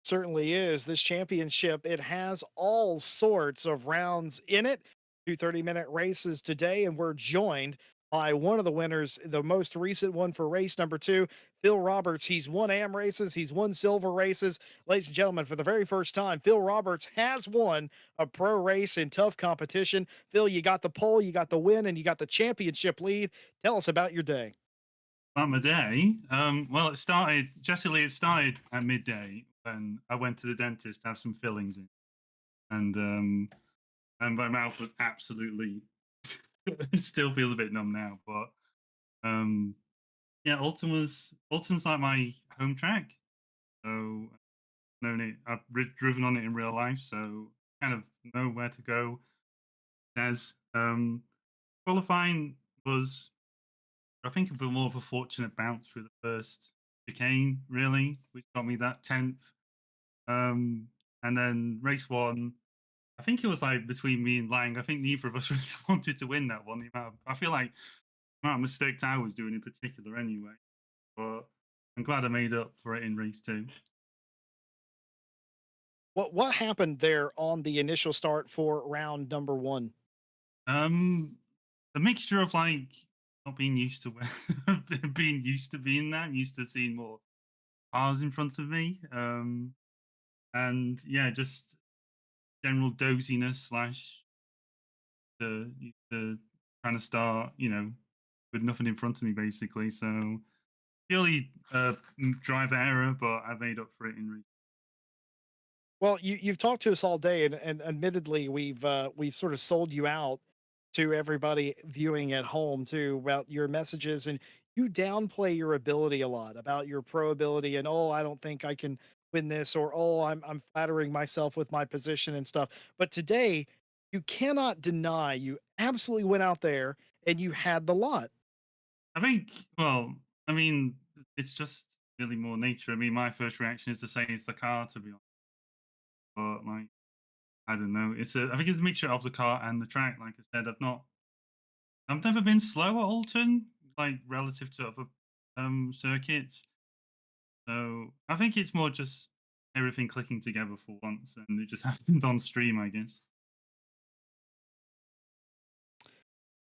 Speaker 2: Certainly is. This championship, it has all sorts of rounds in it. 2 30-minute races today, and we're joined by one of the winners, the most recent one for race number 2, Phil Roberts. He's won AM races, he's won silver races. Ladies and gentlemen, for the very first time, Phil Roberts has won a pro race in tough competition. Phil, you got the pole, you got the win, and you got the championship lead. Tell us about your day.
Speaker 3: About my day? Well, Jesse Lee, it started at midday when I went to the dentist to have some fillings in. And my mouth was absolutely still feels a bit numb now, but yeah, Oulton's like my home track, so I've driven on it in real life, so kind of know where to go. As qualifying was, I think, a bit more of a fortunate bounce through the first chicane, really, which got me that 10th. And then race 1, I think it was like between me and Lang. I think neither of us really wanted to win that one. I feel like the amount of mistakes I was doing in particular anyway. but I'm glad I made up for it in race two.
Speaker 2: What happened there on the initial start for round number one?
Speaker 3: Um, a mixture of like not being used to being used to being that, used to seeing more cars in front of me. And yeah, just general doziness slash the trying to start, with nothing in front of me basically. So purely driver error, but I made up for it in race.
Speaker 2: Well, you've talked to us all day, and admittedly, we've sort of sold you out to everybody viewing at home too about your messages, and you downplay your ability a lot about your pro ability, and oh, I don't think I can win this, or oh, I'm flattering myself with my position and stuff. But today, you cannot deny you absolutely went out there and you had the lot.
Speaker 3: I think, well, I mean, it's just really more nature. I mean, my first reaction is to say it's the car, to be honest. But like, I don't know. I think it's a mixture of the car and the track. Like I said, I've never been slow at Oulton, like relative to other circuits. So I think it's more just everything clicking together for once, and it just happened on stream, I guess.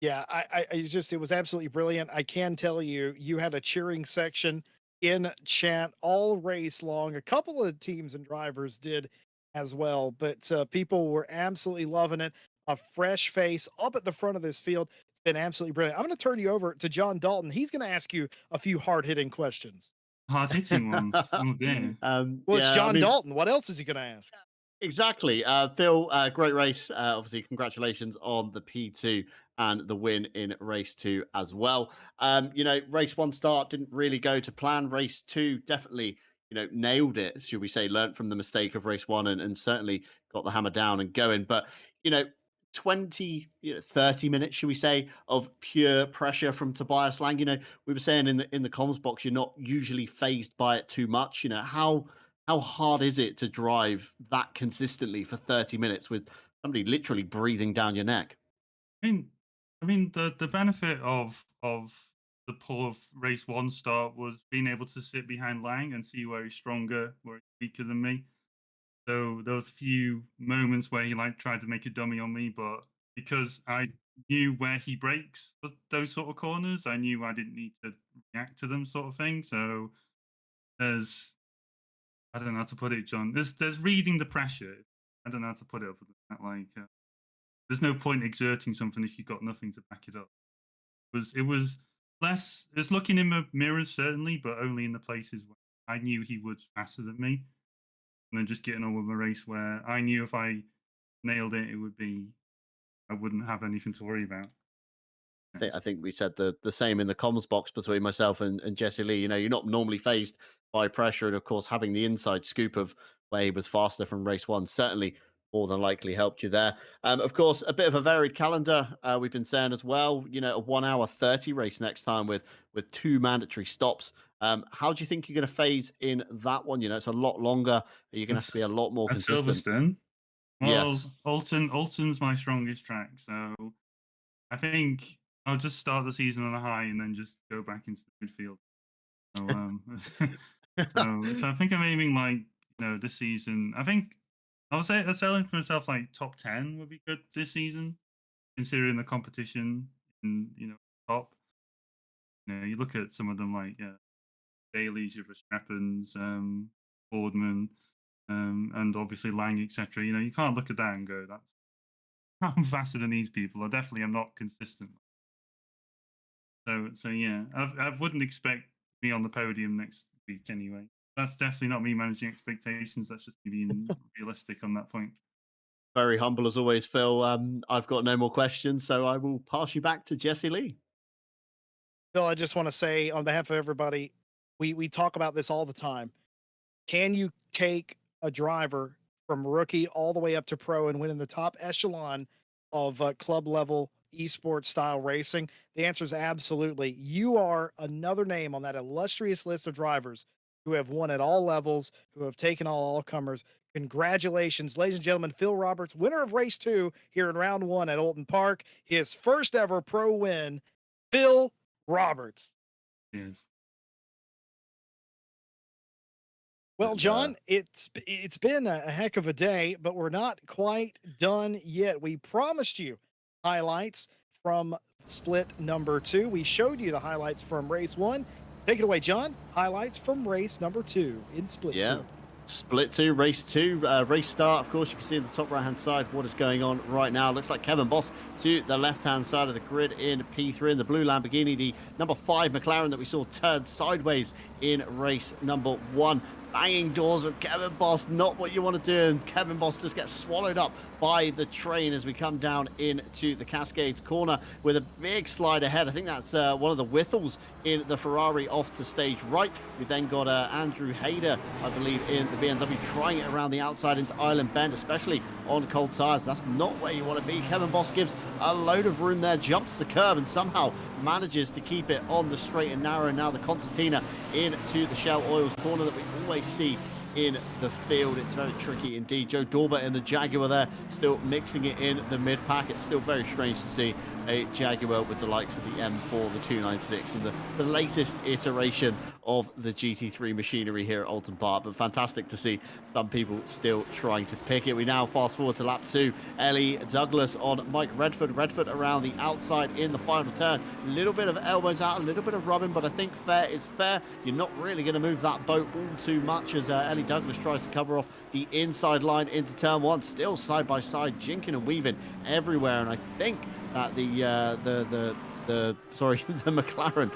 Speaker 2: Yeah, it was absolutely brilliant. I can tell you, you had a cheering section in chat all race long. A couple of teams and drivers did as well, but people were absolutely loving it. A fresh face up at the front of this field. It's been absolutely brilliant. I'm going to turn you over to John Dalton. He's going to ask you a few hard hitting questions.
Speaker 3: Hard hitting ones. Oh dear.
Speaker 2: Well, it's
Speaker 1: Yeah, I
Speaker 2: John
Speaker 1: mean,
Speaker 2: Dalton. What else is he going to ask?
Speaker 1: exactly. Phil, great race. Obviously, congratulations on the P2 and the win in race two as well. Race one start didn't really go to plan. Race two definitely, nailed it, should we say, learnt from the mistake of race one and certainly got the hammer down and going. But, you know, 20, 30 minutes, should we say, of pure pressure from Tobias Lang. We were saying in the comms box, you're not usually phased by it too much. How hard is it to drive that consistently for 30 minutes with somebody literally breathing down your neck?
Speaker 3: I mean, the benefit of the poor race one start was being able to sit behind Lang and see where he's stronger, where he's weaker than me. So there was a few moments where he like tried to make a dummy on me, but because I knew where he breaks for those sort of corners, I knew I didn't need to react to them, sort of thing. So there's I don't know how to put it, John. There's reading the pressure. I don't know how to put it other than that. Like there's no point exerting something if you've got nothing to back it up. It was less. It's looking in the mirrors certainly, but only in the places where I knew he was faster than me, and then just getting on with a race where I knew if I nailed it, it would be I wouldn't have anything to worry about.
Speaker 1: I think we said the same in the comms box between myself and Jesse Lee. You're not normally phased by pressure, and of course, having the inside scoop of where he was faster from race one certainly more than likely helped you there. Of course, a bit of a varied calendar. We've been saying as well. A 1 hour 30 race next time with two mandatory stops. How do you think you're going to phase in that one? It's a lot longer. You're going to have to be a
Speaker 3: That's,
Speaker 1: lot more
Speaker 3: that's
Speaker 1: consistent.
Speaker 3: Silverstone. Well,
Speaker 1: Yes.
Speaker 3: Alton's my strongest track, so I think I'll just start the season on a high and then just go back into the midfield. So, so I think I'm aiming like this season. I think I was selling for myself like top 10 would be good this season, considering the competition and top. You look at some of them like Daly's, your Verstappen's, Boardman, and obviously Lang, etc. You can't look at that and go, "That's I'm faster than these people." I definitely am not consistent. So yeah, I wouldn't expect me on the podium next week anyway. That's definitely not me managing expectations. That's just me being realistic on that point.
Speaker 1: Very humble as always, Phil. I've got no more questions, so I will pass you back to Jesse Lee.
Speaker 2: Bill, I just want to say on behalf of everybody, we talk about this all the time. Can you take a driver from rookie all the way up to pro and win in the top echelon of club level esports style racing? The answer is absolutely. You are another name on that illustrious list of drivers who have won at all levels, who have taken all comers. Congratulations, ladies and gentlemen. Phil Roberts, winner of race two here in round one at Oulton Park, his first ever pro win. Phil Roberts.
Speaker 3: Yes.
Speaker 2: Well,
Speaker 1: And
Speaker 2: John, it's been a heck of a day, but we're not quite done yet. We promised you highlights from split number 2. We showed you the highlights from race 1. Take it away, John. Highlights from race number 2 in split
Speaker 1: yeah.
Speaker 2: 2.
Speaker 1: Split 2, race 2, race start. Of course, you can see in the top right-hand side what is going on right now. Looks like Kevin Boss to the left-hand side of the grid in P3 in the blue Lamborghini, the number 5 McLaren that we saw turn sideways in race number 1. Banging doors with Kevin Boss, not what you want to do, and Kevin Boss just gets swallowed up by the train as we come down into the Cascades corner with a big slide ahead. I think that's one of the Whittles in the Ferrari off to stage right. We then got Andrew Hayder, I believe, in the BMW, trying it around the outside into Island Bend, especially on cold tires. That's not where you want to be. Kevin Boss gives a load of room there, jumps the curb, and somehow manages to keep it on the straight and narrow. Now the Concertina into the Shell Oils corner that we always see in the field. It's very tricky indeed. Joe Dorber in the Jaguar there, still mixing it in the mid-pack. It's still very strange to see a Jaguar with the likes of the M4, the 296, and the latest iteration of the GT3 machinery here at Oulton Park. But fantastic to see some people still trying to pick it. We now fast forward to lap 2. Ellie Douglas on Mike Redford. Redford around the outside in the final turn. A little bit of elbows out, a little bit of rubbing, but I think fair is fair. You're not really going to move that boat all too much as Ellie Douglas tries to cover off the inside line into turn 1. Still side by side, jinking and weaving everywhere. And I think that the McLaren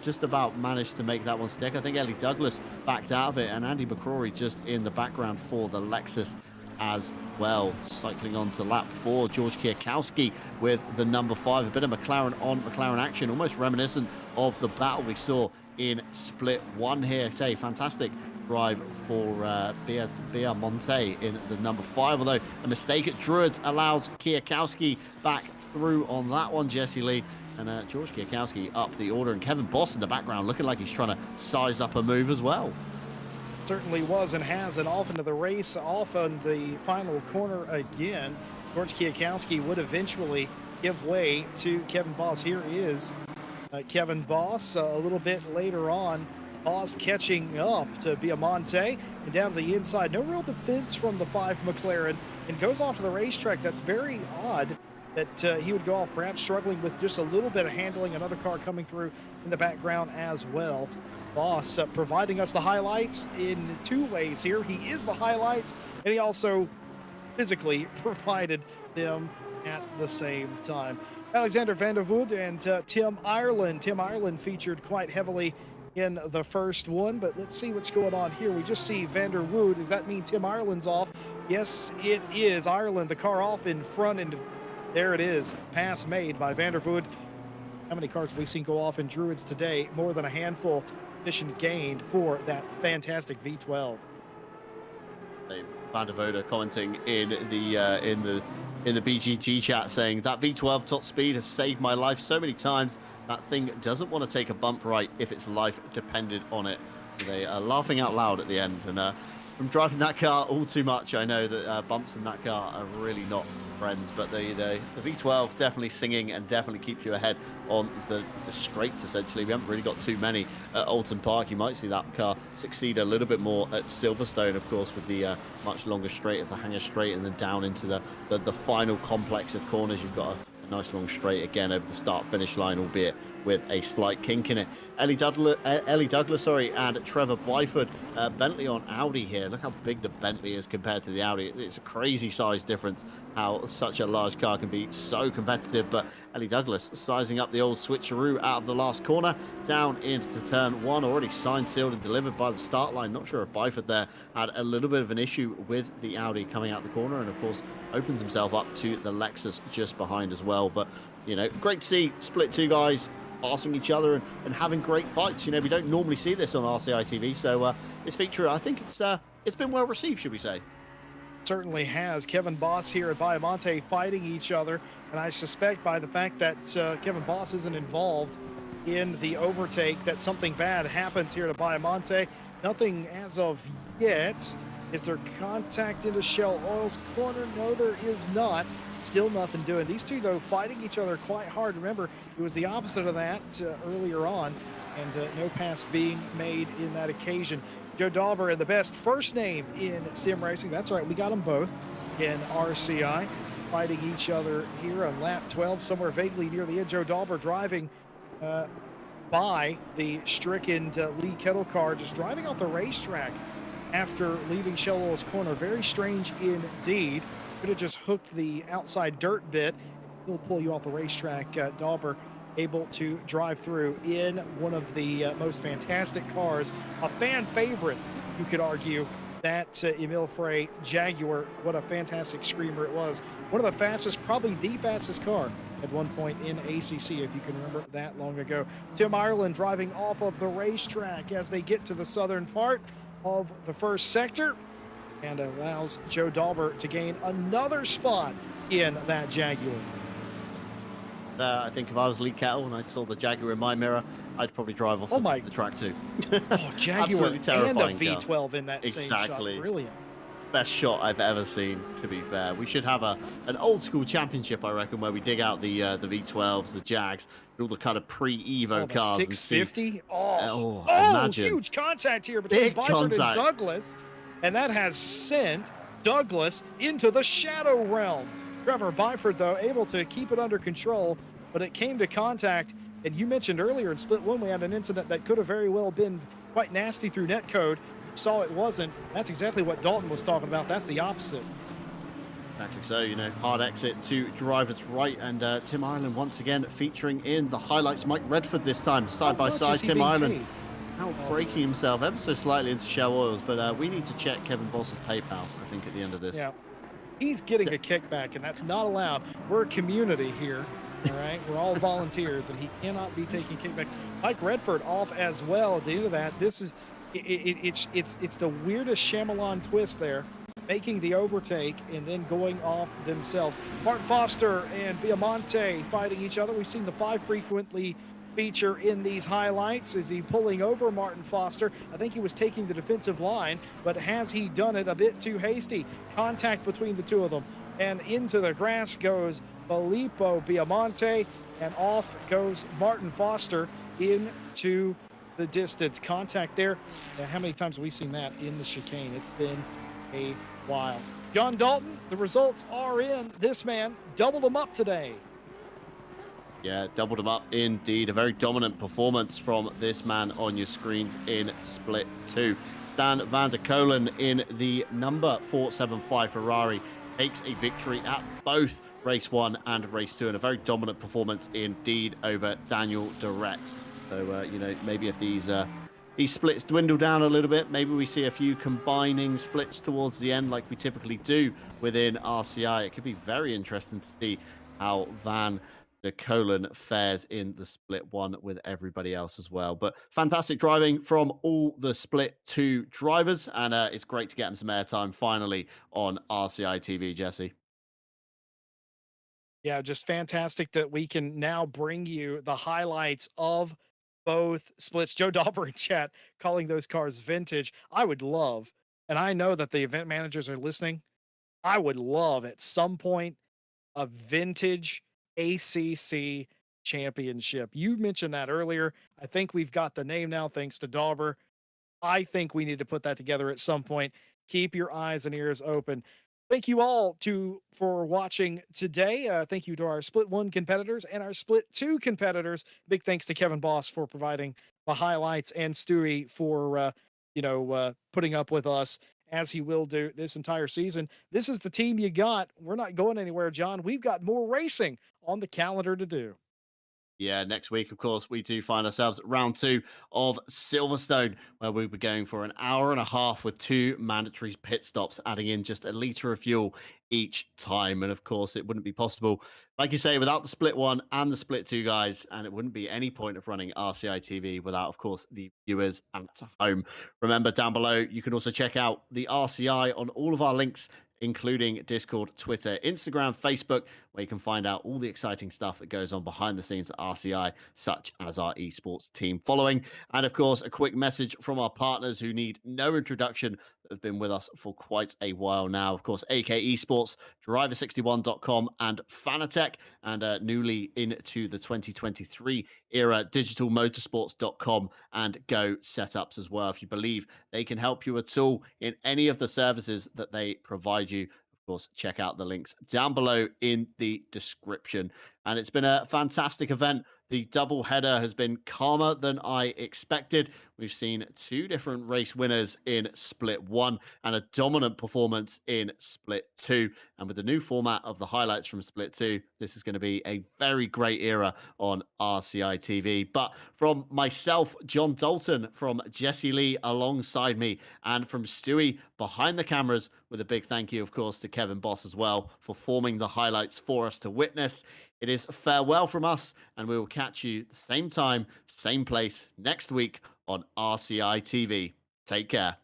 Speaker 1: just about managed to make that one stick. I think Ellie Douglas backed out of it, and Andy McCrory just in the background for the Lexus as well. Cycling on to lap 4, George Kwiatkowski with the number 5. A bit of McLaren on McLaren action, almost reminiscent of the battle we saw in split 1 here. Say, fantastic drive for Bia Monte in the number 5, although a mistake at Druids allows Kwiatkowski back through on that one, Jesse Lee. And George Kwiatkowski up the order, and Kevin Boss in the background looking like he's trying to size up a move as well.
Speaker 2: Certainly was and has, and off into the race, off on the final corner again. George Kwiatkowski would eventually give way to Kevin Boss. Here is Kevin Boss a little bit later on. Boss catching up to Biamonte and down to the inside. No real defense from the 5 McLaren, and goes off to the racetrack. That's very odd that he would go off, perhaps struggling with just a little bit of handling. Another car coming through in the background as well. Boss providing us the highlights in 2 ways here. He is the highlights, and he also physically provided them at the same time. Alexander van der Voort and Tim Ireland. Tim Ireland featured quite heavily in the first one, but let's see what's going on here. We just see Van der Wood. Does that mean Tim Ireland's off? Yes, it is. Ireland, the car off in front, and there it is. Pass made by Van der Voort. How many cars have we seen go off in Druids today? More than a handful. Position gained for that fantastic V12.
Speaker 1: Van der Voda commenting in the BGT chat saying that V12 top speed has saved my life so many times. That thing doesn't want to take a bump right if its life depended on it. They are laughing out loud at the end, and from driving that car all too much, I know that bumps in that car are really not friends, but the V12 definitely singing and definitely keeps you ahead on the straights. Essentially, we haven't really got too many at Oulton Park. You might see that car succeed a little bit more at Silverstone, of course, with the much longer straight of the Hanger Straight, and then down into the final complex of corners. You've got a nice long straight again over the start finish line, albeit with a slight kink in it. Ellie Douglas, and Trevor Byford. Bentley on Audi here. Look how big the Bentley is compared to the Audi. It's a crazy size difference how such a large car can be so competitive. But Ellie Douglas sizing up the old switcheroo out of the last corner down into turn 1. Already signed, sealed, and delivered by the start line. Not sure if Byford there had a little bit of an issue with the Audi coming out the corner, and of course opens himself up to the Lexus just behind as well. But you know, great to see split 2 guys passing each other and having great fights. You know, we don't normally see this on RCI TV, so this feature, I think it's been well received, should we say?
Speaker 2: Certainly has. Kevin Boss here at Biamonte fighting each other, and I suspect by the fact that Kevin Boss isn't involved in the overtake that something bad happens here at Biamonte. Nothing as of yet. Is there contact into Shell Oil's corner? No, there is not. Still nothing doing. These two, though, fighting each other quite hard. Remember, it was the opposite of that earlier on. and no pass being made in that occasion. Joe Dauber in the best first name in sim racing. That's right, we got them both in RCI, fighting each other here on lap 12, somewhere vaguely near the end. Joe Dauber driving uh, by the stricken Lee Kettle car, just driving off the racetrack after leaving Shell Oil's corner. Very strange indeed. Could have just hooked the outside dirt bit. He'll pull you off the racetrack. Dauber able to drive through in one of the most fantastic cars, a fan favorite, you could argue. That Emil Frey Jaguar, what a fantastic screamer it was. One of the fastest, probably the fastest car at one point in ACC, if you can remember that long ago. Tim Ireland driving off of the racetrack as they get to the southern part of the first sector and allows Joe Dauber to gain another spot in that Jaguar.
Speaker 1: I think if I was Lee Kettle and I saw the Jaguar in my mirror, I'd probably drive off the track too.
Speaker 2: Oh, Jaguar and a V12 in that same shot. Brilliant.
Speaker 1: Best shot I've ever seen, to be fair. We should have an old school championship, I reckon, where we dig out the V12s, the Jags, all the kind of pre-Evo cars.
Speaker 2: 650?
Speaker 1: Imagine.
Speaker 2: Huge contact here between Byford and Douglas. And that has sent Douglas into the shadow realm. Trevor Byford, though, able to keep it under control, but it came to contact. And you mentioned earlier in split one, we had an incident that could have very well been quite nasty through netcode. Saw it wasn't. That's exactly what Dalton was talking about. That's the opposite.
Speaker 1: Exactly so, hard exit to driver's right, and Tim Ireland once again featuring in the highlights. Mike Redford this time, side by side. Tim Ireland out breaking himself ever so slightly into Shell Oils, but we need to check Kevin Boss's PayPal, I think, at the end of this.
Speaker 2: Yeah. He's getting a kickback, and that's not allowed. We're a community here, all right? We're all volunteers, and he cannot be taking kickbacks. Mike Redford off as well at the end of that. This is it's the weirdest Shyamalan twist there, making the overtake and then going off themselves. Martin Foster and Biamonte fighting each other. We've seen the 5 frequently feature in these highlights. Is he pulling over Martin Foster? I think he was taking the defensive line, but has he done it a bit too hasty? Contact between the two of them, and into the grass goes Filippo Biamonte, and off goes Martin Foster into the distance. Contact there. How many times have we seen that in the chicane? It's been a while. John Dalton, the results are in. This man doubled them up today.
Speaker 1: Yeah, doubled him up indeed. A very dominant performance from this man on your screens in split 2. Stan van der Kolen in the number 475 Ferrari takes a victory at both race 1 and race 2, and a very dominant performance indeed over Daniel Durrett. So, maybe if these splits dwindle down a little bit, maybe we see a few combining splits towards the end like we typically do within RCI. It could be very interesting to see how Van der Kolen fares in the split 1 with everybody else as well. But fantastic driving from all the split 2 drivers, and it's great to get them some airtime finally on RCI TV, Jesse.
Speaker 2: Yeah, just fantastic that we can now bring you the highlights of both splits. Joe Dauber in chat calling those cars vintage. I would love, and I know that the event managers are listening, I would love at some point a vintage ACC championship. You mentioned that earlier. I think we've got the name now thanks to Dauber. I think we need to put that together at some point. Keep your eyes and ears open. Thank you all for watching today. Thank you to our Split 1 competitors and our Split 2 competitors. Big thanks to Kevin Boss for providing the highlights, and Stewie for putting up with us as he will do this entire season. This is the team you got. We're not going anywhere, John. We've got more racing on the calendar to do.
Speaker 1: Yeah, next week, of course, we do find ourselves at round 2 of Silverstone, where we'll be going for an hour and a half with 2 mandatory pit stops, adding in just a litre of fuel each time. And of course, it wouldn't be possible, like you say, without the split 1 and the split 2 guys. And it wouldn't be any point of running RCI TV without, of course, the viewers at home. Remember, down below, you can also check out the RCI on all of our links, including Discord, Twitter, Instagram, Facebook, where you can find out all the exciting stuff that goes on behind the scenes at RCI, such as our esports team following. And of course, a quick message from our partners who need no introduction, that have been with us for quite a while now. Of course, AK Esports, Driver61.com, and Fanatec, and newly into the 2023 era, digitalmotorsports.com and Go Setups as well. If you believe they can help you at all in any of the services that they provide you, of course, check out the links down below in the description. And it's been a fantastic event. The double header has been calmer than I expected. We've seen two different race winners in Split 1 and a dominant performance in Split 2. And with the new format of the highlights from Split 2, this is going to be a very great era on RCI TV. But from myself, John Dalton, from Jesse Lee alongside me, and from Stewie behind the cameras, with a big thank you, of course, to Kevin Boss as well for forming the highlights for us to witness. It is farewell from us, and we will catch you the same time, same place next week on RCI TV. Take care.